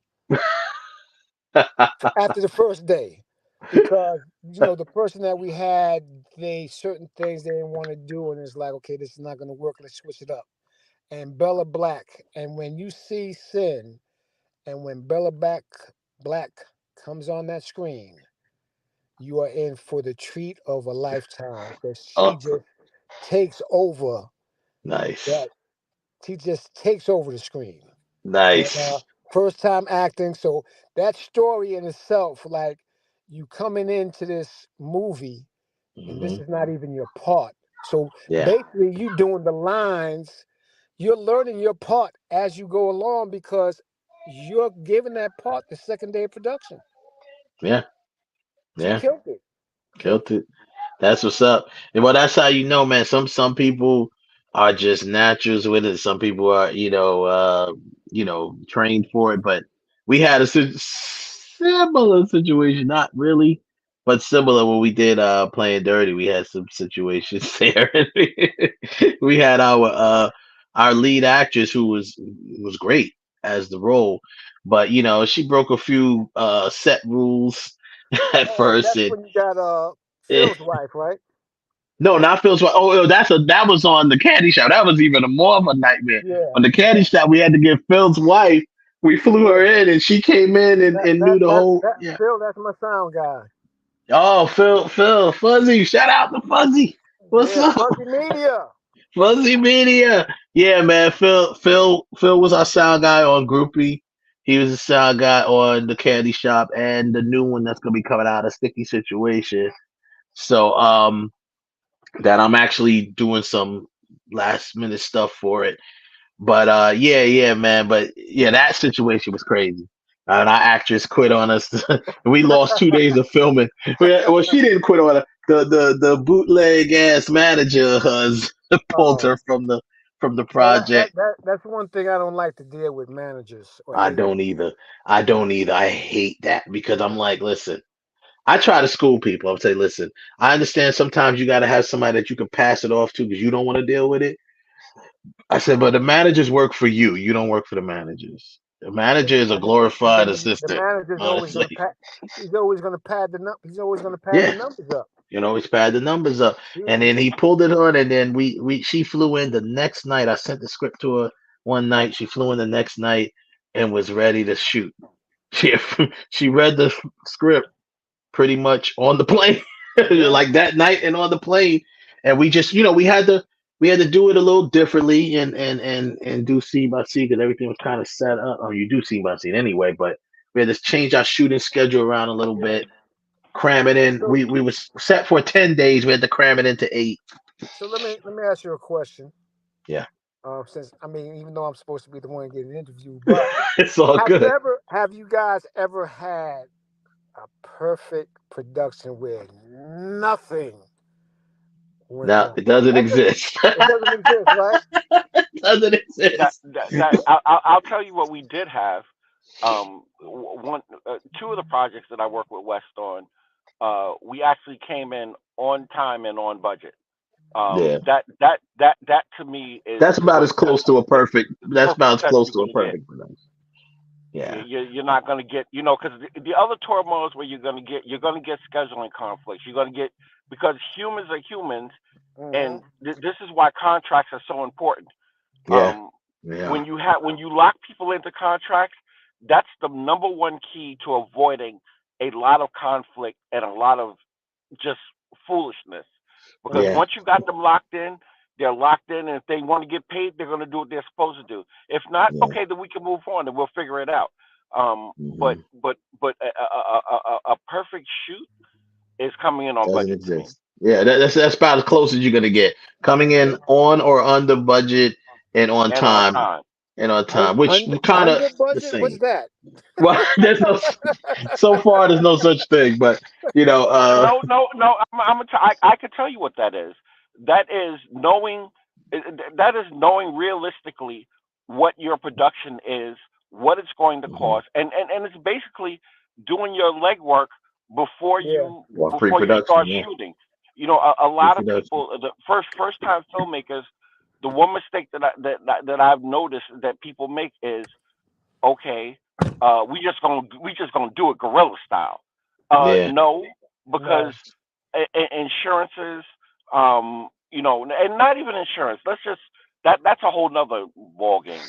after the first day, because the person that we had, they certain things they didn't want to do, and it's like, okay, this is not going to work. Let's switch it up. And Bella Black, and when you see Sin, and when Black comes on that screen, you are in for the treat of a lifetime, because she Oh, just takes over nice. that. She just takes over the screen. And Nice. first time acting, so that story in itself, like you coming into this movie, and this Hmm. is not even your part. So Yeah. basically, you doing the lines, you're learning your part as you go along, because you're giving that part the second day of production. Yeah. She Yeah. killed it. Killed it. That's what's up. And well, that's how you know, man. Some people are just naturals with it. Some people are, trained for it. But we had a similar situation, not really, but similar when we did playing dirty. We had some situations there. We had our lead actress who was great as the role, but she broke a few set rules at Oh, first. that's And when you got eh, Phil's wife, right? no, not Phil's. Oh, that was on the Caddy Shop. That was even more of a nightmare. Yeah, On the Caddy yeah, Shop, we had to get Phil's wife. We flew her yeah. in, and she came in That and that knew the that whole. that Yeah. Phil, that's my sound guy. Oh, Phil, Fuzzy. Shout out to Fuzzy. What's Yeah, up, Fuzzy Media. Fuzzy Media? Yeah, man. Phil was our sound guy on Groupie. He was the sound guy on the Candy Shop and the new one that's gonna be coming out, A Sticky Situation. So, that I'm actually doing some last minute stuff for it. But yeah, man. But yeah, that situation was crazy. And our actress quit on us. We lost 2 days of filming. Well, she didn't quit on us. The bootleg ass manager has pulled Oh, her from the yeah, that project. that's one thing I don't like to deal with managers or I agents. don't either. I don't either. I hate that because I'm like, listen, I try to school people. I'll say, listen, I understand sometimes you got to have somebody that you can pass it off to because you don't want to deal with it. I said, but the managers work for you. You don't work for the managers. The Yeah, manager is a glorified the assistant, manager's always honestly. gonna pad. He's always gonna pad the He's always gonna pad the Yeah, numbers up. he's pad the numbers up. And then he pulled it on, and then she flew in the next night. I sent the script to her one night. She flew in the next night and was ready to shoot. She she read the script pretty much on the plane, Yeah. like that night and on the plane. And we just, we had to do it a little differently and do scene by scene because everything was kind of set up. Oh, you do scene by scene anyway, but we had to change our shooting schedule around a little bit, cram it in. So We was set for 10 days. We had to cram it into 8. let me ask you a question. Yeah, Since I mean, even though I'm supposed to be the one getting interviewed, but it's all good. have you guys ever had a perfect production where nothing went No, wrong? it doesn't That doesn't exist. It doesn't exist, right? It doesn't That exist. that, that I'll tell you what we did have. One, two of the projects that I work with West on, we actually came in on time and on budget. Yeah, That to me is that's the about most as close to a perfect. That's perfect about as set close you're to a gonna get. perfect production. Yeah. You're not going to get, because the other turmoils where you're going to get scheduling conflicts. You're going to get, because humans are humans, Mm-hmm. and this is why contracts are so important. Yeah. Um, Yeah. when you lock people into contracts, that's the number one key to avoiding a lot of conflict and a lot of just foolishness. Because Yeah. once you got them locked in, they're locked in, and if they want to get paid, they're going to do what they're supposed to do. If not, Yeah. okay, then we can move on and we'll figure it out. But Hmm. a perfect shoot is coming in on Doesn't budget to me exist. Yeah, that's about as close as you're gonna get. Coming in on or under budget and on and on time time. which kind of Under the budget? What's same. that? Well, there's no so far there's no such thing, but No. I could tell you what that is. that is knowing realistically what your production is, what it's going to cost, and it's basically doing your legwork before Yeah. you Pre-production, start yeah. shooting. You know, a lot of Pre-production. people, the first time filmmakers, the one mistake that I've noticed that people make is, okay, we just gonna do it guerrilla style. Yeah. No, because insurances, you know, and not even insurance. Let's just that's a whole nother ball game.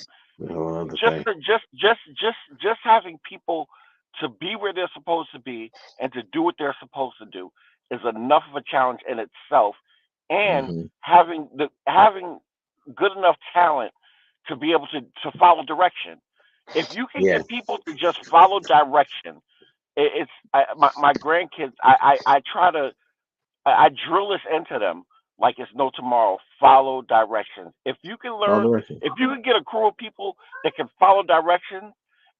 Just thing. just having people to be where they're supposed to be and to do what they're supposed to do is enough of a challenge in itself, and having good enough talent to be able to follow direction. If you can Yeah. get people to just follow direction, my grandkids. I try to I drill this into them like it's no tomorrow. Follow directions. If you can Follow learn, directions. if you can get a crew of people that can follow directions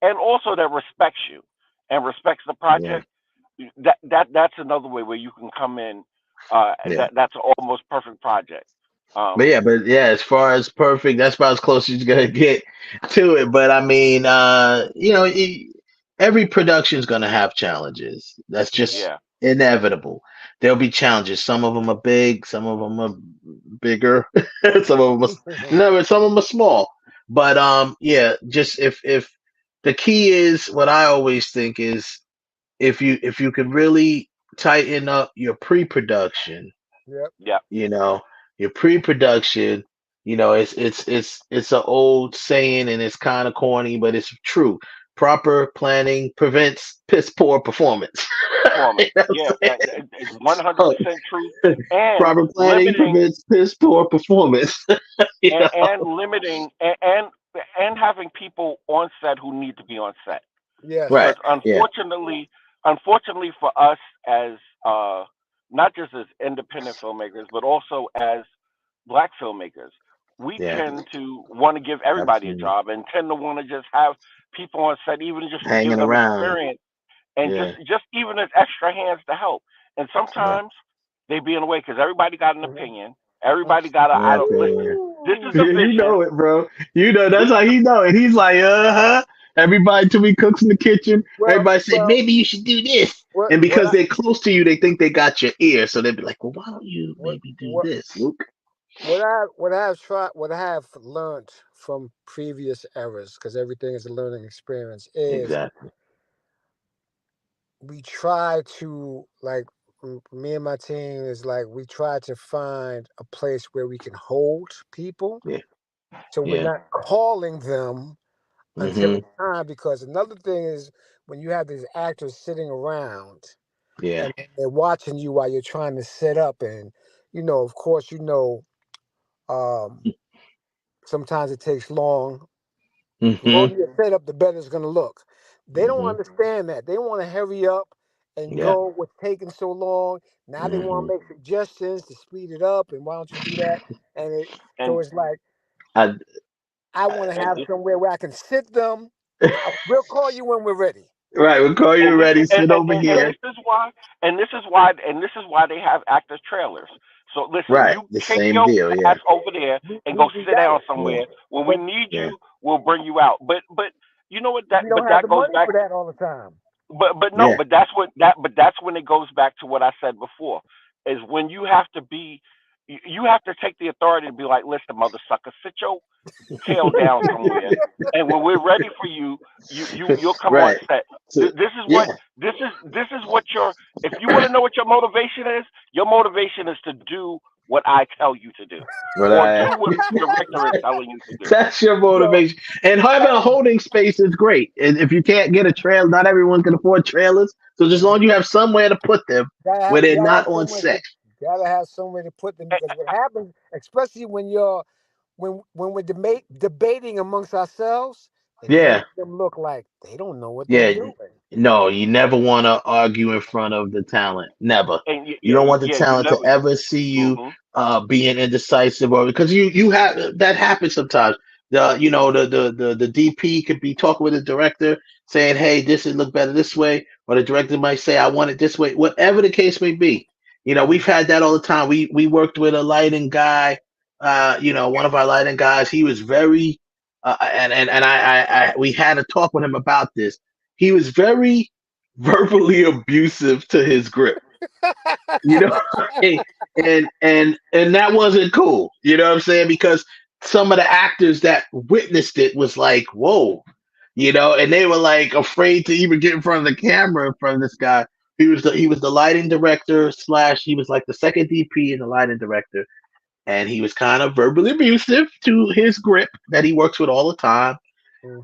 and also that respects you and respects the project, that's another way where you can come in. That's an almost perfect project. But yeah, as far as perfect, that's about as close as you're gonna get to it. But I mean, you know, every production is gonna have challenges. That's just inevitable. There'll be challenges. Some of them are big, some of them are bigger, some of them are no, some of them are small. But yeah, just if the key is what I always think is if you could really tighten up your pre-production, Yep. Yeah. you know, your pre-production, you know, it's an old saying and it's kind of corny, but it's true. Proper planning prevents piss poor performance. Performance. You know Yeah, what I'm it's 100% true. And Proper planning limiting prevents piss poor performance. You know? and limiting and having people on set who need to be on set. Yes. Right. Because unfortunately for us as not just as independent filmmakers, but also as black filmmakers, we tend to want to give everybody a job and tend to want to just have people on set, even just to give Hanging them around. experience and just even as extra hands to help. And sometimes they be in the way because everybody got an opinion. Everybody got I don't listen. This is the vision. You know it, bro. You know that's how he know it. He's like, Everybody to me cooks in the kitchen. Everybody say maybe you should do this, and because they're close to you, they think they got your ear. So they'd be like, well, why don't you maybe do this, Luke? What I have learned from previous eras, because everything is a learning experience, is exactly. We try to me and my team is like we try to find a place where we can hold people. Yeah. So we're not calling them until it's time, because another thing is when you have these actors sitting around and they're watching you while you're trying to set up, and of course sometimes it takes long. The longer you set up, the better it's going to look. They don't understand that. They want to hurry up and go. What's taking so long? Now they want to make suggestions to speed it up, and why don't you do that? So it's like I want to have somewhere where I can sit them. We'll call you when we're ready. Right, we'll call you ready. Sit over here. And this is why they have actors trailers. So listen, you the take same your deal, ass over there and go sit down somewhere. When we need you, we'll bring you out. But you know what? That you don't but have that the goes money back. for that all the time. But no, but that's when it goes back to what I said before. Is when you have to take the authority to be like, listen, mother sucker, sit your tail down somewhere, and when we're ready for you, you'll come on set. This is what your, if you want to know what your motivation is to do what I tell you to do, or do what the director is telling you to do. That's your motivation. And having a holding space is great. And if you can't get a trailer, not everyone can afford trailers. So just as long as you have somewhere to put them where they're not on set. You gotta have somewhere to put them, because what happens, especially when we're debating amongst ourselves, it makes them look like they don't know what they're doing. No, you never want to argue in front of the talent. Never. And you don't want the talent to ever see you being indecisive, or because you have that happens sometimes. The DP could be talking with the director saying, "Hey, this would look better this way," or the director might say, "I want it this way." Whatever the case may be, We've had that all the time. We worked with a lighting guy, one of our lighting guys. He was very, and I we had a talk with him about this. He was very verbally abusive to his grip, you know, and that wasn't cool. You know what I'm saying? Because some of the actors that witnessed it was like, whoa, and they were like afraid to even get in front of the camera in front of this guy. He was the lighting director / he was like the second DP and the lighting director, and he was kind of verbally abusive to his grip that he works with all the time.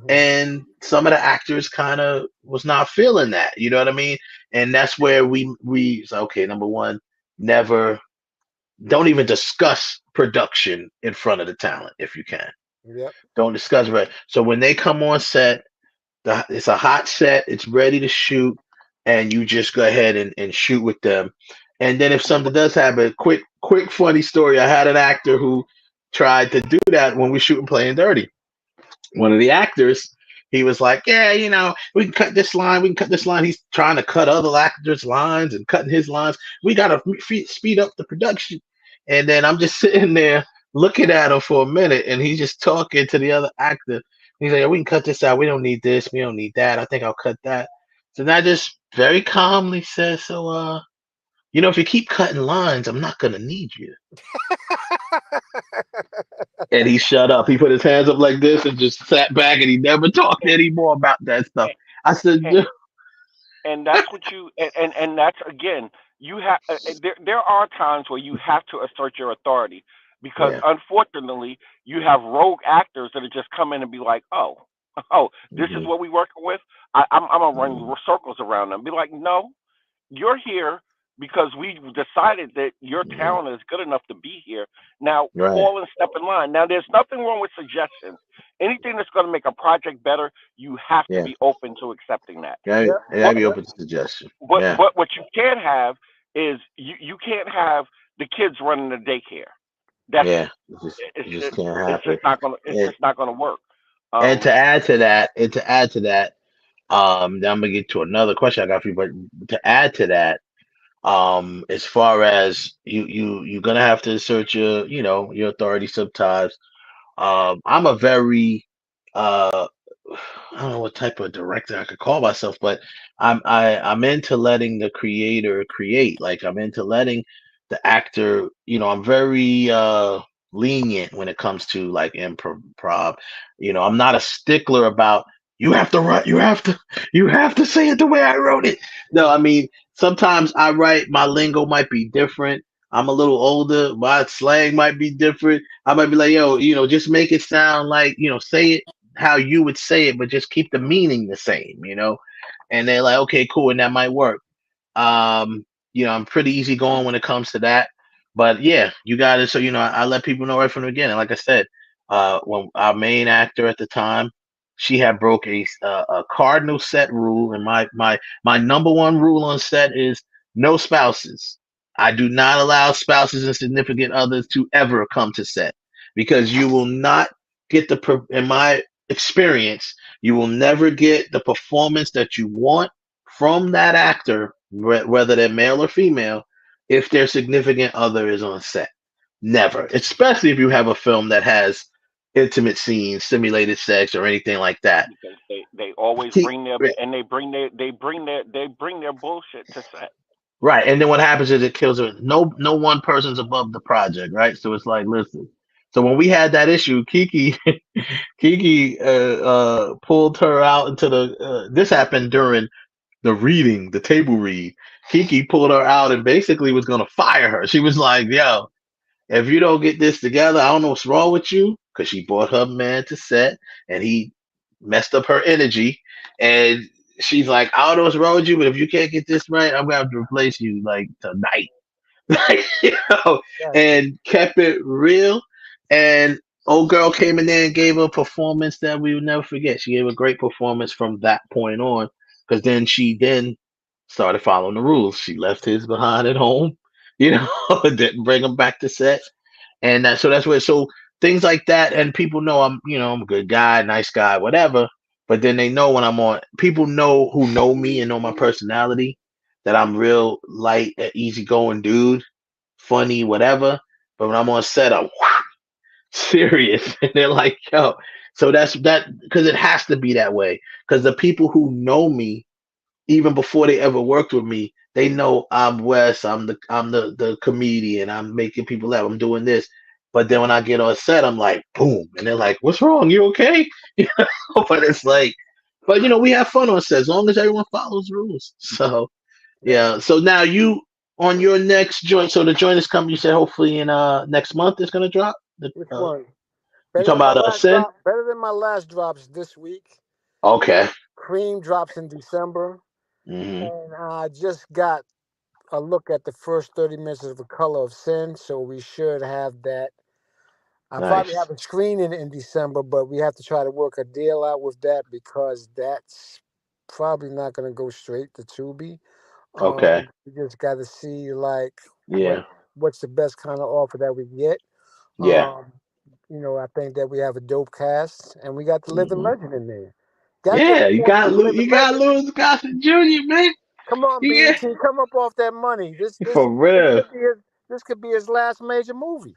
And some of the actors kind of was not feeling that, you know what I mean? And that's where we so, okay, number one, don't even discuss production in front of the talent if you can. Yep. Don't discuss it. So when they come on set, it's a hot set, it's ready to shoot, and you just go ahead and shoot with them. And then if something does happen, quick funny story. I had an actor who tried to do that when we shooting Playing Dirty. One of the actors, he was like, yeah, we can cut this line, we can cut this line. He's trying to cut other actors' lines and cutting his lines. We got to speed up the production. And then I'm just sitting there looking at him for a minute, and he's just talking to the other actor. He's like, we can cut this out. We don't need this. We don't need that. I think I'll cut that. So then I just very calmly says, so, if you keep cutting lines, I'm not going to need you. And he shut up. He put his hands up like this and just sat back, and he never talked anymore about that stuff. I said, and that's what you and that's again, you have there are times where you have to assert your authority, because unfortunately you have rogue actors that are just come in and be like, oh, this is what we working with. I'm gonna run circles around them. Be like, no, you're here because we decided that your talent is good enough to be here. Now, fall and step in line. Now, there's nothing wrong with suggestions. Anything that's going to make a project better, you have to be open to accepting that. Yeah, be open to suggestion. But what you can't have is you can't have the kids running the daycare. That's it just can't happen. It's just not gonna work. And to add to that, then I'm gonna get to another question I got for you. But to add to that, as far as you're gonna have to assert your authority sometimes. I'm a very I don't know what type of director I could call myself, but I'm into letting the creator create. Like, I'm into letting the actor, I'm very lenient when it comes to like improv. I'm not a stickler about you have to say it the way I wrote it. No, I mean, sometimes I write, my lingo might be different. I'm a little older, my slang might be different. I might be like, yo, just make it sound like, say it how you would say it, but just keep the meaning the same, And they're like, okay, cool, and that might work. I'm pretty easygoing when it comes to that. But yeah, you got it. So, I let people know right from the beginning. Like I said, when our main actor at the time, she had broke a cardinal set rule, and my number one rule on set is no spouses. I do not allow spouses and significant others to ever come to set, because you will not get in my experience, you will never get the performance that you want from that actor, whether they're male or female, if their significant other is on set. Never, especially if you have a film that has intimate scenes, simulated sex, or anything like that. Because they always bring their bullshit to set. Right, and then what happens is it kills her. No one person's above the project, right? So it's like, listen. So when we had that issue, Kiki pulled her out into the. This happened during the table read. Kiki pulled her out and basically was gonna fire her. She was like, "Yo, if you don't get this together, I don't know what's wrong with you." Because she brought her man to set and he messed up her energy, and she's like, "I don't know what's wrong with you, but if you can't get this right, I'm gonna have to replace you like tonight." And kept it real. And old girl came in there and gave a performance that we would never forget. She gave a great performance from that point on, because then she started following the rules. She left his behind at home, didn't bring him back to set. And so that's where, so things like that. And people know I'm a good guy, nice guy, whatever. But then they know when I'm on, people who know me and know my personality, that I'm real light, easygoing dude, funny, whatever. But when I'm on set, I'm serious, and they're like, "Yo." So that's that because it has to be that way. Because the people who know me, even before they ever worked with me, they know I'm Wes. I'm the comedian. I'm making people laugh. I'm doing this. But then when I get on set, I'm like, boom, and they're like, "What's wrong? You okay?" You know. But it's like, but we have fun on set as long as everyone follows rules. So yeah. So now you on your next joint. So the joint is coming. You said hopefully in next month it's gonna drop. Which one? You Better talking than my about last Sin? drop. Better than my last drops this week. Okay. Cream drops in December, Hmm. and I just got a look at the first 30 minutes of The Color of Sin, so we should have that. I probably Nice. have a screening in December, but we have to try to work a deal out with that because that's probably not going to go straight to Tubi. Okay. We just got to see like Yeah. what's the best kind of offer that we get. Yeah. I think that we have a dope cast, and we got the living Hmm. legend in there. Got to give Yeah. it You to got the living You got legend. Louis Gossett Jr., man. Come on, Yeah. BET, come up off that money. This For real. could be his last major movie.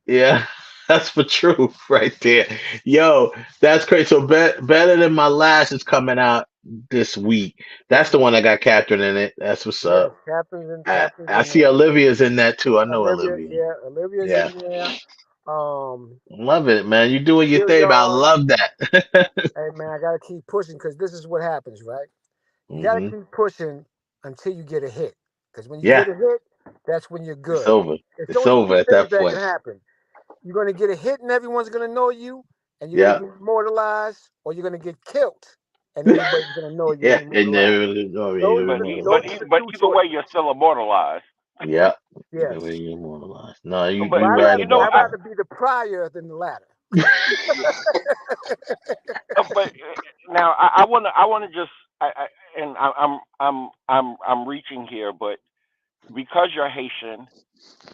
Yeah. That's for truth right there. Yo, that's crazy. So better than my last is coming out this week. That's the one that got captured in it. That's what's Yes, up. Captain's I in see there. Olivia's in that too. I know Olivia, Olivia. yeah, Olivia's Yeah. in there. Love it, man. You doing your thing, but I Hilliard. love that. Hey man, I gotta keep pushing because this is what happens, right? You gotta Hmm. keep pushing until you get a hit. Because when you Yeah. get a hit, that's when you're It's good. over. It's It's only over two at things that that can point. happen. You're gonna get a hit and everyone's gonna know you, and you're gonna Yeah. be immortalized, or you're gonna get killed and everybody's gonna know you Yeah. and And immortalized. then Those are But the two either way, choices. you're still immortalized. yeah. Either way Yes. you immortalized. No, you So But you I'd right rather you know, about I'd rather be the prior than the latter. but now I want to just and I'm reaching here, but because you're Haitian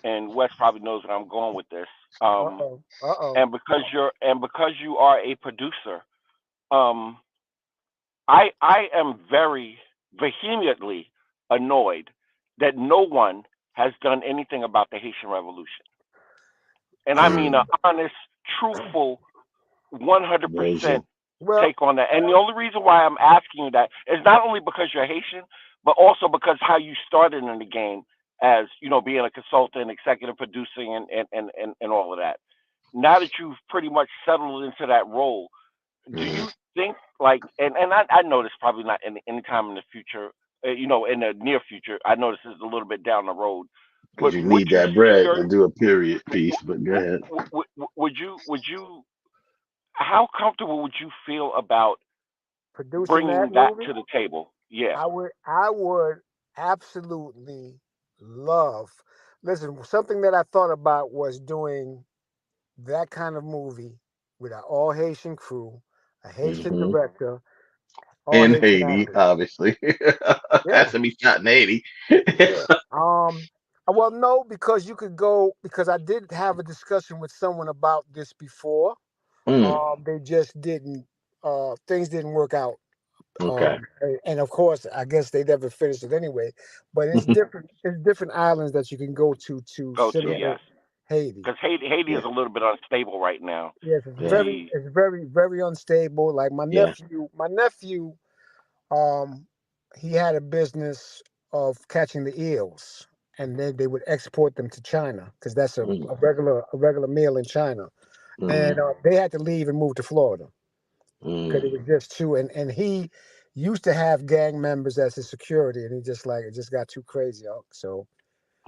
and Wes probably knows where I'm going with this, Uh-oh. Uh-oh. and because you are a producer, um, I am very vehemently annoyed that no one has done anything about the Haitian Revolution, and I mean an that. honest, truthful, 100% Version. Well, take on that. And the only reason why I'm asking you that is not only because you're Haitian, but also because how you started in the game as, being a consultant, executive producing and all of that. Now that you've pretty much settled into that role, do Hmm. you think and I know this probably not any time in the future, in the near future. I know this is a little bit down the road, Because but you would need you that see bread your to do a period piece. But go ahead. would you how comfortable would you feel about producing that bringing that movie, to the table? Yeah. I would absolutely love. Listen, something that I thought about was doing that kind of movie with an all Haitian crew, a Haitian Hmm. director, all In Haitian Haiti, actors. obviously. Has Yeah, to be shot in Haiti. yeah. Well, no, because you could go because I did have a discussion with someone about this before. Mm, They just didn't. Things didn't work out. okay. And of course, I guess they never finished it anyway. But it's different. It's different islands that you can go to Go to, simulate yes. Haiti. Because Haiti is Yeah. a little bit unstable right now. Yes, Yeah. it's very, very unstable. Like Yeah. my nephew, um, he had a business of catching the eels, and then they would export them to China because that's Mm, a regular meal in China. And mm, they had to leave and move to Florida because it mm. was just too. And he used to have gang members as his security, and he just like it just got too crazy. So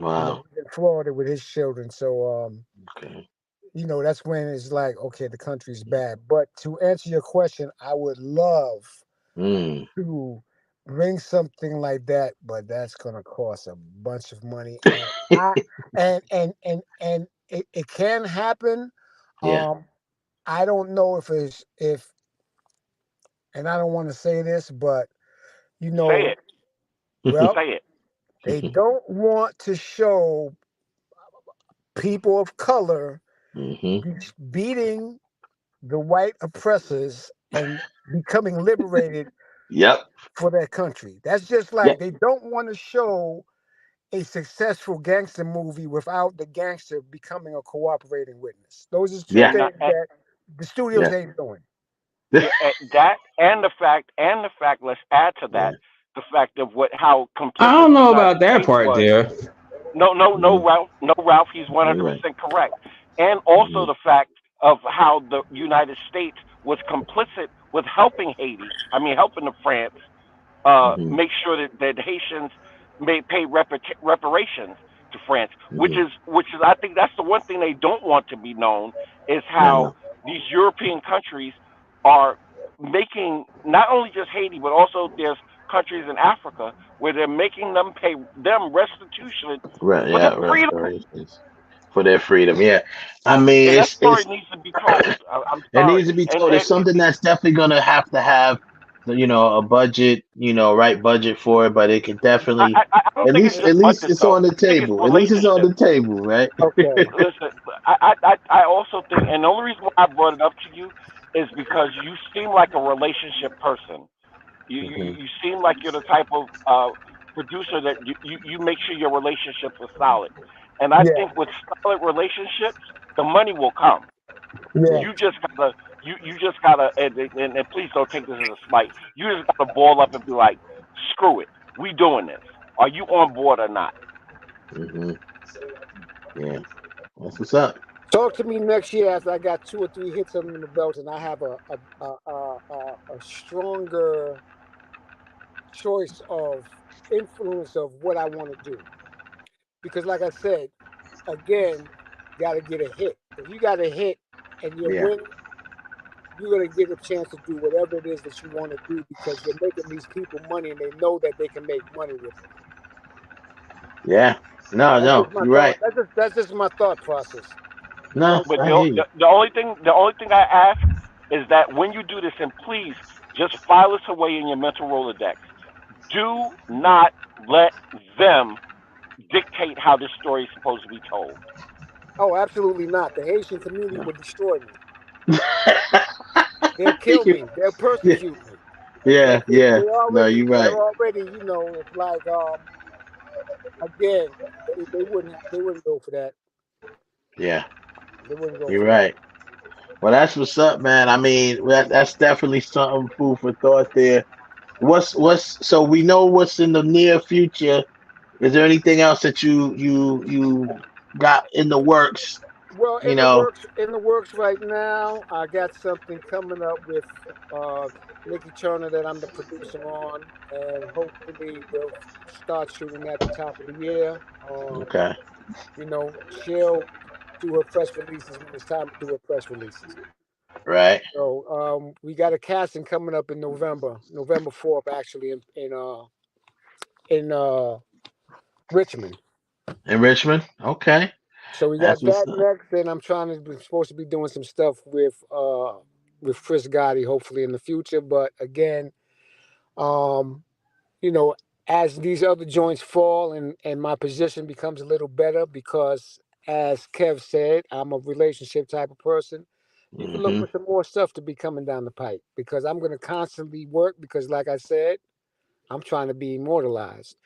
Wow. he's in Florida with his children. So Okay. that's when it's like, okay, the country's bad. But to answer your question, I would love Mm. to bring something like that, but that's gonna cost a bunch of money. And I and it can happen. Yeah. Um, I don't know if and I don't want to say this, but you Say know, it. well, Say it. they don't want to show people of color Hmm. beating the white oppressors and becoming liberated Yep. for their country. That's just like they don't want to show a successful gangster movie without the gangster becoming a cooperating witness. Those are two Yeah. things that the studios Yeah. ain't doing. Yeah, that and the fact, let's add to Yeah. that the fact of how I complicit don't the know United about that States part was. there. No, Ralph, he's You're right. 100% correct. And also Mhm. the fact of how the United States was complicit with helping helping the France Mhm. make sure that the Haitians may pay reparations to France, which Mhm. is I think that's the one thing they don't want to be known is I how know. these European countries are making not only just Haiti, but also there's countries in Africa where they're making them pay them restitution Right. for their Yeah. freedom. Restorations for their freedom. Yeah. I mean, And that story it's needs to be told. I'm it sorry. needs to be And, told. It's and something that's definitely gonna have a budget, right budget for it, but it can definitely I don't think it's at just least budget it's though. on the I think it's table. At least it's on relationship. the table, right? Okay. Listen, I also think, and the only reason why I brought it up to you is because you seem like a relationship person. Mhm. You seem like you're the type of producer that you make sure your relationships are solid. And I Yeah. think with solid relationships, the money will come. Yeah. You just gotta you just gotta and please don't take this as a slight. You just gotta ball up and be like, screw it, we doing this. Are you on board or not? Mhm. Yeah. That's what's up. Talk to me next year after I got 2 or 3 hits under the belt and I have a stronger choice of influence of what I want to do. Because, like I said, again, got to get a hit. If you got a hit and you're Yeah. winning, you're gonna get a chance to do whatever it is that you want to do because you're making these people money and they know that they can make money with it. Yeah. No, That's no, just my you're thought. right. That's just my thought process. You No, know. But I hear you. the only thing I ask is that when you do this, and please just file this away in your mental Rolodex. Do not let them dictate how this story is supposed to be told. Oh, absolutely not. The Haitian community would destroy me. They'll kill me. They'll Yeah. persecute me. They Yeah. Yeah. No, you're they're right. already it's like again they wouldn't go for that. Yeah. They wouldn't go You're for that. right. Well, that's what's up, man. I mean, that's definitely something food for thought there. What's so we know what's in the near future. Is there anything else that you got in the works? Well, You know. in the works right now. I got something coming up with uh Nikki Turner that I'm the producer on, and hopefully we'll start shooting at the top of the year. Okay. She'll do her press releases when it's time to do her press releases. Right. So we got a casting coming up in November 4th, actually in Richmond. In Richmond. Okay. So we got That's what's that up. next, and supposed to be doing some stuff with Chris Gotti, hopefully in the future. But again, um, you know, as these other joints fall and my position becomes a little better, because as Kev said, I'm a relationship type of person. You can look Hmm. for some more stuff to be coming down the pipe because I'm going to constantly work because, like I said, I'm trying to be immortalized.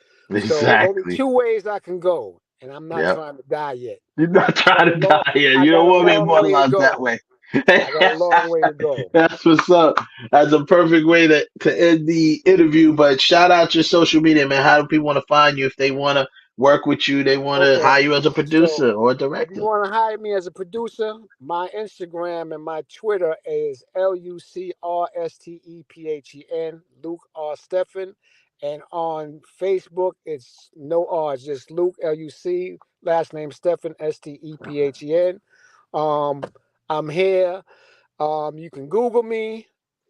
So there's only Exactly. 2 ways I can go, and I'm not Yep. trying to die yet. You're not I got trying a to long, die here. I You got don't a want to be long way to immortalized that go. way. I got a long way to go. That's what's up. That's a perfect way to end the interview. But shout out your social media, man. How do people want to find you if they want to work with you? They want to Okay. hire you as a So producer or a if you director. want to hire me as a producer, my Instagram and my Twitter is LucRStephen, Luke R. Stephen. And on Facebook, it's no R's, just Luke, LUC, last name Stephen, Stephen. I'm here. You can Google me.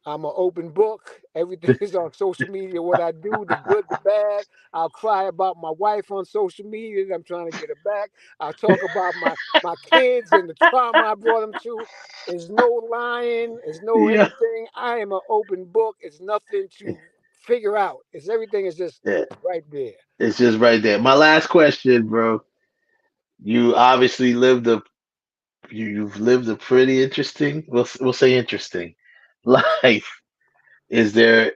I'm an open book. Everything is on social media. What I do, the good, the bad. I'll cry about my wife on social media. I'm trying to get her back. I'll talk about my kids and the trauma I brought them to. There's no lying. There's no Yeah. anything. I am an open book. It's nothing to figure out. Everything is just Yeah. right there. It's just right there. My last question, bro. You obviously you've lived a pretty interesting, we'll say interesting life. Is there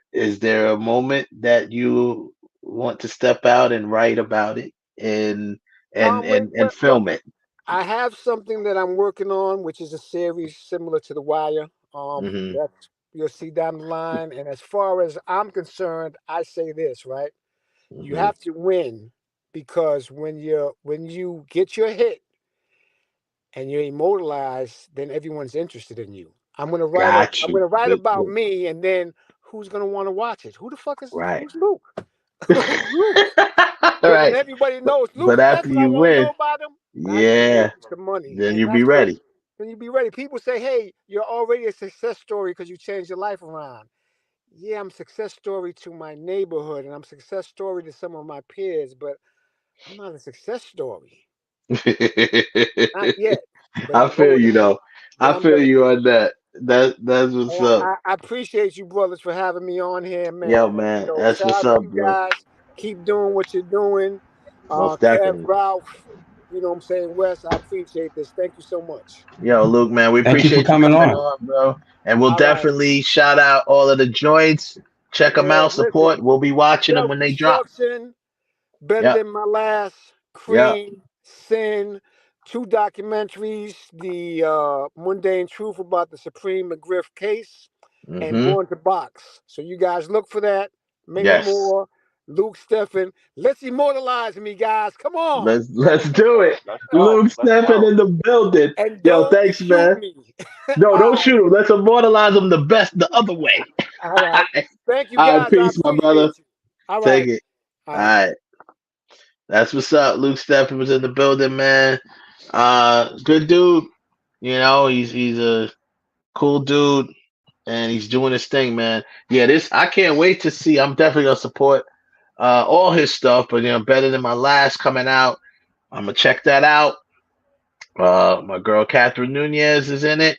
a moment that you want to step out and write about it and and Well, film it? I have something that I'm working on, which is a series similar to The Wire. Hmm. That you'll see down the line. And as far as I'm concerned, I say this, right? You Hmm. have to win because when you get your hit and you're immortalized, then everyone's interested in you. Got I'm you. gonna write Good about point. me, and then who's gonna want to watch it? Who the fuck is Right. who's Luke? Who's Luke? All But when right. everybody knows Luke, But that's after what I you want to win, know about him. That's when they yeah, get the money, then and you be that's what. ready. Then you be ready. People say, "Hey, you're already a success story because you changed your life around." Yeah, I'm a success story to my neighborhood, and I'm a success story to some of my peers, but I'm not a success story. Not yet, but I I'm feel going you to be. though. I But I'm feel gonna you be. on that. That's what's And up. I appreciate you brothers for having me on here, Yo, man. man, So that's shout what's out to up, you bro. guys. Keep doing what you're doing. Most Kev, definitely. Ralph, you know what I'm saying, Wes, I appreciate this. Thank you so much. Yo, Luke, man, we Thank you for appreciate you coming coming on. on, bro. And we'll All right. definitely shout out all of the joints. Check them Yeah, out, listen, support. We'll be watching them when they drop. self-destruction, better Yep, than my last, yep. cream, sin, two documentaries, the mundane truth about the Supreme McGriff case, and Mm-hmm. Born to Box. So you guys look for that. Many Yes. more. Luke Stephen. Let's immortalize me, guys. Come on. Let's do it. Let's go. Luke Let's Stephen go. in the building. And Yo, don't thanks, shoot man. me. No, All don't right. shoot him. Let's immortalize him the other way. All right. Thank you, All right, guys. I peace, my brother. appreciate you. All Take right. it. All All right. right. That's what's up. Luke Stephen was in the building, man. Good dude. You know, he's a cool dude and he's doing his thing, man. Yeah, this I can't wait to see. I'm definitely gonna support all his stuff, but better than my last coming out. I'm gonna check that out. My girl Catherine Nunez is in it.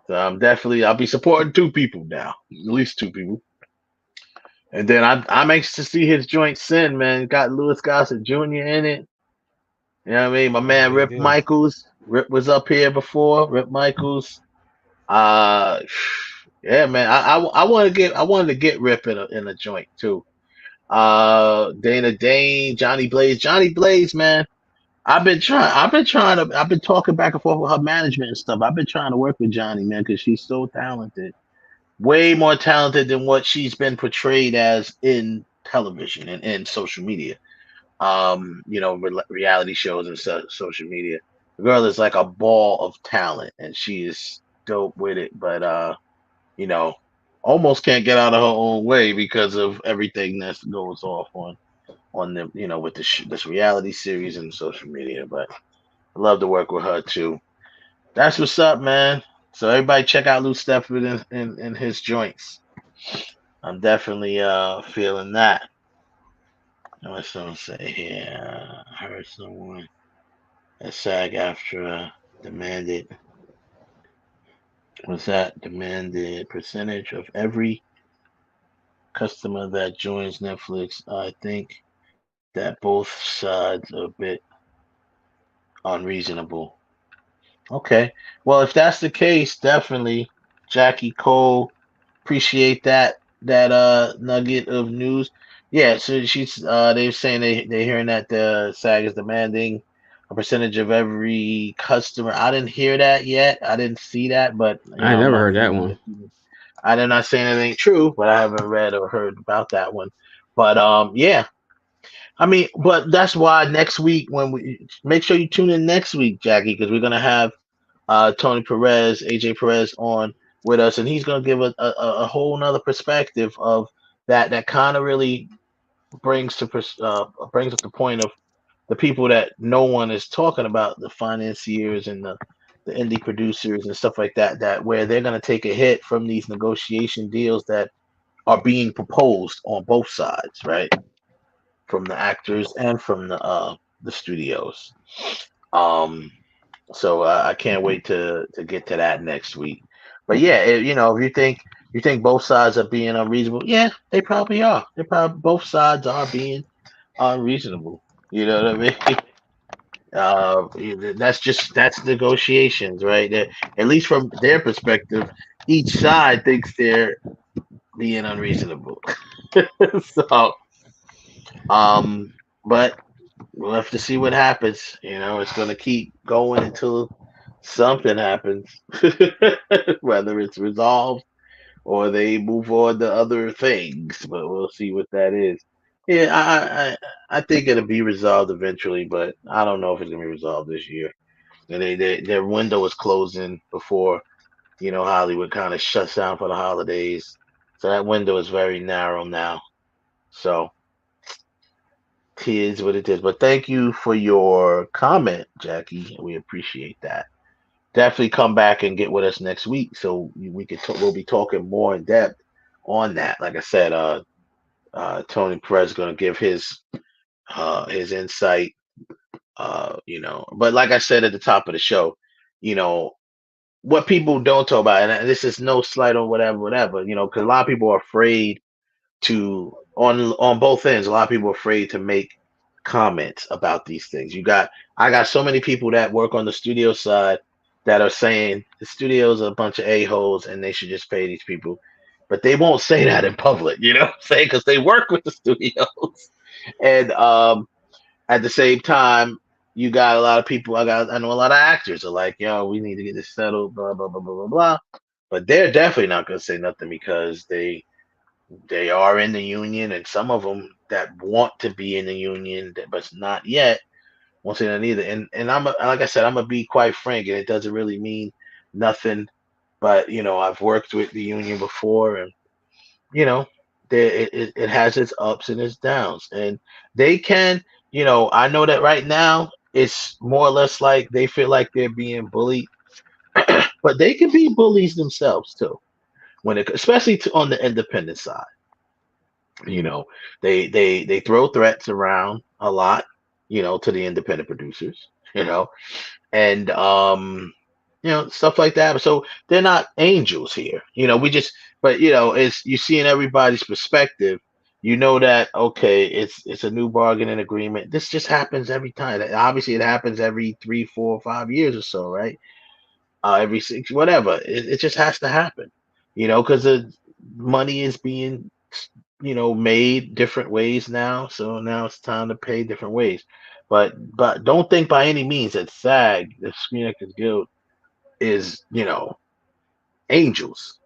So I'll be supporting two people now. At least two people. And then I'm anxious to see his joint Sin, man. Got Louis Gossett Jr. in it. You know what I mean? My man They Rip do. Michaels. Rip was up here before. Rip Michaels. Uh yeah, man. I wanted to get Rip in a joint too. Dana Dane, Johnny Blaze. Johnny Blaze, man. I've been talking back and forth with her management and stuff. I've been trying to work with Johnny, man, because she's so talented. Way more talented than what she's been portrayed as in television and social media. Reality shows and social media. The girl is like a ball of talent, and she is dope with it. But you know, almost can't get out of her own way because of everything that goes off on the with this reality series and social media. But I love to work with her too. That's what's up, man. So everybody check out Lou Stepford in his joints. I'm definitely feeling that. What's someone say here? I heard someone at SAG after demanded demanded percentage of every customer that joins Netflix. I think that both sides are a bit unreasonable. Okay. Well, if that's the case, definitely Jackie Cole. Appreciate that nugget of news. Yeah, so she's they're saying they're hearing that the SAG is demanding a percentage of every customer. I didn't hear that yet. I didn't see that, but I I'm never not heard that saying one. anything. I did not say anything true, but I haven't read or heard about that one. But yeah, I mean, but that's why next week when we make sure you tune in next week, Jackie, because we're gonna have Tony Perez, AJ Perez on with us, and he's gonna give a whole nother perspective of that kind of really brings up the point of the people that no one is talking about, the financiers and the indie producers and stuff like that where they're gonna take a hit from these negotiation deals that are being proposed on both sides, right? From the actors and from the studios. Um, so I can't wait to get to that next week. But yeah, if you think both sides are being unreasonable, yeah, they probably are. They probably both sides are being unreasonable. You know what I mean? That's negotiations, right? At least from their perspective, each side thinks they're being unreasonable. So, but we'll have to see what happens. It's gonna keep going until something happens, whether it's resolved or they move on to other things. But we'll see what that is. Yeah, I think it'll be resolved eventually, but I don't know if it's gonna be resolved this year. And their window is closing before Hollywood kind of shuts down for the holidays, so that window is very narrow now. So it is what it is. But thank you for your comment, Jackie. We appreciate that. Definitely come back and get with us next week so we can we'll be talking more in depth on that. Like I said, Tony Perez is going to give his insight. But like I said at the top of the show, you know, what people don't talk about, and this is no slight or whatever, because a lot of people are afraid to on both ends. A lot of people are afraid to make comments about these things. I got so many people that work on the studio side that are saying the studios are a bunch of a-holes and they should just pay these people, but they won't say that in public. You know what I'm saying? Because they work with the studios, and at the same time, you got a lot of people. I know a lot of actors are like, yo, we need to get this settled, blah blah blah blah blah blah. But they're definitely not going to say nothing because they are in the union, and some of them that want to be in the union, but not yet, won't say that either. And like I said, I'm gonna be quite frank, and it doesn't really mean nothing. But I've worked with the union before, and you know, it has its ups and its downs, and they can. I know that right now it's more or less like they feel like they're being bullied, but they can be bullies themselves too. Especially on the independent side. You know, they throw threats around a lot, to the independent producers, and stuff like that. So they're not angels here. But it's you see in everybody's perspective, that okay, it's a new bargaining agreement. This just happens every time. Obviously, it happens every 3, 4, 5 years or so, right? Every 6, whatever. It just has to happen, because the money is being made different ways now. So now it's time to pay different ways. But don't think by any means that SAG, the Screen Actors Guild, is angels.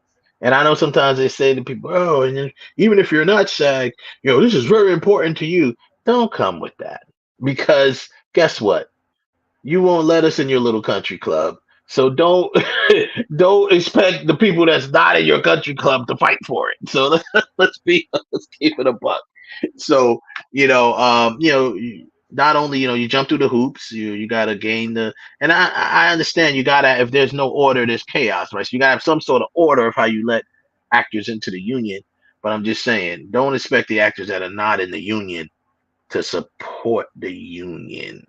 And I know sometimes they say to people, oh, and then, even if you're not SAG, this is very important to you. Don't come with that, because guess what? You won't let us in your little country club. So don't don't expect the people that's not in your country club to fight for it. So let's keep it a buck. So not only you jump through the hoops, you gotta gain and I understand you gotta, if there's no order, there's chaos, right? So you gotta have some sort of order of how you let actors into the union. But I'm just saying, don't expect the actors that are not in the union to support the union.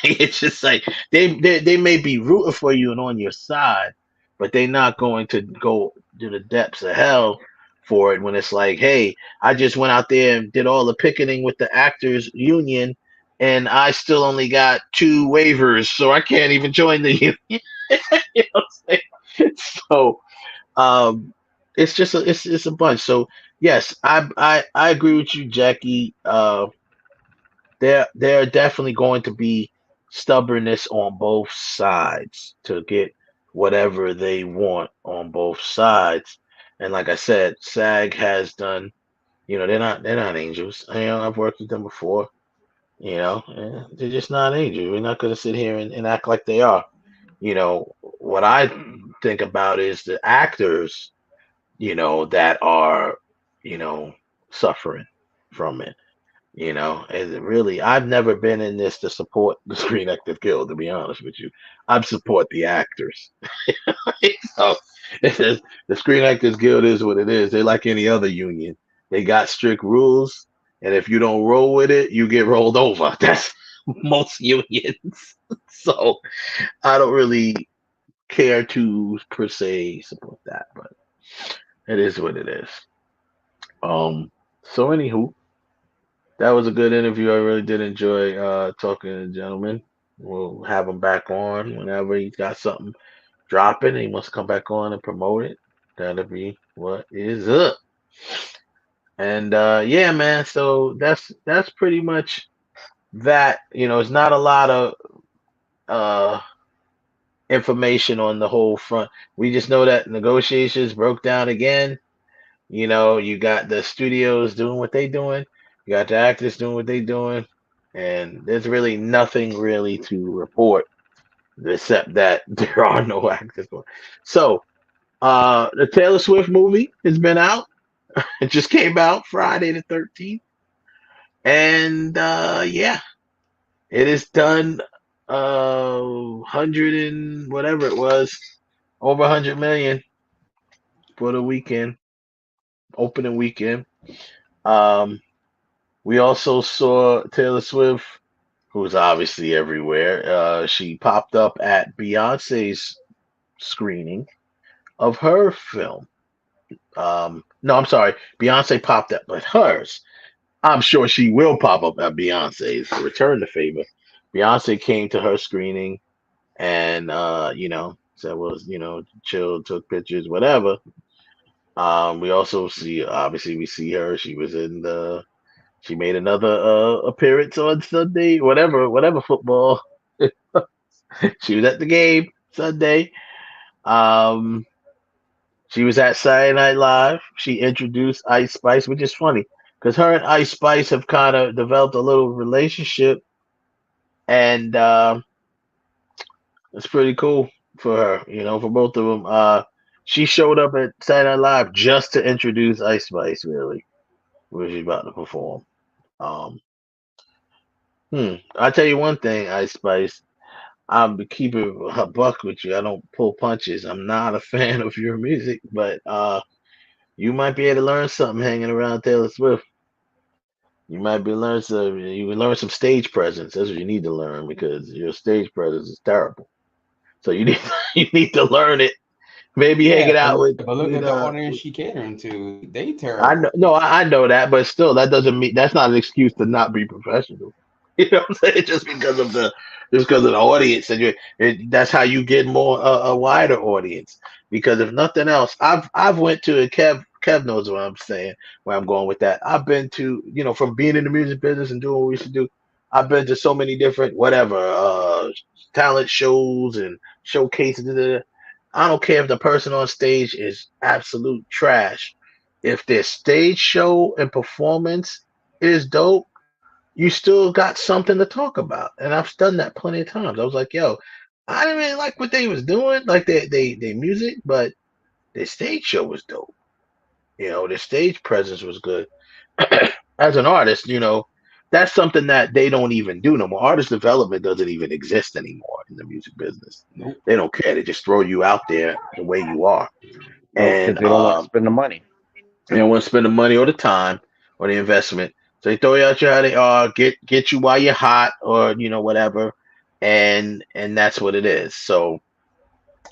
It's just like they may be rooting for you and on your side, but they're not going to go to the depths of hell for it when it's like, hey, I just went out there and did all the picketing with the actors union, and I still only got 2 waivers, so I can't even join the union. You know what I'm saying? So it's just it's a bunch. So yes, I agree with you, Jackie. There are definitely going to be stubbornness on both sides to get whatever they want on both sides. And like I said, SAG has done, they're not angels. I've worked with them before, and they're just not angels. We're not going to sit here and act like they are. What I think about is the actors, that are, suffering from it. And really, I've never been in this to support the Screen Actors Guild, to be honest with you. I support the actors. So the Screen Actors Guild is what it is. They're like any other union. They got strict rules, and if you don't roll with it, you get rolled over. That's most unions. So I don't really care to per se support that, but it is what it is. So anywho, that was a good interview. I really did enjoy talking to the gentleman. We'll have him back on whenever he's got something dropping and he wants to come back on and promote it. That'll be what is up. And yeah, man. So that's pretty much that. It's not a lot of uh information on the whole front. We just know that negotiations broke down again. You got the studios doing what they doing. You got the actors doing what they doing, and there's really nothing really to report except that there are no actors. So, the Taylor Swift movie has been out. It just came out Friday the 13th, and yeah, it is done. 100 and whatever it was, over 100 million for the weekend, opening weekend. Um, we also saw Taylor Swift, who's obviously everywhere. She popped up at Beyonce's screening of her film. No, I'm sorry. Beyonce popped up at hers. I'm sure she will pop up at Beyonce's to return the favor. Beyonce came to her screening and said, well, chill, took pictures, whatever. We also see, obviously, we see her. She made another appearance on Sunday, whatever football. She was at the game Sunday. Um, she was at Saturday Night Live. She introduced Ice Spice, which is funny because her and Ice Spice have kind of developed a little relationship, and it's pretty cool for her, for both of them. She showed up at Saturday Night Live just to introduce Ice Spice, really, when she's about to perform. Um, I'll tell you one thing, Ice Spice. I'm keeping a buck with you. I don't pull punches. I'm not a fan of your music, but you might be able to learn something hanging around Taylor Swift. You might be learn some. You can learn some stage presence. That's what you need to learn because your stage presence is terrible. So you need you need to learn it. Maybe hang Yeah, it out with. but look at the audience she catering to. They I terrible. know, no, I know that, but still, that doesn't mean that's not an excuse to not be professional. You know what I'm saying? Just because of the audience, and that's how you get more a wider audience. Because if nothing else, I've went to and Kev knows what I'm saying, where I'm going with that. I've been to from being in the music business and doing what we used to do. I've been to so many different whatever talent shows and showcases. I don't care if the person on stage is absolute trash. If their stage show and performance is dope, you still got something to talk about. And I've done that plenty of times. I was like, yo, I didn't really like what they was doing, like their music, but their stage show was dope. Their stage presence was good. As an artist, that's something that they don't even do no more. Artist development doesn't even exist anymore in the music business. Nope. They don't care. They just throw you out there the way you are. No, because And they don't want to spend the money. they don't want to spend the money or the time or the investment. So they throw you out there how they are, get you while you're hot or whatever, and that's what it is. So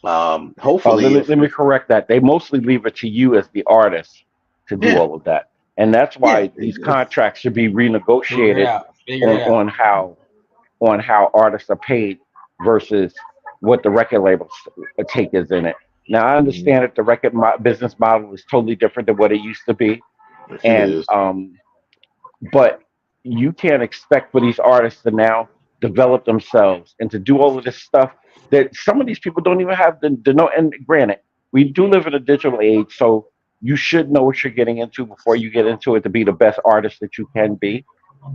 hopefully, let me correct that. They mostly leave it to you as the artist to do Yeah. all of that, and that's why Yeah. these contracts should be renegotiated Figure it out. on how artists are paid versus what the record labels take is in it. Now I understand that the record business model is totally different than what it used to be, Yes, it and is. but you can't expect for these artists to now develop themselves and to do all of this stuff that some of these people don't even have the know. And granted, we do live in a digital age, so you should know what you're getting into before you get into it to be the best artist that you can be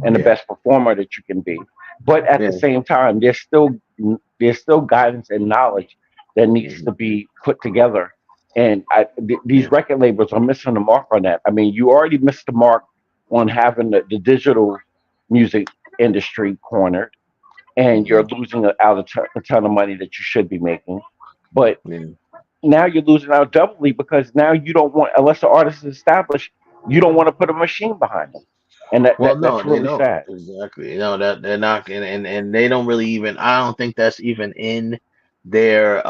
and the Yeah. best performer that you can be. But at the Yeah. same time, there's still guidance and knowledge that needs to be put together. And these record labels are missing the mark on that. I mean, you already missed the mark on having the digital music industry cornered, and you're losing out a ton of money that you should be making. But now you're losing out doubly because now you don't want, unless the artist is established, you don't want to put a machine behind them, and Well, no, that's they really don't sad. exactly. That they're not, and they don't really even. I don't think that's even in their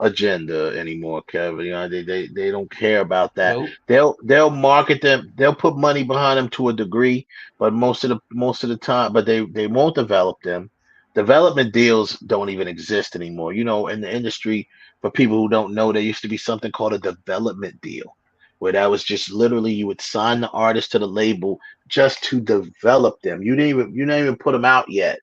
agenda anymore, Kevin. They don't care about that. Nope. They'll market them. They'll put money behind them to a degree, but most of the time, but they won't develop them. Development deals don't even exist anymore. In the industry, for people who don't know, there used to be something called a development deal. where that was just literally you would sign the artist to the label just to develop them. You didn't even put them out yet.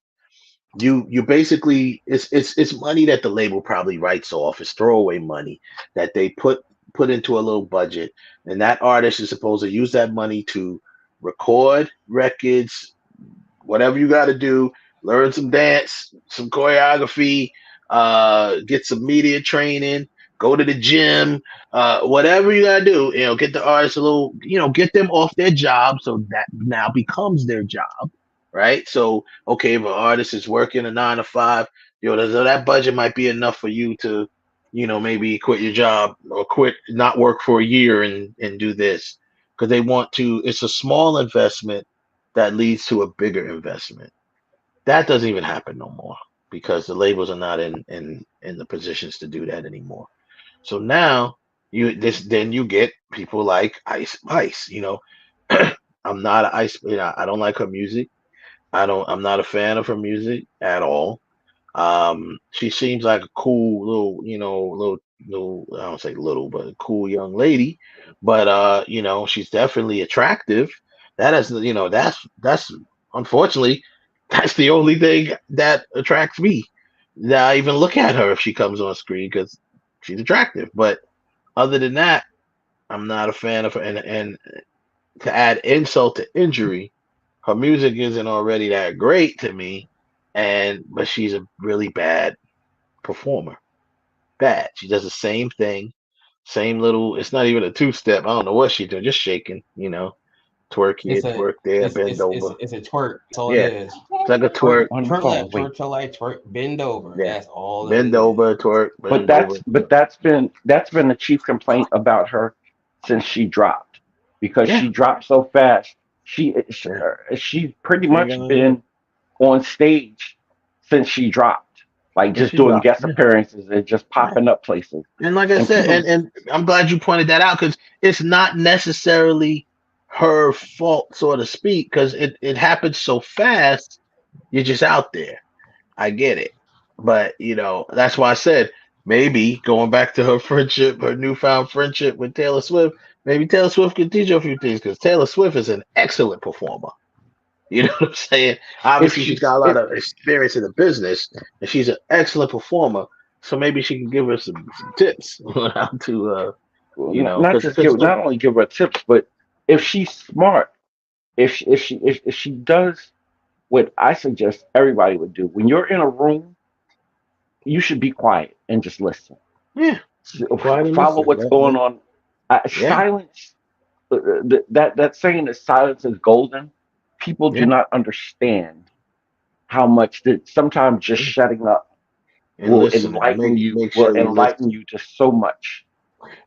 You basically it's money that the label probably writes off. It's throwaway money that they put into a little budget, and that artist is supposed to use that money to record records, whatever you got to do, learn some dance, some choreography, get some media training, go to the gym, whatever you got to do, get the artist a little, get them off their job so that now becomes their job, right? So, okay, if an artist is working a 9 to 5, so that budget might be enough for you to, maybe quit your job or not work for a year and do this because they want to. It's a small investment that leads to a bigger investment. That doesn't even happen no more because the labels are not in the positions to do that anymore. So now then you get people like Ice Spice. I'm not a Ice. I don't like her music. I'm not a fan of her music at all. She seems like a cool little, I don't say little, but a cool young lady. But she's definitely attractive. That is, that's unfortunately, that's the only thing that attracts me. That I even look at her if she comes on screen because she's attractive. But other than that, I'm not a fan of her. And to add insult to injury, her music isn't already that great to me, but she's a really bad performer. Bad. She does the same thing, same little. It's not even a two-step. I don't know what she's doing. Just shaking, twerk here, twerk there, bend over. It's a twerk. That's all Yeah, it is. it's like a twerk. Twerk left, twerk to right, twerk, bend over. Yeah, That's all. bend over, twerk, But bend over. that's been the chief complaint about her since she dropped, because she dropped so fast. She's pretty much been on stage since she dropped, like just she doing dropped, guest yeah. appearances and just popping up places. And like I said, people- and I'm glad you pointed that out because it's not necessarily her fault, so to speak, because it happens so fast. You're just out there. I get it. But, that's why I said maybe going back to her newfound friendship with Taylor Swift, maybe Taylor Swift can teach her a few things because Taylor Swift is an excellent performer. You know what I'm saying? Obviously, she's got a lot of experience in the business, and she's an excellent performer. So maybe she can give her some tips on how to, not only give her tips, but if she's smart, if she does what I suggest everybody would do, when you're in a room, you should be quiet and just listen. Yeah, follow what's going on. Silence. That saying that silence is golden. People do not understand how much that sometimes just shutting up will enlighten you. Enlighten you just so much.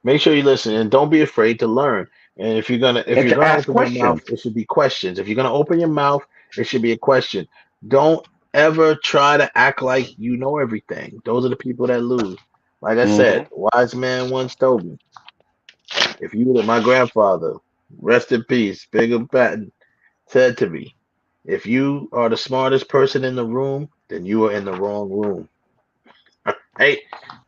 Make sure you listen and don't be afraid to learn. And if you're gonna ask open your mouth, it should be questions. If you're gonna open your mouth, it should be a question. Don't ever try to act like you know everything. Those are the people that lose. Like I said, wise man once told me, if you were my grandfather, rest in peace, Bigger Patton, said to me, if you are the smartest person in the room, then you are in the wrong room. Hey,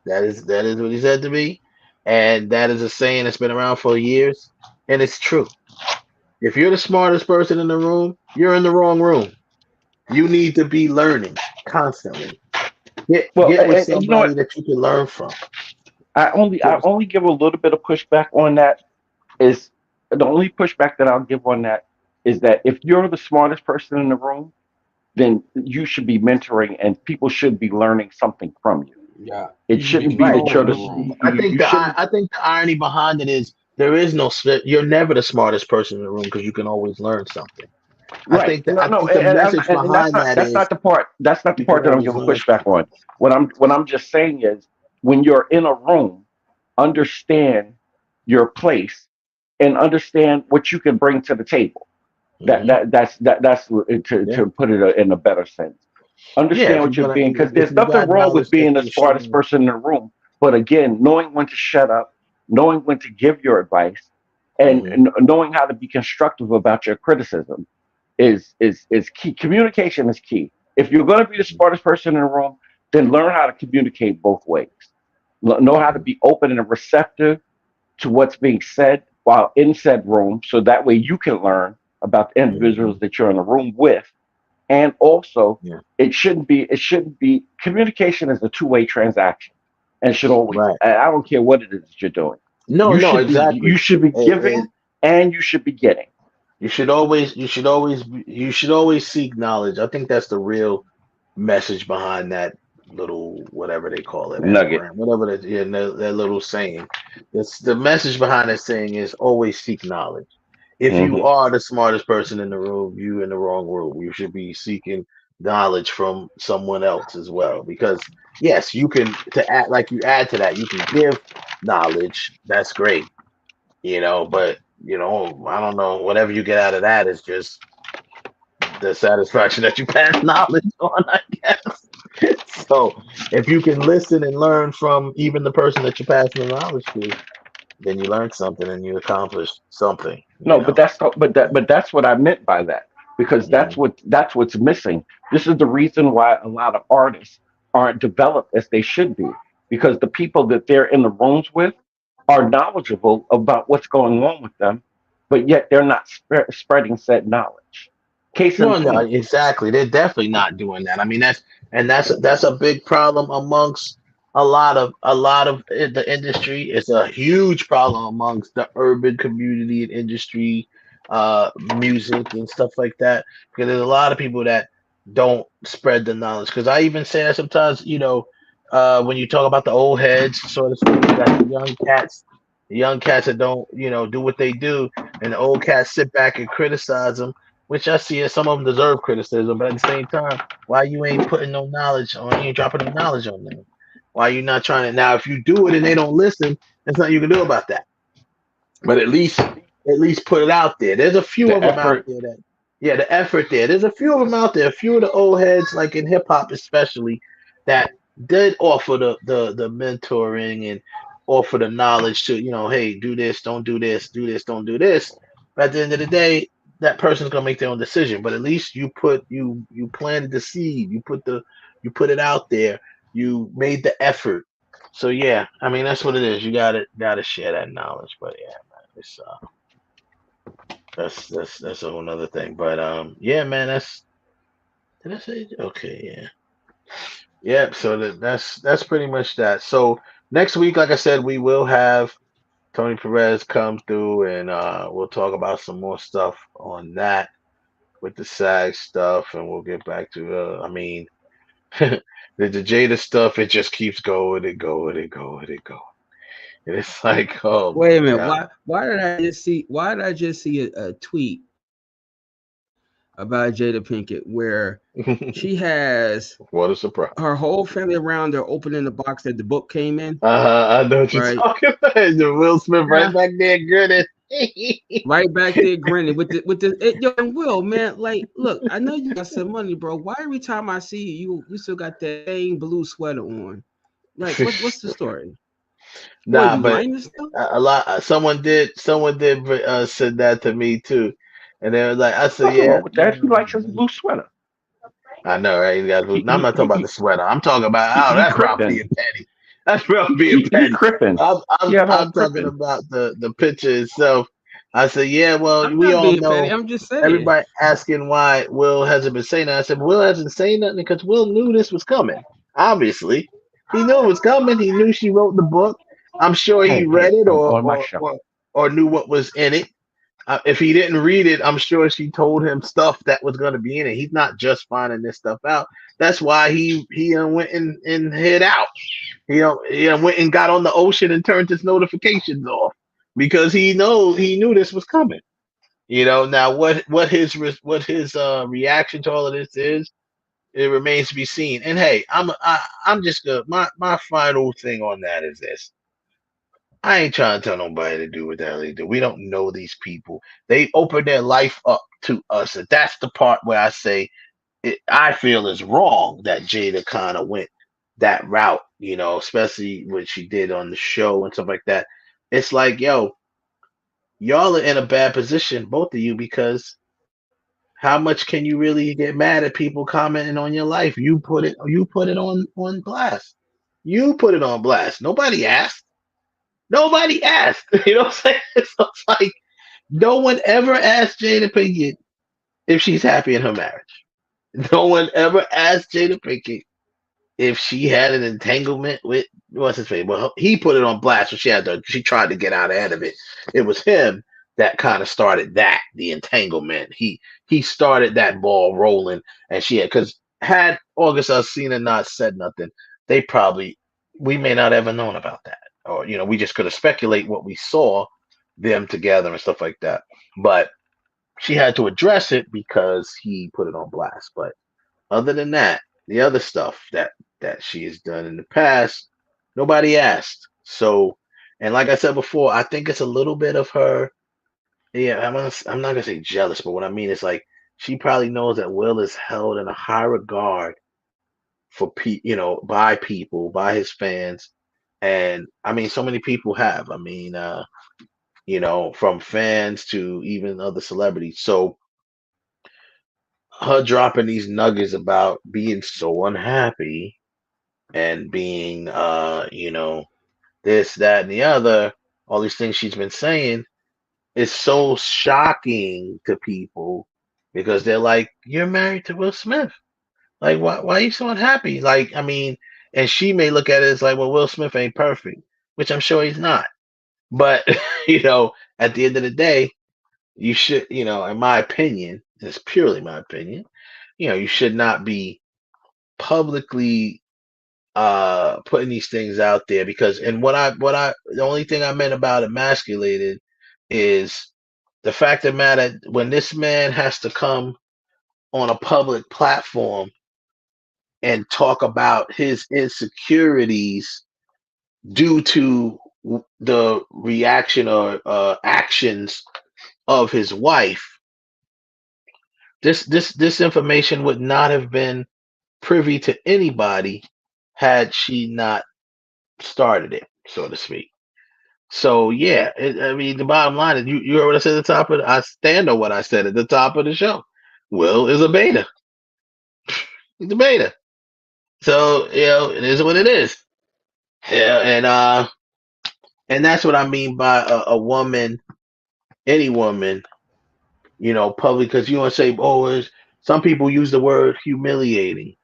that is what he said to me. And that is a saying that's been around for years. And it's true. If you're the smartest person in the room, you're in the wrong room. You need to be learning constantly. Get with somebody that you can learn from. I only give a little bit of pushback on that. Is the only pushback that I'll give on that is that if you're the smartest person in the room, then you should be mentoring and people should be learning something from you. Yeah, it shouldn't be that you're I think the irony behind it is you're never the smartest person in the room because you can always learn something. Right. I think the message behind that's not the part. That's not the part that I'm giving pushback on. What I'm just saying is, when you're in a room, understand your place and understand what you can bring to the table. That's to put it in a better sense. Understand what you're being, because there's nothing wrong with being the smartest person in the room. But again, knowing when to shut up, knowing when to give your advice, and knowing how to be constructive about your criticism is key. Communication is key. If you're going to be the smartest person in the room, then learn how to communicate both ways. Know how to be open and receptive to what's being said, while in said room, so that way you can learn about the individuals that you're in the room with. And also, Yeah. it shouldn't be communication is a two-way transaction, and should always. Right. And I don't care what it is that you're doing. No, You no, should be exactly. you should be And giving, and you should be getting. you should always seek knowledge. I think that's the real message behind that little whatever they call it, Nugget. anagram, whatever that, yeah, that little saying. It's the message behind that saying is always seek knowledge. If you Hmm. are the smartest person in the room, you in the wrong room. You should be seeking knowledge from someone else as well. Because yes, you can to add like you add to that, you can give knowledge. That's great, but I don't know, whatever you get out of that is just the satisfaction that you pass knowledge on, I guess. So if you can listen and learn from even the person that you're passing the knowledge to, then you learn something and you accomplish something, No, but that's what I meant by that, because Mhm. that's what's missing. This is the reason why a lot of artists aren't developed as they should be, because the people that they're in the rooms with are knowledgeable about what's going on with them, but yet they're not spreading said knowledge. Case in No, no, point. exactly. They're definitely not doing that. I mean, that's a big problem amongst a lot of the industry. It's a huge problem amongst the urban community and industry, music and stuff like that. Because there's a lot of people that don't spread the knowledge. Because I even say that sometimes, when you talk about the old heads, so to speak, you got the young cats that don't, do what they do, and the old cats sit back and criticize them, which I see as some of them deserve criticism, but at the same time, why you ain't putting no knowledge on, you ain't dropping no knowledge on them? Why you not trying to? Now, if you do it and they don't listen, there's nothing you can do about that. But at least put it out there. There's a few The of them out effort. there that, yeah, the effort there. There's a few of them out there. A few of the old heads, like in hip hop especially, that did offer the mentoring and offer the knowledge to, hey, do this, don't do this, do this, don't do this. But at the end of the day, that person's gonna make their own decision. But at least you planted the seed. You put it out there. You made the effort. So yeah, I mean that's what it is. You gotta share that knowledge. But yeah, man, it's that's a whole nother thing. But yeah, man, that's did I say okay? Yeah, yeah. So that's pretty much that. So next week, like I said, we will have Tony Perez come through, and we'll talk about some more stuff on that with the SAG stuff, and we'll get back to I mean, the Jada stuff. It just keeps going and going and going and going. And it's like, oh Wait a my minute. god. Why did I just see a tweet about Jada Pinkett where she has What a surprise. her whole family around her opening the box that the book came in? I know what you're Right. talking about. The Will Smith right back there grinning. Right back there grinning yo, and Will, man, like, look, I know you got some money, bro. Why every time I see you still got that same blue sweater on? Like, what's the story? Boy, Nah, you but minus stuff? a lot. Someone did said that to me too, and they were like, I said, Nothing yeah, wrong with that. He likes his blue sweater. I know, right? You guys, He no, I'm he not talking he about he, the sweater. I'm talking about he, he that's Ralph crippin'. being petty. That's Ralph being He petty. crippin'. I'm I'm He had on I'm talking crippin'. about the picture itself. I said, yeah, well, I'm we not all being petty. know. I'm just saying. Everybody asking why Will hasn't been saying that. I said, Will hasn't saying nothing because Will knew this was coming. Obviously, he knew it was coming. He knew she wrote the book. I'm sure he Hey, read hey, it I'm or on my or show. or, or knew what was in it. If he didn't read it, I'm sure she told him stuff that was going to be in it. He's not just finding this stuff out. That's why he went and hid out. He went and got on the ocean and turned his notifications off because he knew this was coming. Now what his reaction to all of this is, it remains to be seen. And hey, I'm just good. My final thing on that is this. I ain't trying to tell nobody to do what the hell they do. We don't know these people. They open their life up to us. And that's the part where I say I feel is wrong that Jada kind of went that route, especially what she did on the show and stuff like that. It's like, yo, y'all are in a bad position, both of you, because how much can you really get mad at people commenting on your life? You put it on blast. You put it on blast. Nobody asked. Nobody asked. You know what I'm saying? So it's like no one ever asked Jada Pinkett if she's happy in her marriage. No one ever asked Jada Pinkett if she had an entanglement with what's his name. Well, he put it on blast, so she tried to get out ahead of it. It was him that kind of started the entanglement. He started that ball rolling, and she because had August Alsina not said nothing, we may not ever known about that, or we just could have speculate what we saw them together and stuff like that. But she had to address it because he put it on blast. But other than that, the other stuff that she has done in the past, nobody asked. So, and like I said before, I think it's a little bit of her. Yeah, I'm not gonna say jealous, but what I mean is like she probably knows that Will is held in a high regard for by people, by his fans, and I mean, so many people have. I mean, from fans to even other celebrities. So her dropping these nuggets about being so unhappy and being this, that, and the other, all these things she's been saying is so shocking to people because they're like, you're married to Will Smith. Like, why are you so unhappy? Like, I mean, and she may look at it as like, well, Will Smith ain't perfect, which I'm sure he's not. But, at the end of the day, you should, in my opinion, it's purely my opinion, you should not be publicly putting these things out there because and the only thing I meant about emasculated is the fact of the matter when this man has to come on a public platform and talk about his insecurities due to the reaction or actions of his wife, this information would not have been privy to anybody had she not started it, so to speak. So yeah, I mean, the bottom line is you heard what I said at the top of I stand on what I said at the top of the show. Will is a beta. He's a beta. So it is what it is. Yeah, and that's what I mean by a woman, any woman, public, because you want to say, some people use the word humiliating.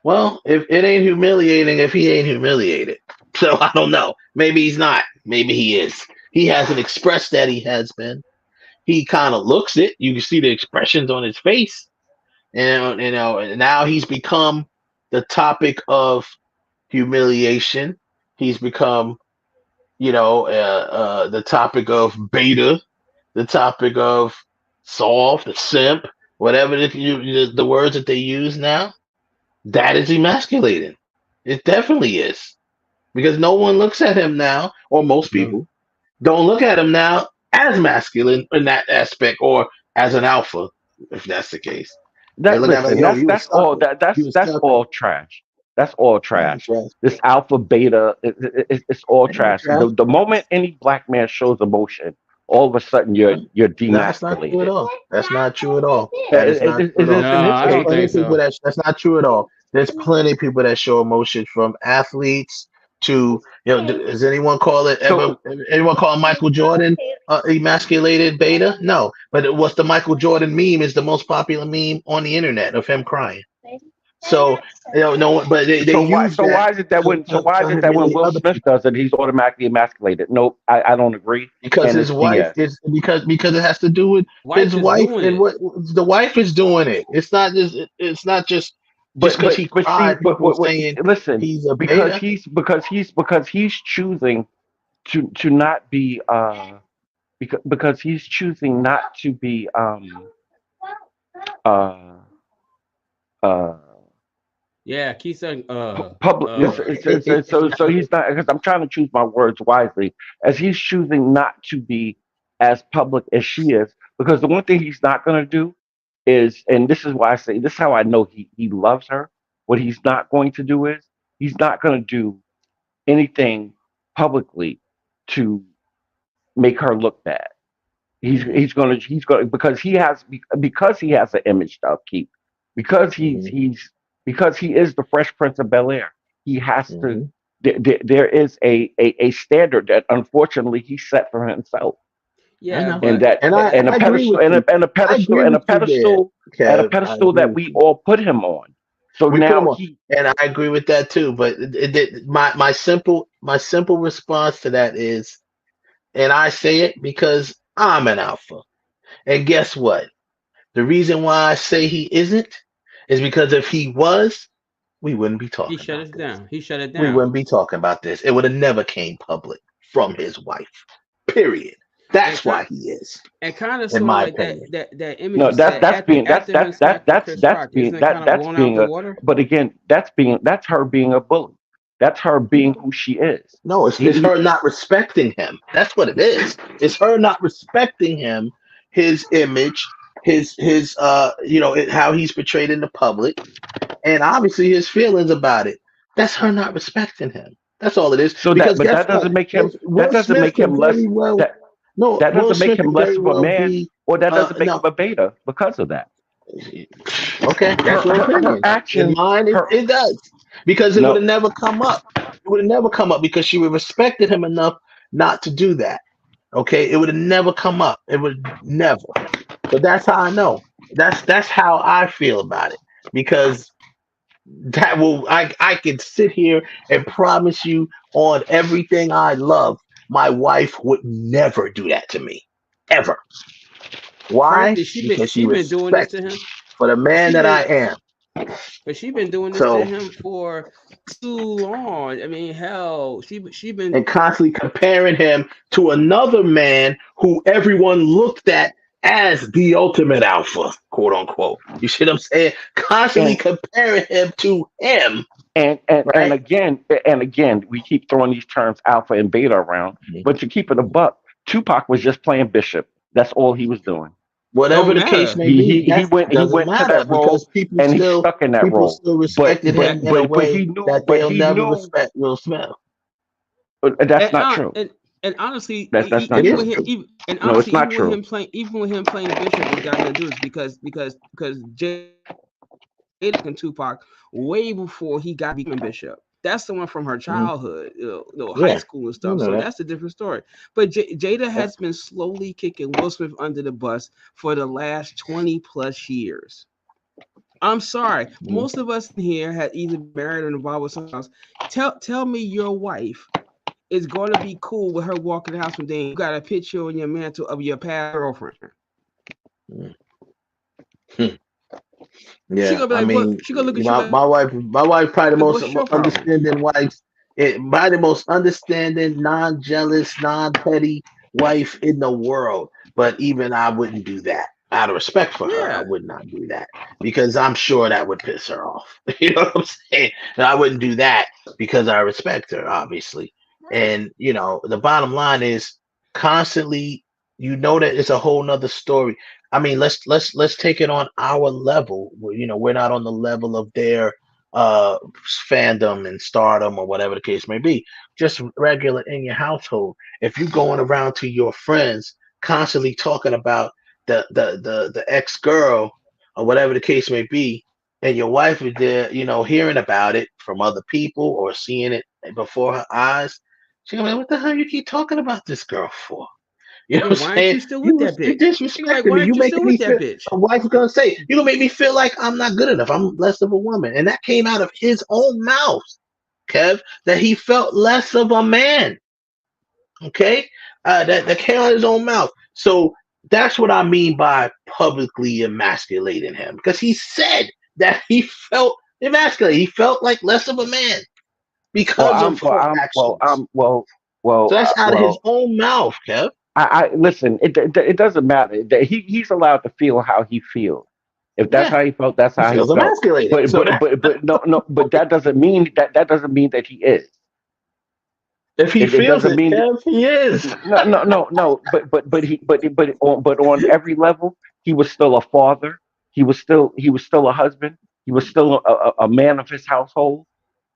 Well, if it ain't humiliating, if he ain't humiliated. So I don't know. Maybe he's not. Maybe he is. He hasn't expressed that he has been. He kind of looks it. You can see the expressions on his face. And now he's become the topic of humiliation. He's become, the topic of beta, the topic of soft, the simp, whatever the words that they use now. That is emasculating. It definitely is. Because no one looks at him now, or most people don't look at him now as masculine in that aspect or as an alpha, if that's the case. That's all trash. That's all trash. This alpha beta, it's all trash. The moment any black man shows emotion, all of a sudden you're demasculated. That's not true at all. That's not true at all. I don't think so. That's not true at all. There's plenty of people that show emotion, from athletes to does anyone call Michael Jordan emasculated beta? No, but what's the Michael Jordan meme is the most popular meme on the internet of him crying. So no, but they use that. Why is it that when Will Smith does it, he's automatically emasculated? Nope, I don't agree. Because his wife is because it has to do with his wife and what the wife is doing it. It's not just because he cried. Listen, he's a because beta. he's choosing to not be because he's choosing not to be yeah, keep saying public. So he's not, because I'm trying to choose my words wisely, as he's choosing not to be as public as she is, because the one thing he's not going to do is, and this is why I say this is how I know he loves her. What he's not going to do is he's not going to do anything publicly to make her look bad. He's going to because he has an image to upkeep, because he is the Fresh Prince of Bel-Air. He has to there is a standard that unfortunately he set for himself. Yeah, And but and a I agree pedestal with you. I agree with you there, and a Kev. I pedestal agree that with we you. all put him on. So We put him now on, and I agree with that too. But my simple response to that is, and I say it because I'm an alpha. And guess what? The reason why I say he isn't is because if he was, we wouldn't be he talking shut about it this. down. He shut it We down. wouldn't be talking about this. It would have never came public from his wife. Period. And That's kind, why he is, and kind of in sort of my like that opinion. that image no, you said that's being after him smacking Chris Rock, isn't it kind of that's blown out being the a, water? but again, that's her being a bully. That's her being who she is. No, it's her not respecting him. That's what it is. It's her not respecting him, his image, how he's portrayed in the public, and obviously his feelings about it. That's her not respecting him. That's all it is. So Because but guess what? that Will doesn't Smith make him could less very well that no, that Will doesn't make Smith him could less very of a well man, be or that doesn't make him no. a beta because of that. Okay, that's your Her opinion. In actions, mine, her it does because it would no, have never come up. It would have never come up because she would have respected him enough not to do that. Okay, it would have never come up. It would never. So that's how I know. That's how I feel about it because I can sit here and promise you on everything I love, my wife would never do that to me ever. Why? Frankly, Because she she been doing this respects to me him. for the man She that been I am. but she been doing this to So him for too long. I mean, hell, she been and constantly comparing him to another man who everyone looked at as the ultimate alpha, quote unquote. You see what I'm saying? Constantly and comparing him to him, and right? again, we keep throwing these terms alpha and beta around, but to keep it a buck, Tupac was just playing Bishop. That's all he was doing. Whatever don't the case matter. may be, He that went doesn't to matter that because role and he stuck in that people role. still But respected but him in a but way that but they'll he never knew respect Will Smith. that's And, not true. and honestly, That's not It even is with true. him, true. No, it's not even with true. him playing Bishop, it's got nothing to do is because Jada and Tupac way before he got becoming Bishop. That's the one from her Mhm. childhood, high Yeah, school and I stuff. know So that. that's a different story. But Jada That's has been slowly kicking Will Smith under the bus for the last 20 plus years. I'm sorry. mhm. Most of us in here had either married or involved with someone else. Tell me your wife is going to be cool with her walking the house one day and you got a picture on your mantle of your past girlfriend. Hmm. She Yeah, gonna be I like, what? mean, She gonna look at you my wife probably the like, most what's your problem? understanding wife, probably the most understanding, non-jealous, non-petty wife in the world. But even I wouldn't do that. Out of respect for her, I Yeah. would not do that because I'm sure that would piss her off. You know what I'm saying? And I wouldn't do that because I respect her, obviously. And the bottom line is constantly, that it's a whole nother story. I mean, let's take it on our level. We're not on the level of their uh fandom and stardom or whatever the case may be. Just regular in your household. If you're going around to your friends constantly talking about the ex girl or whatever the case may be, and your wife is there, hearing about it from other people or seeing it before her eyes, she's gonna be like, "What the hell you keep talking about this girl for?" You know Yeah, what I'm why aren't saying? you still with that You bitch? She gonna be like, disrespecting why me. You aren't you still making with me that feel. bitch? A wife is gonna say, "You gonna make me feel like I'm not good enough. I'm less of a woman," and that came out of his own mouth, Kev. That he felt less of a man. Okay, that came out of his own mouth. So that's what I mean by publicly emasculating him, because he said that he felt emasculated. He felt like less of a man Well, because I'm of well, her I'm well, actions. I'm well, well, So that's out of his well. own mouth, Kev. I listen. It doesn't matter. He's allowed to feel how he feels. If that's Yeah, how he felt, that's he how he feels felt. emasculated. But So but that but but no. But that doesn't mean that he is. if he It feels doesn't it, mean Kev, he is. no. But on every level, he was still a father. He was still a husband. He was still a man of his household.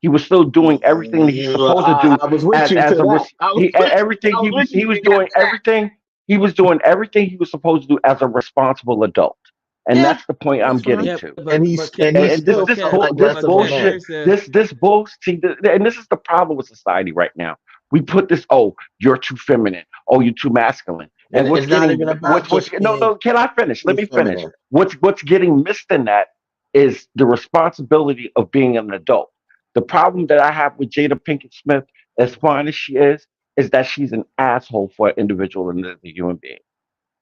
He was still doing everything that he's supposed to do I was with you as to a that. everything I was with he you was to get doing to that. everything he was doing everything he was supposed to do as a responsible adult. And that's the point I'm that's fine. getting Yeah, to. but he And still felt like less of a man. this bullshit, and this is the problem with society right now. We put this, oh, you're too feminine, oh, you're too masculine, And and it's not even about just no, being can I finish? Let too me finish. feminine. What's getting missed in that is the responsibility of being an adult. The problem that I have with Jada Pinkett Smith, as fine as she is that she's an asshole for an individual and as a human being.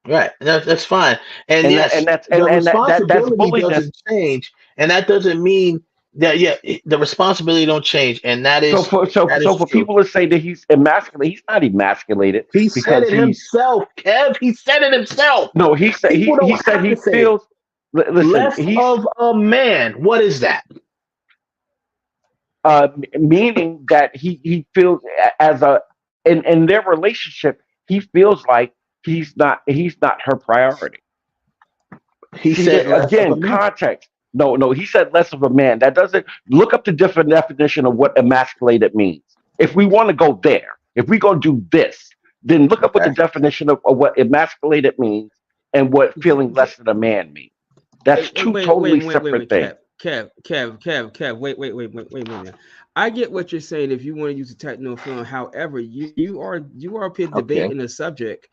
Right. That's fine. And And yes, that's the that's responsibility bulliness. doesn't change. And that doesn't mean that the responsibility don't change. And that So is for true. people to say that he's emasculated, he's not emasculated He said because it himself, Kev. He said it himself. no, he said People he don't said have he to say it. feels. Listen, Less of a man. What is that? Meaning that he feels as a in their relationship, he feels like he's not her priority. He said less of a man. Context. No, he said less of a man. That doesn't look up the different definition of what emasculated means. If we want to go there, if we're gonna do this, then look up what the definition of what emasculated means and what feeling less than a man means. That's two totally separate things. Kev, wait a minute. I get what you're saying if you want to use the techno film. However, you are up here debating the subject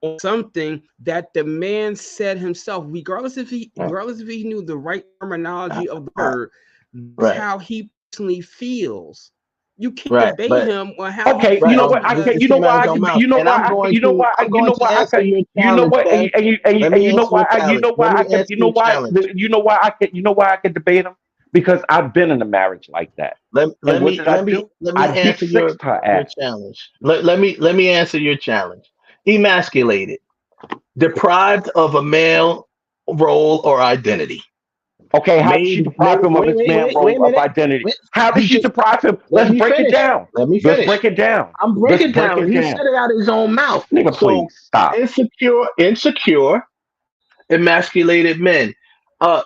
on something that the man said himself, regardless if he knew the right terminology of the word, how he personally feels. You can't debate him on how. Okay, you know what? I can't. You know why? You know why? You know why? You know why? You know what? And you know why? You know why? You know why? You know why I can? You know why I can debate him? Because I've been in a marriage like that. Let me answer your challenge. Let me answer your challenge. Emasculated, deprived of a male role or identity. Okay, how did she deprive him of his man role of identity? How did she deprive him? Let's break it down. Let me finish. Let's break it down. I'm breaking down. He said it out of his own mouth. Nigga, please stop. Insecure, emasculated men,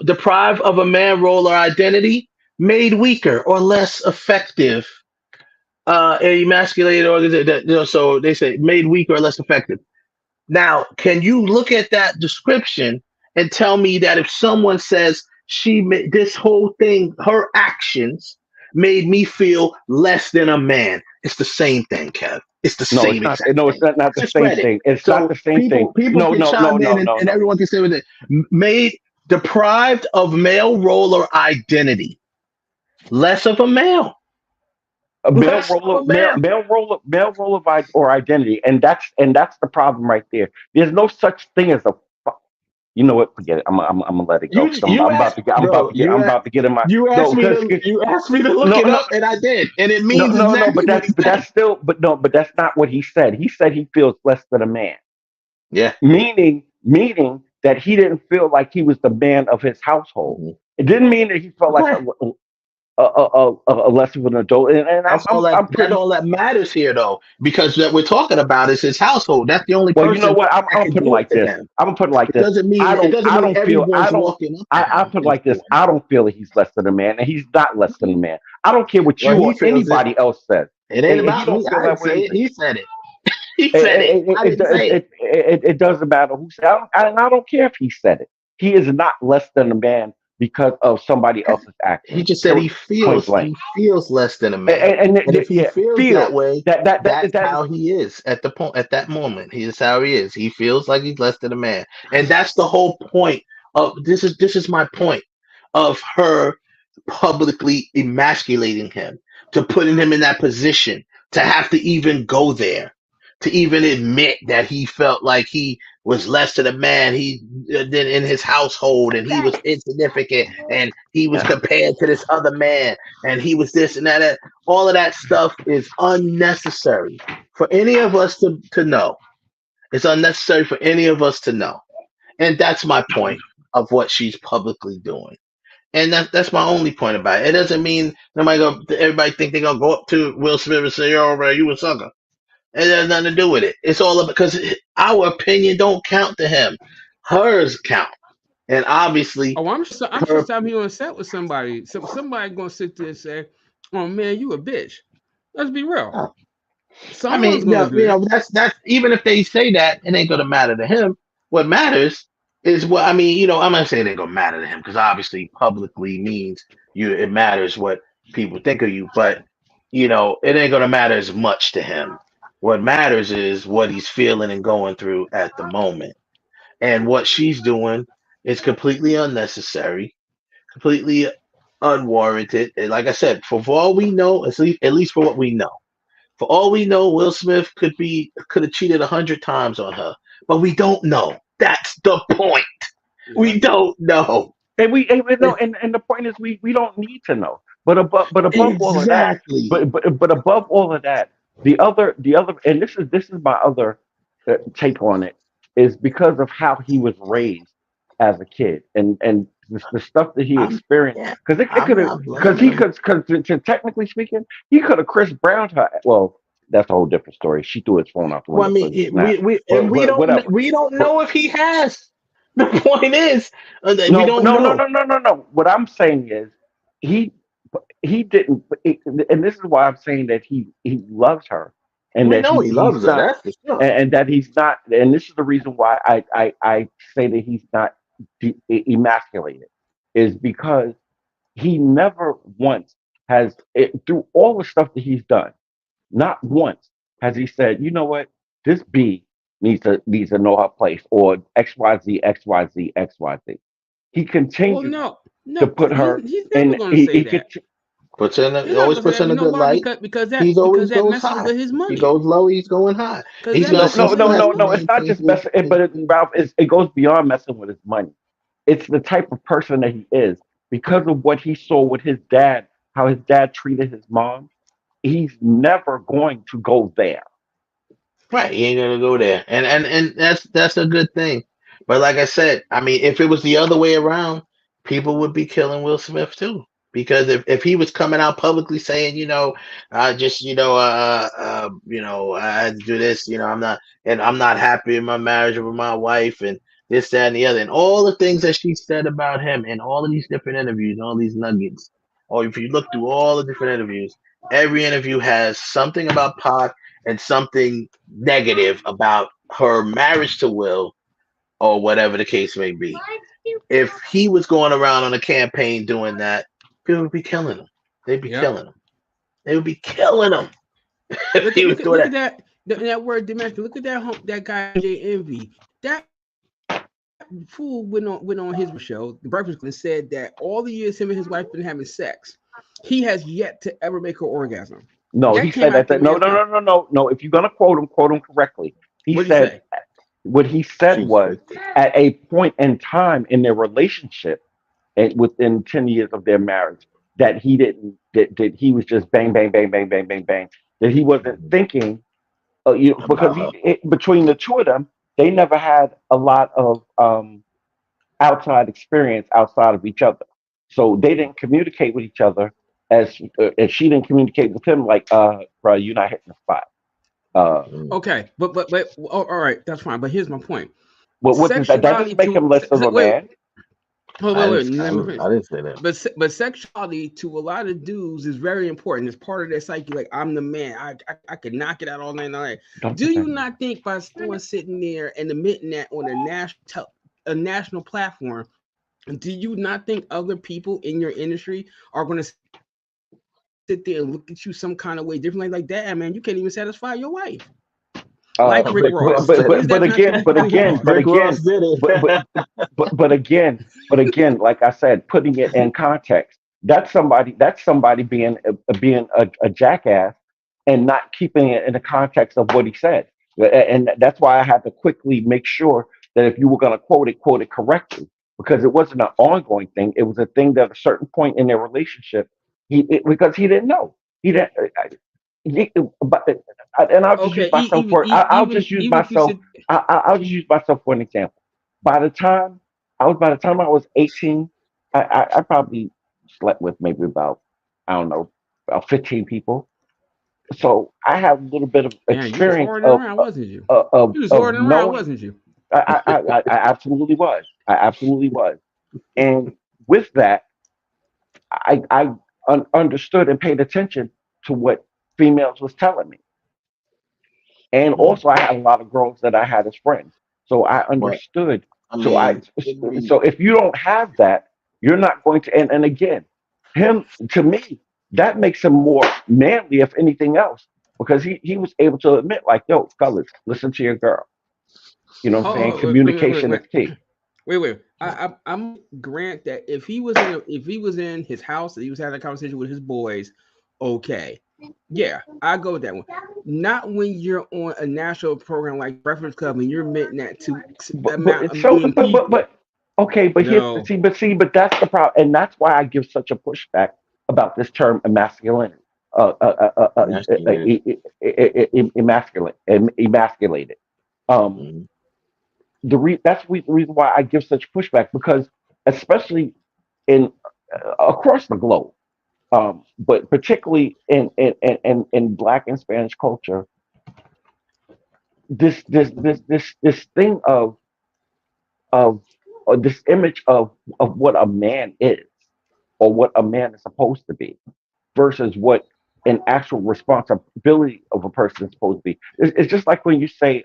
deprived of a man role or identity, made weaker or less effective. Emasculated or so they say made weaker or less effective. Now, can you look at that description and tell me that if someone says she made this whole thing, her actions made me feel less than a man? It's the same thing, Kev. It's the same. No, it's not the same thing. It's not the same thing. People can chime in and everyone can say with it. Made deprived of male role or identity, less of a male. A male role of or identity, and that's the problem right there. There's no such thing as a. You know what? Forget it. I'm gonna let it go. I'm about to get in my. You asked me to look it up, and I did, and it means but that's not what he said. He said he feels less than a man. Yeah. Meaning that he didn't feel like he was the man of his household. Mm-hmm. It didn't mean that he felt like a less of an adult, and that's all that matters here, though, because what we're talking about is his household. That's the only. Well, you know what? I'm putting it like this. I'm gonna put it like this. I put it like this. I don't feel that he's less than a man, and he's not less than a man. I don't care what you or anybody else says. It ain't about me. I didn't say it. He said it. He said it. I didn't say it. It doesn't matter who said it. I don't care if he said it. He is not less than a man because of somebody else's action. He just said he feels less than a man, and if he feels that way, that's how he is at that moment. He is how he is. He feels like he's less than a man, and that's the whole point of this. Is my point of her publicly emasculating him, to putting him in that position, to have to even go there, to even admit that he felt like he was less than a man than in his household, and he was insignificant, and he was compared to this other man, and he was this and that. All of that stuff is unnecessary for any of us to know. It's unnecessary for any of us to know, and that's my point of what she's publicly doing. And that's my only point about it. It doesn't mean everybody think they're gonna go up to Will Smith and say, "Yo, man, you a sucker." It has nothing to do with it. It's all because our opinion don't count to him. Hers count. And obviously, I'm just time he on set with somebody. Somebody gonna sit there and say, "Oh man, you a bitch." Let's be real. I mean, that's even if they say that, it ain't gonna matter to him. What matters is what I mean. I'm not saying it ain't gonna matter to him because obviously publicly means it matters what people think of you, but it ain't gonna matter as much to him. What matters is what he's feeling and going through at the moment, and what she's doing is completely unnecessary, completely unwarranted. And like I said, for all we know, at least for what we know. For all we know, Will Smith could have cheated 100 times on her, but we don't know. That's the point. We don't know. We know, and the point is we don't need to know. But above all of that, Exactly. but above all of that, the other, and this is my other take on it, is because of how he was raised as a kid, and the stuff that he I'm experienced. yeah. Because it I'm could have, not because blaming him. technically speaking, he could have Chris Browned her. Well, that's a whole different story. She threw his phone out the Well, I window mean, because he snapped. we But don't whatever. we don't But know if he has. The point is that we no, don't no, no, know. no, no, no, no. What I'm saying is he he didn't, and this is why I'm saying that he loves her, and We that know he he's loves her. not, That's for sure. and that he's not, and this is the reason why I say that he's not emasculated, is because he never once has through all the stuff that he's done, not once has he said, you know what, this B needs to know her place, or XYZ. He Well, continued no, to no, put her he's never in. gonna say that. He's not Always gonna say puts that. in You a know good why? light. Because He's always that goes messes high. with his If he money. goes low, he's going high. Because He's that gonna No, messes no, with no, still his has no, to no. It's money. not maintain just messing, but Ralph, it goes beyond messing with his money. It's the type of person that he is because of what he saw with his dad, how his dad treated his mom. He's never going to go there. right. He ain't gonna go there, and that's a good thing. But like I said, I mean, if it was the other way around, people would be killing Will Smith too. Because if he was coming out publicly saying, I just, I had to do this, I'm not happy in my marriage with my wife, and this, that, and the other, and all the things that she said about him in all of these different interviews, all these nuggets, or if you look through all the different interviews, every interview has something about Pac and something negative about her marriage to Will, or whatever the case may be. If he was going around on a campaign doing that, people would be killing him. They'd be Yep. killing him. They would be killing him if Look he at was look at doing look at that. that word dimension. Look at that guy Jay Envy. That fool went on his show, The Breakfast Club, and said that all the years him and his wife been having sex, he has yet to ever make her orgasm. No, he That came said out that. the No, man's no, no, mouth. no, no, no. If you're gonna quote him correctly. He What'd he said say? what he said Jesus. was at a point in time in their relationship, and within 10 years of their marriage, that he didn't that he was just bang bang bang bang bang bang bang. That he wasn't thinking, because About her. between the two of them, they never had a lot of outside experience outside of each other. So they didn't communicate with each other as she didn't communicate with him like, bro, you're not hitting the spot. Uh, Okay, but all right, that's fine. But here's my point. but what does that? That Sexuality doesn't make him to less of a wait, man. wait, I wait, didn't, wait. I Let me didn't, finish. I didn't say that. But sexuality to a lot of dudes is very important. It's part of their psyche. Like, I'm the man. I can knock it out all night long. Don't Do put that you in. not think by someone sitting there and admitting that on a national platform, do you not think other people in your industry are going to sit there and look at you some kind of way differently? Like that, man, you can't even satisfy your wife. Like Rick Rick Ross. Ross did What it. is that not the reason he lost? Rick Ross did but but it. but again, like I said, putting it in context, that's somebody being a jackass and not keeping it in the context of what he said. And that's why I had to quickly make sure that if you were going to quote it correctly, because it wasn't an ongoing thing. It was a thing that at a certain point in their relationship, because he didn't know. He didn't. He, but, and I'll just use Okay, myself for. I'll just use even if you myself. sit, I'll just use myself for an example. By the time I was 18, I probably slept with maybe about, I don't know, about 15 people. So I have a little bit of man, you was experience ordering around, wasn't you? of You was of ordering around, knowing. wasn't you? I absolutely was. I absolutely was. And with that, I understood and paid attention to what females was telling me. And Mhm. also, I had a lot of girls that I had as friends. So I But understood So so if you don't have that, you're not going to. And again, him to me, that makes him more manly, if anything else, because he was able to admit, like, yo, fellas, listen to your girl. You know what I'm saying? Communication is key. Wait. I'm grant that if he was in his house and he was having a conversation with his boys, okay, yeah, I go with that one. Not when you're on a national program like Breakfast Club and you're meant that to amount a million people. Okay, but No. but that's the problem, and that's why I give such a pushback about this term emasculated, emasculated. That's the reason why I give such pushback, because especially in across the globe, but particularly in Black and Spanish culture, this thing of or this image of what a man is or what a man is supposed to be versus what an actual responsibility of a person is supposed to be. It's just like when you say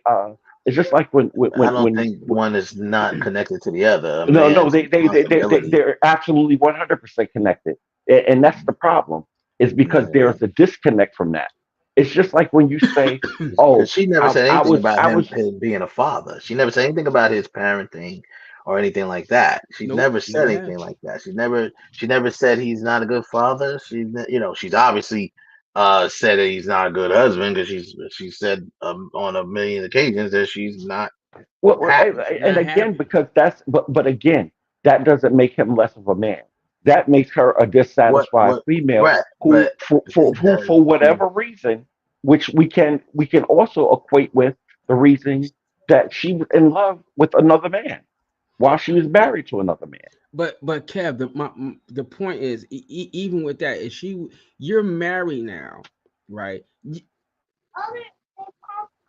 it's just like I don't think one is not connected to the other. No, they're absolutely 100% connected, and that's the problem. Is because there's a disconnect from that. It's just like when you say, "Oh, she never said anything about I him was being a father. She never said anything about his parenting or anything like that. She never said anything like that. She never said he's not a good father. She's obviously said that he's not a good husband, because she said on a million occasions that she's not. And again, because but again, that doesn't make him less of a man. That makes her a dissatisfied female who, for whatever reason, which we can also equate with the reason that she was in love with another man while she was married to another man. But Kev, the point is, even with that, is you're married now, right?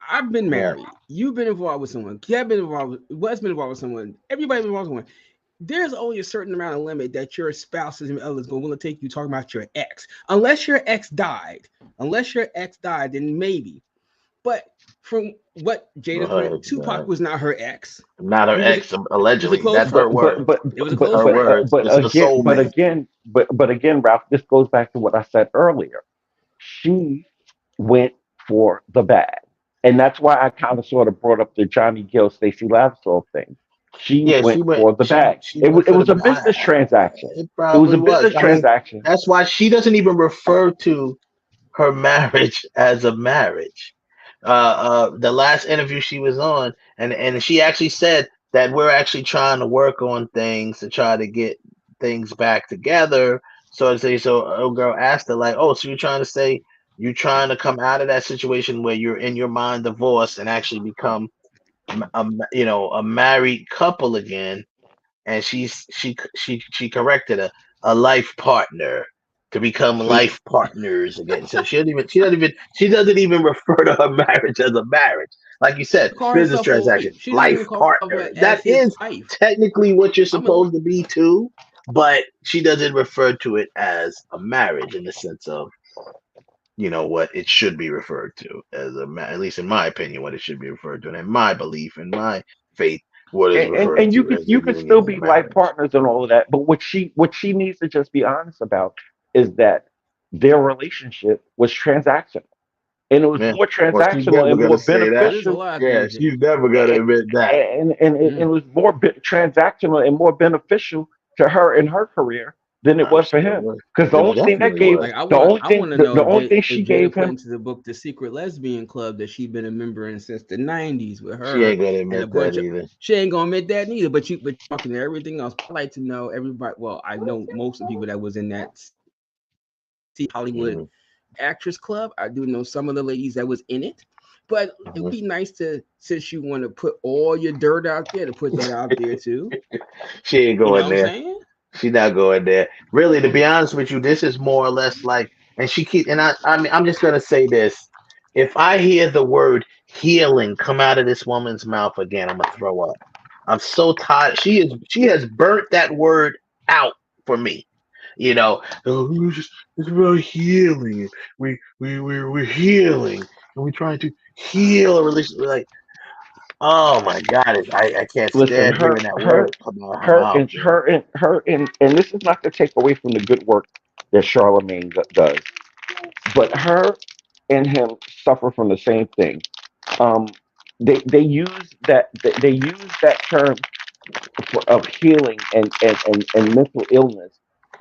I've been married. You've been involved with someone. Kev been involved. Wes been involved with someone. Everybody's been involved with someone. There's only a certain amount of limit that your spouses and others going to take you talking about your ex, unless your ex died. Then maybe. But from what Jada put, Tupac was not her ex. Not her ex, allegedly. That's her word. It was a close friend. But again, Ralph, this goes back to what I said earlier. She went for the bag, and that's why I kind of sort of brought up the Johnny Gill, Stacey Lavisol thing. She went for the bag. It was a business transaction. It was a business transaction. That's why she doesn't even refer to her marriage as a marriage. The last interview she was on, and she actually said that we're actually trying to work on things to try to get things back together. So a girl asked her, like, oh, so you're trying to say you're trying to come out of that situation where you're in your mind divorced and actually become a married couple again? And she corrected a life partner to become life partners again. So she doesn't even refer to her marriage as a marriage. Like you said, business transaction, life partner. That is technically what you're supposed to be too, but she doesn't refer to it as a marriage in the sense of, what it should be referred to as at least in my opinion, what it should be referred to, and in my belief, in my faith, what is referred and you to. You can still be life partners and all of that, but what she needs to just be honest about is that their relationship was transactional, and it was more transactional and more beneficial. Yeah, she's never gonna admit that. And it was more transactional and more beneficial to her in her career than it was for him, because the only thing that gave the only thing she gave him into the book The Secret Lesbian Club that she's been a member in since the 90s with her. She ain't gonna admit that either. She ain't gonna admit that neither. But talking to everything else, I like to know everybody. Well, I know most of the people that was in that Hollywood Actress Club. I do know some of the ladies that was in it. But it would be nice to, since you want to put all your dirt out there, to put that out there too. She ain't going there. What I'm saying? She's not going there. Really, to be honest with you, this is more or less like, and I'm just gonna say this. If I hear the word healing come out of this woman's mouth again, I'm gonna throw up. I'm so tired. She has burnt that word out for me. It's about healing. We're healing, and we're trying to heal a relationship. Like, Oh my God, I can't Listen, stand her, hearing that her, word come out of her her, mouth, and man. her, and this is not to take away from the good work that Charlemagne does, but her and him suffer from the same thing. Um, they use that term of healing and mental illness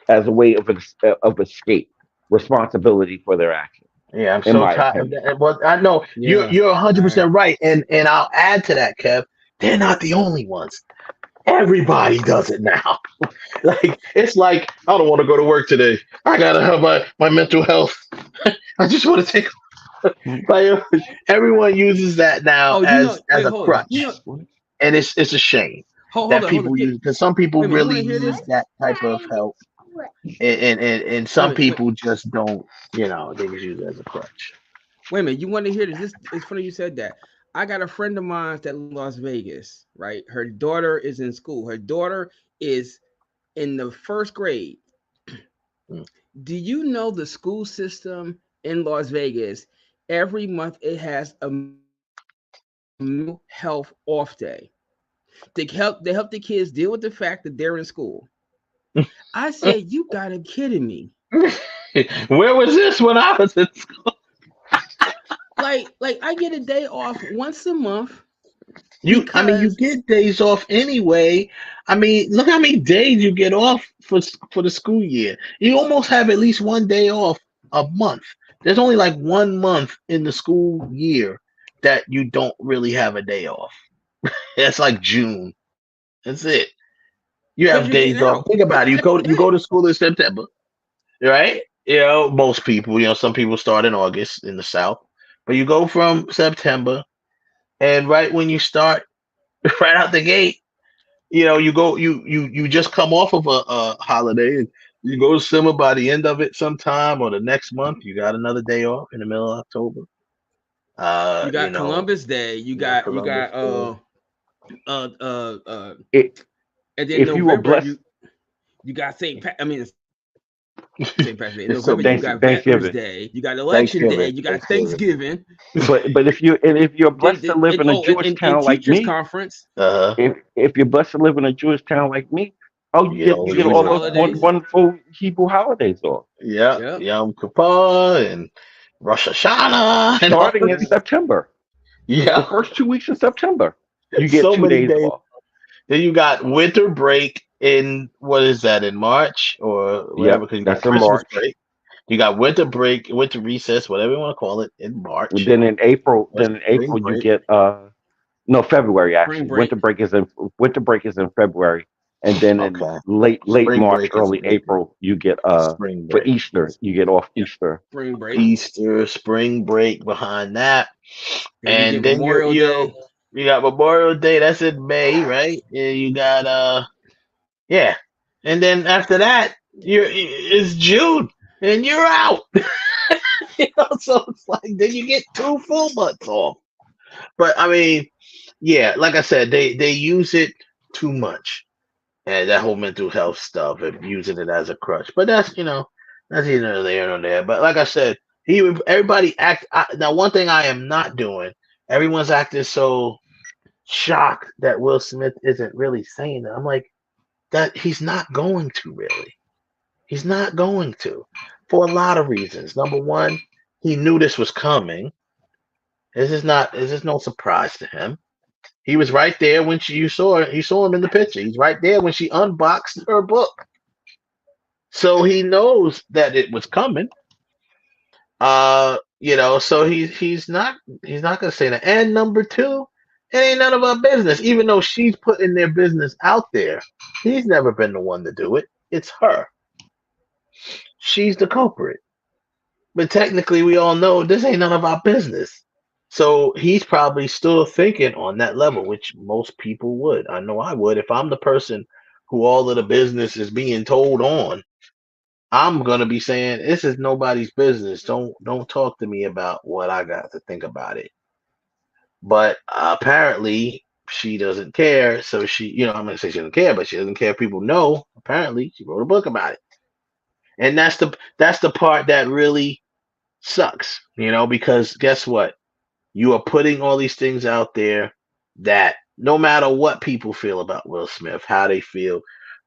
as a way of escape responsibility for their actions, Yeah, I'm in so my tired of opinion. that. But I know Yeah. you're All right. 100% right, and I'll add to that, Kev. They're not the only ones. Everybody does it now. Like it's like I don't want to go to work today. I gotta have my mental health. I just want to take. Like, everyone uses that now Oh, as wait, a hold on. crutch, and it's a shame Hold that on, hold on. people use because some people Wait a minute. You want really to hear need this? that type of help, and Wait a some minute. people just don't. They just use it as a crutch. Wait a minute. You want to hear this? It's funny you said that. I got a friend of mine that lives in Las Vegas, right? Her daughter is in school. Her daughter is in the first grade. Mm. Do you know the school system in Las Vegas? Every month it has a mental health off day. They help the kids deal with the fact that they're in school. I said, you gotta be kidding me. Where was this when I was in school? Like I get a day off once a month I mean, you because get days off anyway. I mean, look how many days you get off for the school year. You almost have at least one day off a month. There's only like 1 month in the school year that you don't really have a day off. That's like June. That's it. You because have you're days getting off. out. Think about it. You Right. go to school in September, right? Most people. Some people start in August in the South, but you go from September, and right when you start, right out the gate. You go you just come off of a holiday and you go to summer by the end of it sometime or the next month you got another day off in the middle of October. You You got know, Columbus Day. You you got got you Columbus got Day. uh uh uh It, and then if you were November blessed, you got I mean St. Patrick's Day. In It's so November you many. got Veterans Thanksgiving. Day. You got Election Day. Thanksgiving. You got Thanksgiving. Thanksgiving. But if you're blessed to live in a Jewish And town like teachers me, conference. Uh-huh. if you're blessed to live in a Jewish town like me, oh, You get all you the get Jewish all Jewish those holidays. holidays. wonderful Hebrew holidays off, Yeah. Yep. Yom Kippur and Rosh Hashanah and all starting in this. Yep. September. The Yeah. first 2 weeks in September, you get So two many days days. off. Then you got winter break in what is that in March or whatever? Yep, Because you got that's in Christmas March. break. You got winter break, winter recess, whatever you want to call it, in And March. then in April, Or spring you break. get no, February Spring actually. break. Winter break is in February, and then in Okay. late Spring March, break is early in April. April, you get Spring for break. Easter, you get off Easter. Spring break. Easter, spring break behind that. Then you And get then Memorial Day. you got Memorial Day, that's in May, right? And you got yeah. And then after that, it's June and you're out. So it's like then you get 2 full months off. But I mean, yeah, like I said, they use it too much. And that whole mental health stuff and using it as a crutch. But that's either there nor there. But like I said, everybody now. One thing I am not doing. Everyone's acting so shocked that Will Smith isn't really saying that. I'm like that he's not going to really. He's not going to for a lot of reasons. Number one, he knew this was coming. This is no surprise to him. He was right there when you saw him in the picture. He's right there when she unboxed her book. So he knows that it was coming. So he's not gonna say that. And number two, it ain't none of our business. Even though she's putting their business out there, he's never been the one to do it. It's her. She's the culprit. But technically, we all know this ain't none of our business. So he's probably still thinking on that level, which most people would. I know I would. If I'm the person who all of the business is being told on, I'm gonna be saying this is nobody's business. Don't talk to me about what I got to think about it. But apparently she doesn't care. So I'm gonna say she doesn't care, but she doesn't care if people know. Apparently she wrote a book about it, and that's the part that really sucks. Because guess what? You are putting all these things out there that no matter what people feel about Will Smith, how they feel,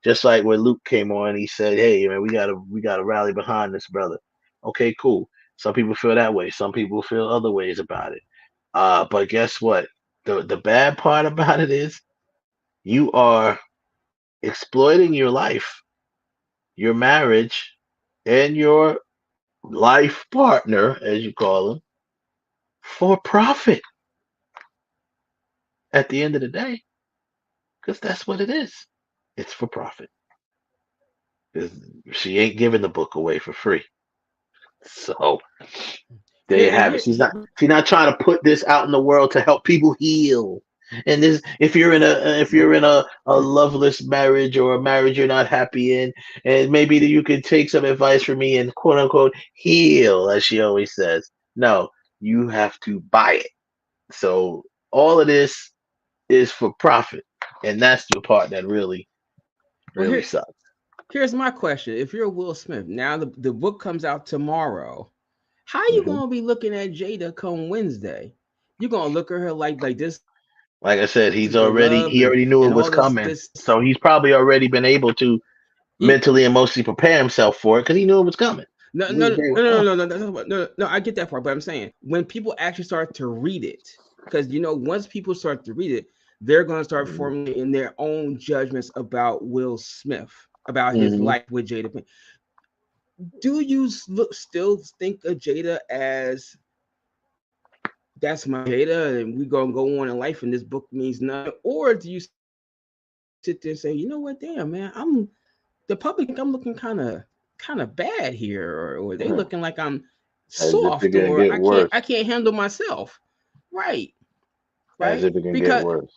just like when Luke came on, he said, "Hey, man, we gotta rally behind this brother." Okay, cool. Some people feel that way. Some people feel other ways about it. But guess what? The bad part about it is you are exploiting your life, your marriage, and your life partner, as you call them, for profit at the end of the day, because that's what it is. It's for profit. 'Cause she ain't giving the book away for free. So there you have it. She's not trying to put this out in the world to help people heal. And this, if you're in a loveless marriage or a marriage you're not happy in, and maybe that you could take some advice from me and quote unquote heal, as she always says. No, you have to buy it. So all of this is for profit, and that's the part that really sucks. Here's my question: if you're Will Smith, now the book comes out tomorrow, how are you gonna be looking at Jada come Wednesday? You're gonna look at her like this. Like I said, he already knew it was coming, so he's probably already been able to mentally and emotionally prepare himself for it because he knew it was coming. No. I get that part, but I'm saying when people actually start to read it, because once people start to read it, they're going to start formulating their own judgments about Will Smith, about his life with Jada Pinkett. Do you still think of Jada as that's my Jada, and we're gonna go on in life, and this book means nothing? Or do you sit there and say, you know what, damn man, I'm the public, I'm looking kind of bad here, or they looking like I'm soft, or I can't handle myself, right? As if it can get worse.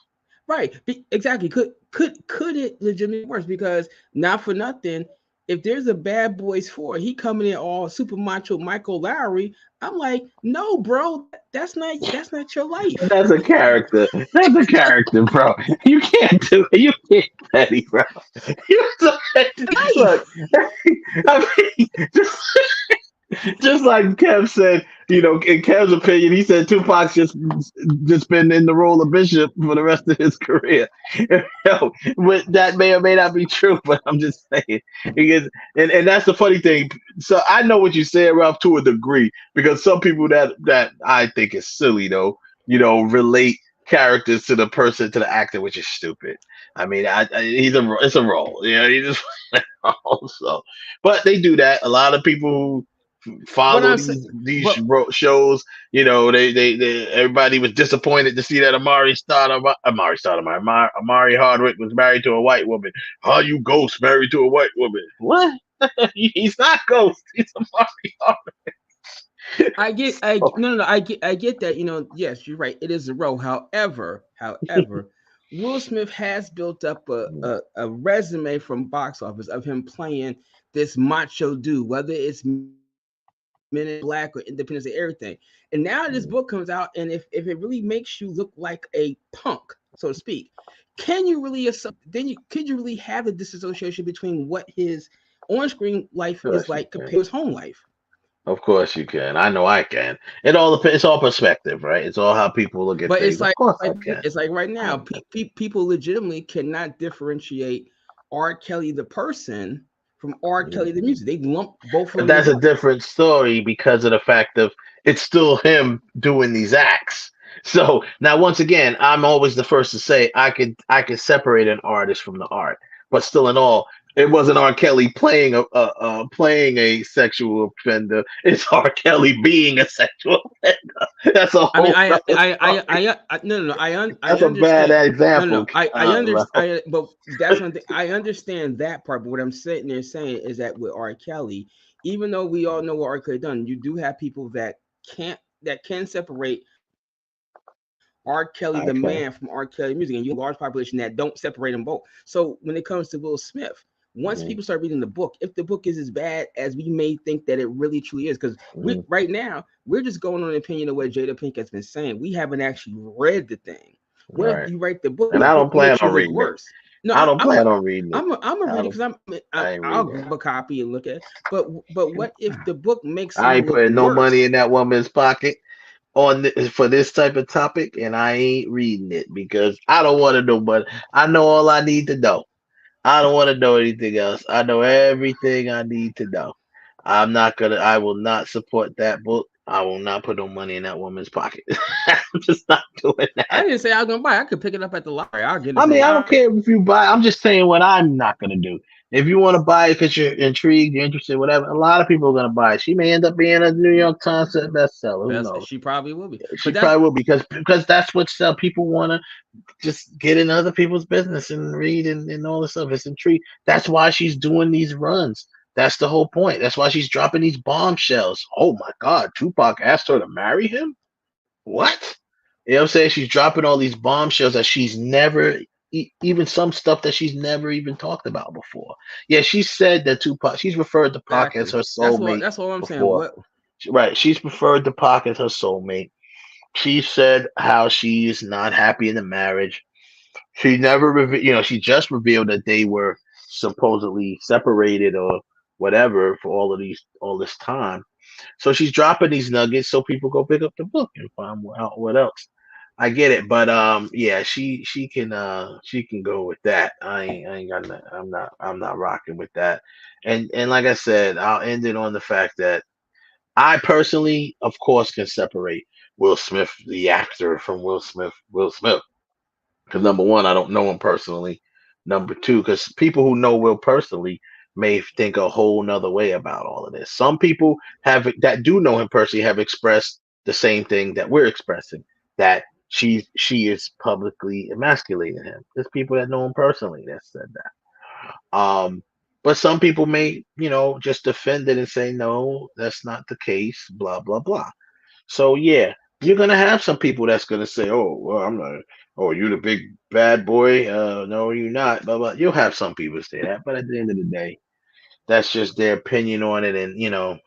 Right, exactly. Could it legitimately get worse? Because not for nothing, if there's a Bad Boys 4, he coming in all super macho Michael Lowry. I'm like, no, bro, that's not your life. That's a character. That's a character, bro. You can't do it. You can't, Betty, bro. Look, I mean, just like Kev said, in Kev's opinion, he said Tupac's just been in the role of Bishop for the rest of his career. That may or may not be true, but I'm just saying. Because, and that's the funny thing. So I know what you said, Ralph, to a degree, because some people that I think is silly, though, relate characters to the actor, which is stupid. I mean, it's a role. He just so. But they do that. A lot of people who follow these shows, they everybody was disappointed to see that Amari Hardwick was married to a white woman. How you Ghost married to a white woman? What? He's not Ghost. He's Amari Hardwick. I get that. Yes, you're right. It is a role. However, Will Smith has built up a resume from box office of him playing this macho dude, whether it's Men in Black or Independence, everything. And now this book comes out, and if it really makes you look like a punk, so to speak, can you really could you really have a disassociation between what his on-screen life is like compared to his home life? Of course you can. I know I can. It all depends. It's all perspective, right? It's all how people look at things. Of course I can. It's like right now, people legitimately cannot differentiate R. Kelly the person from R. Kelly the music. They lump both of them. That's a different story because of the fact of it's still him doing these acts. So now, once again, I'm always the first to say I could separate an artist from the art, but still, in all, it wasn't R. Kelly playing a sexual offender. It's R. Kelly being a sexual offender. That's a whole. That's a bad example. I understand, but that's one thing. I understand that part. But what I'm sitting there saying is that with R. Kelly, even though we all know what R. Kelly done, you do have people that can separate R. Kelly the man from R. Kelly music, and you have a large population that don't separate them both. So when it comes to Will Smith, once people start reading the book, if the book is as bad as we may think that it really truly is, because right now we're just going on an opinion of what Jada Pinkett has been saying. We haven't actually read the thing. What if you write the book? And I don't plan on reading it. No, I don't plan on reading it. I'm gonna read it because I'll grab a copy and look at it. But what if the book makes I ain't putting no money in that woman's pocket. for this type of topic, and I ain't reading it because I don't want to know. But I know all I need to know. I don't want to know anything else. I know everything I need to know. I'm not gonna. I will not support that book. I will not put no money in that woman's pocket. I'm just not doing I that. didn't say I was gonna buy it. I could pick it up at the library. I'll get it. I mean, I don't care if you buy. I'm just saying what I'm not gonna do. If you want to buy it because you're intrigued, you're interested, whatever. A lot of people are gonna buy it. She may end up being a New York Times bestseller. Who knows? She probably will be. She probably will because that's what people want to just get in other people's business and read and all this stuff. It's intrigue. That's why she's doing these runs. That's the whole point. That's why she's dropping these bombshells. Oh my God, Tupac asked her to marry him? What? You know what I'm saying? She's dropping all these bombshells that she's never, even some stuff that she's never even talked about before. Yeah, she said that Tupac, she's referred to Pac as her soulmate. That's what I'm saying. Before. Right. She's referred to Pac as her soulmate. She said how she is not happy in the marriage. She never revealed, she just revealed that they were supposedly separated or whatever for all this time. So she's dropping these nuggets so people go pick up the book and find out what else. I get it, but yeah, she can go with that. I ain't got nothing. I'm not rocking with that. And like I said, I'll end it on the fact that I personally, of course, can separate Will Smith, the actor, from Will Smith. Because number one, I don't know him personally. Number two, because people who know Will personally may think a whole nother way about all of this. Some people that do know him personally have expressed the same thing that we're expressing, that she is publicly emasculating him. There's people that know him personally that said that. But some people may, just defend it and say, no, that's not the case, blah, blah, blah. So yeah, you're gonna have some people that's gonna say, "Oh, well, I'm not. Oh, you the big bad boy? No, you're not." Blah blah. You'll have some people say that, but at the end of the day, that's just their opinion on it, and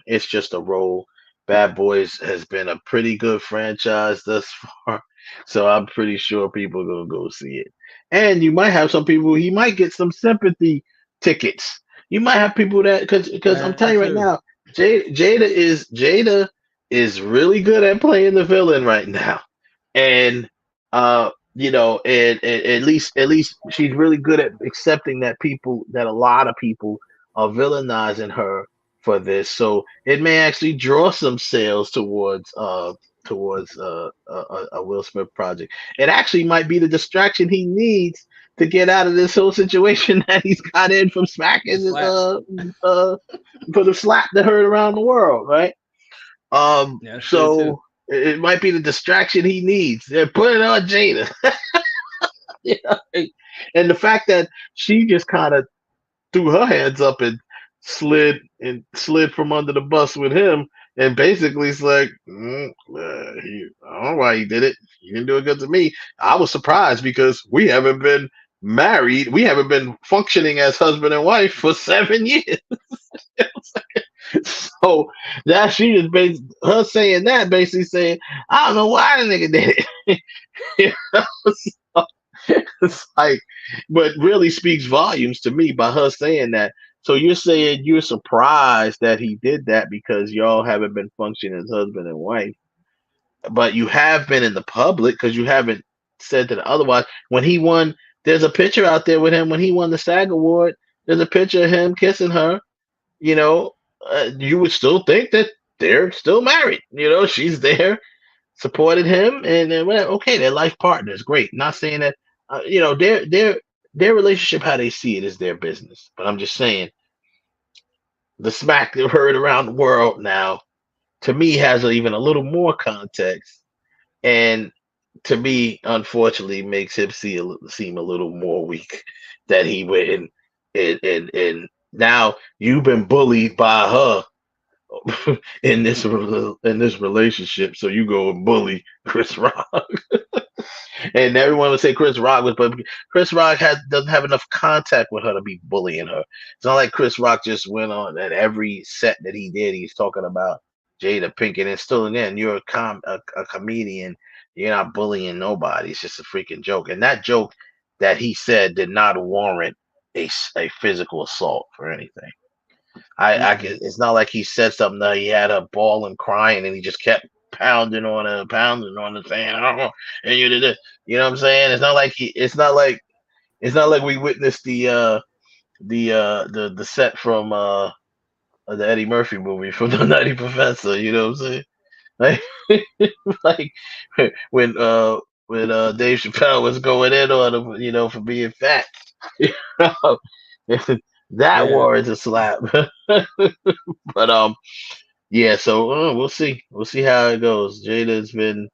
it's just a role. Bad Boys has been a pretty good franchise thus far, so I'm pretty sure people are gonna go see it. And you might have some people. He might get some sympathy tickets. You might have people that because I'm telling you right now, Jada is really good at playing the villain right now, and and at least she's really good at accepting that a lot of people are villainizing her for this, so it may actually draw some sales towards a Will Smith project. It actually might be the distraction he needs to get out of this whole situation that he's got in from smacking for the slap that heard around the world, right? So it might be the distraction he needs. They're putting on Jada. And the fact that she just kind of threw her hands up and slid from under the bus with him, and basically it's like, I don't know why he did it. He didn't do it good to me. I was surprised because we haven't been married. We haven't been functioning as husband and wife for 7 years. So that she is her saying that, basically saying, I don't know why the nigga did it. So it's like, but really speaks volumes to me by her saying that. So you're saying you're surprised that he did that because y'all haven't been functioning as husband and wife, but you have been in the public because you haven't said that otherwise. When he won, there's a picture out there with him when he won the SAG award. There's a picture of him kissing her. You would still think that they're still married. She's there, supported him, and then whatever. Okay, they're life partners. Great. Not saying that. Their relationship, how they see it, is their business. But I'm just saying, the smack they've heard around the world now, to me, has even a little more context, and to me, unfortunately, makes him seem a little more weak. That he went and now you've been bullied by her in this relationship, so you go and bully Chris Rock. And everyone would say Chris Rock was, but Chris Rock doesn't have enough contact with her to be bullying her. It's not like Chris Rock just went on at every set that he did. He's talking about Jada Pinkett, and still, again, you're a comedian. You're not bullying nobody. It's just a freaking joke. And that joke that he said did not warrant a physical assault for anything. It's not like he said something that he had her bawling, crying, and he just kept pounding on her, saying, "Oh, and you did this." You know what I'm saying? It's not like we witnessed the set from the Eddie Murphy movie from the Nutty Professor. You know what I'm saying? Like, like when Dave Chappelle was going in on him, for being fat. You know, that Yeah. warrants a slap. But yeah. So we'll see. We'll see how it goes. Jada's been.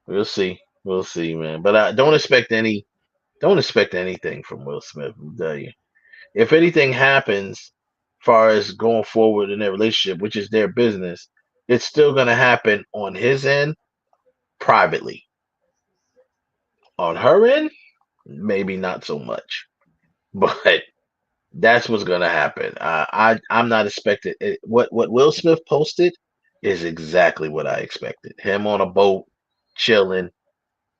We'll see. We'll see, man. But I don't expect anything from Will Smith. I'll tell you. If anything happens, far as going forward in their relationship, which is their business, it's still gonna happen on his end privately. On her end, maybe not so much, but that's what's gonna happen. I'm not expecting it. What Will Smith posted is exactly what I expected. Him on a boat, chilling,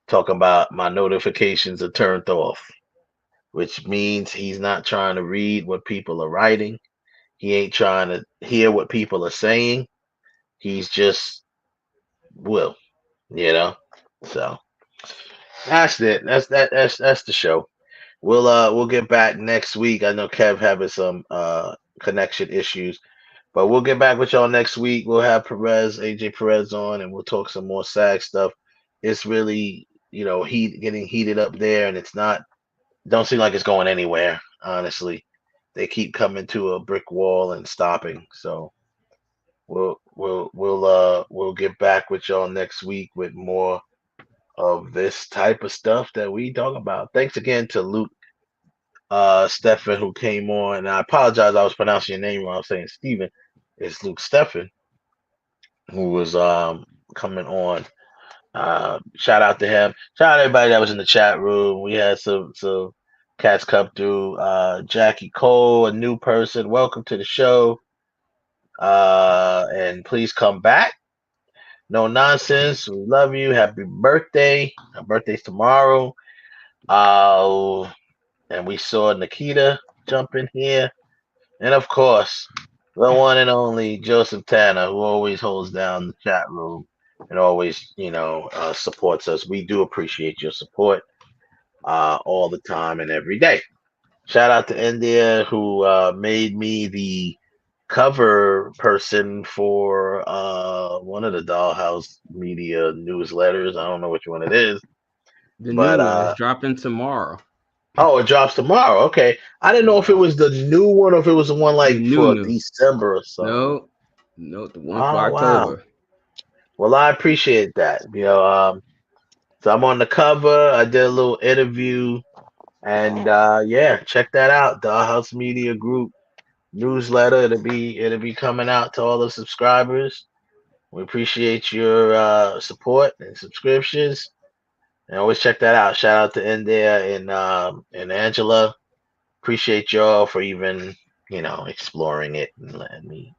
talking about my notifications are turned off, which means he's not trying to read what people are writing. He ain't trying to hear what people are saying. He's just Will, you know. So that's it. That's the show. We'll get back next week. I know Kev having some connection issues, but we'll get back with y'all next week. We'll have AJ Perez on, and we'll talk some more SAG stuff. It's really, getting heated up there, and don't seem like it's going anywhere, honestly. They keep coming to a brick wall and stopping. So we'll get back with y'all next week with more of this type of stuff that we talk about. Thanks again to Luc Stephen who came on. And I apologize, I was pronouncing your name wrong. I was saying Stephen. It's Luc Stephen who was coming on. Shout out to him. Shout out to everybody that was in the chat room. We had some cats come through. Jackie Cole, a new person. Welcome to the show. And please come back. No nonsense. We love you. Happy birthday. Our birthday's tomorrow. And we saw Nikita jump in here. And of course, the one and only Joseph Tanner, who always holds down the chat room and always, supports us. We do appreciate your support all the time and every day. Shout out to India, who made me the cover person for one of the Dollhouse Media newsletters. I don't know which one it is. The But new one is dropping tomorrow. Oh, it drops tomorrow. Okay. I didn't know if it was the new one or if it was the one like for new. December or something. No, the one for Oh, October. wow. Well, I appreciate that. So I'm on the cover. I did a little interview. And yeah, check that out. Dollhouse Media Group newsletter. It'll be coming out to all the subscribers. We appreciate your support and subscriptions. And always check that out. Shout out to India and Angela. Appreciate y'all for even, exploring it and letting me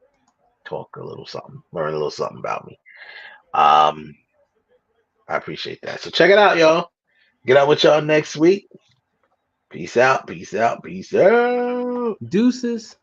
talk a little something, learn a little something about me. I appreciate that. So check it out, y'all. Get out with y'all next week. Peace out, peace out, peace out. Deuces.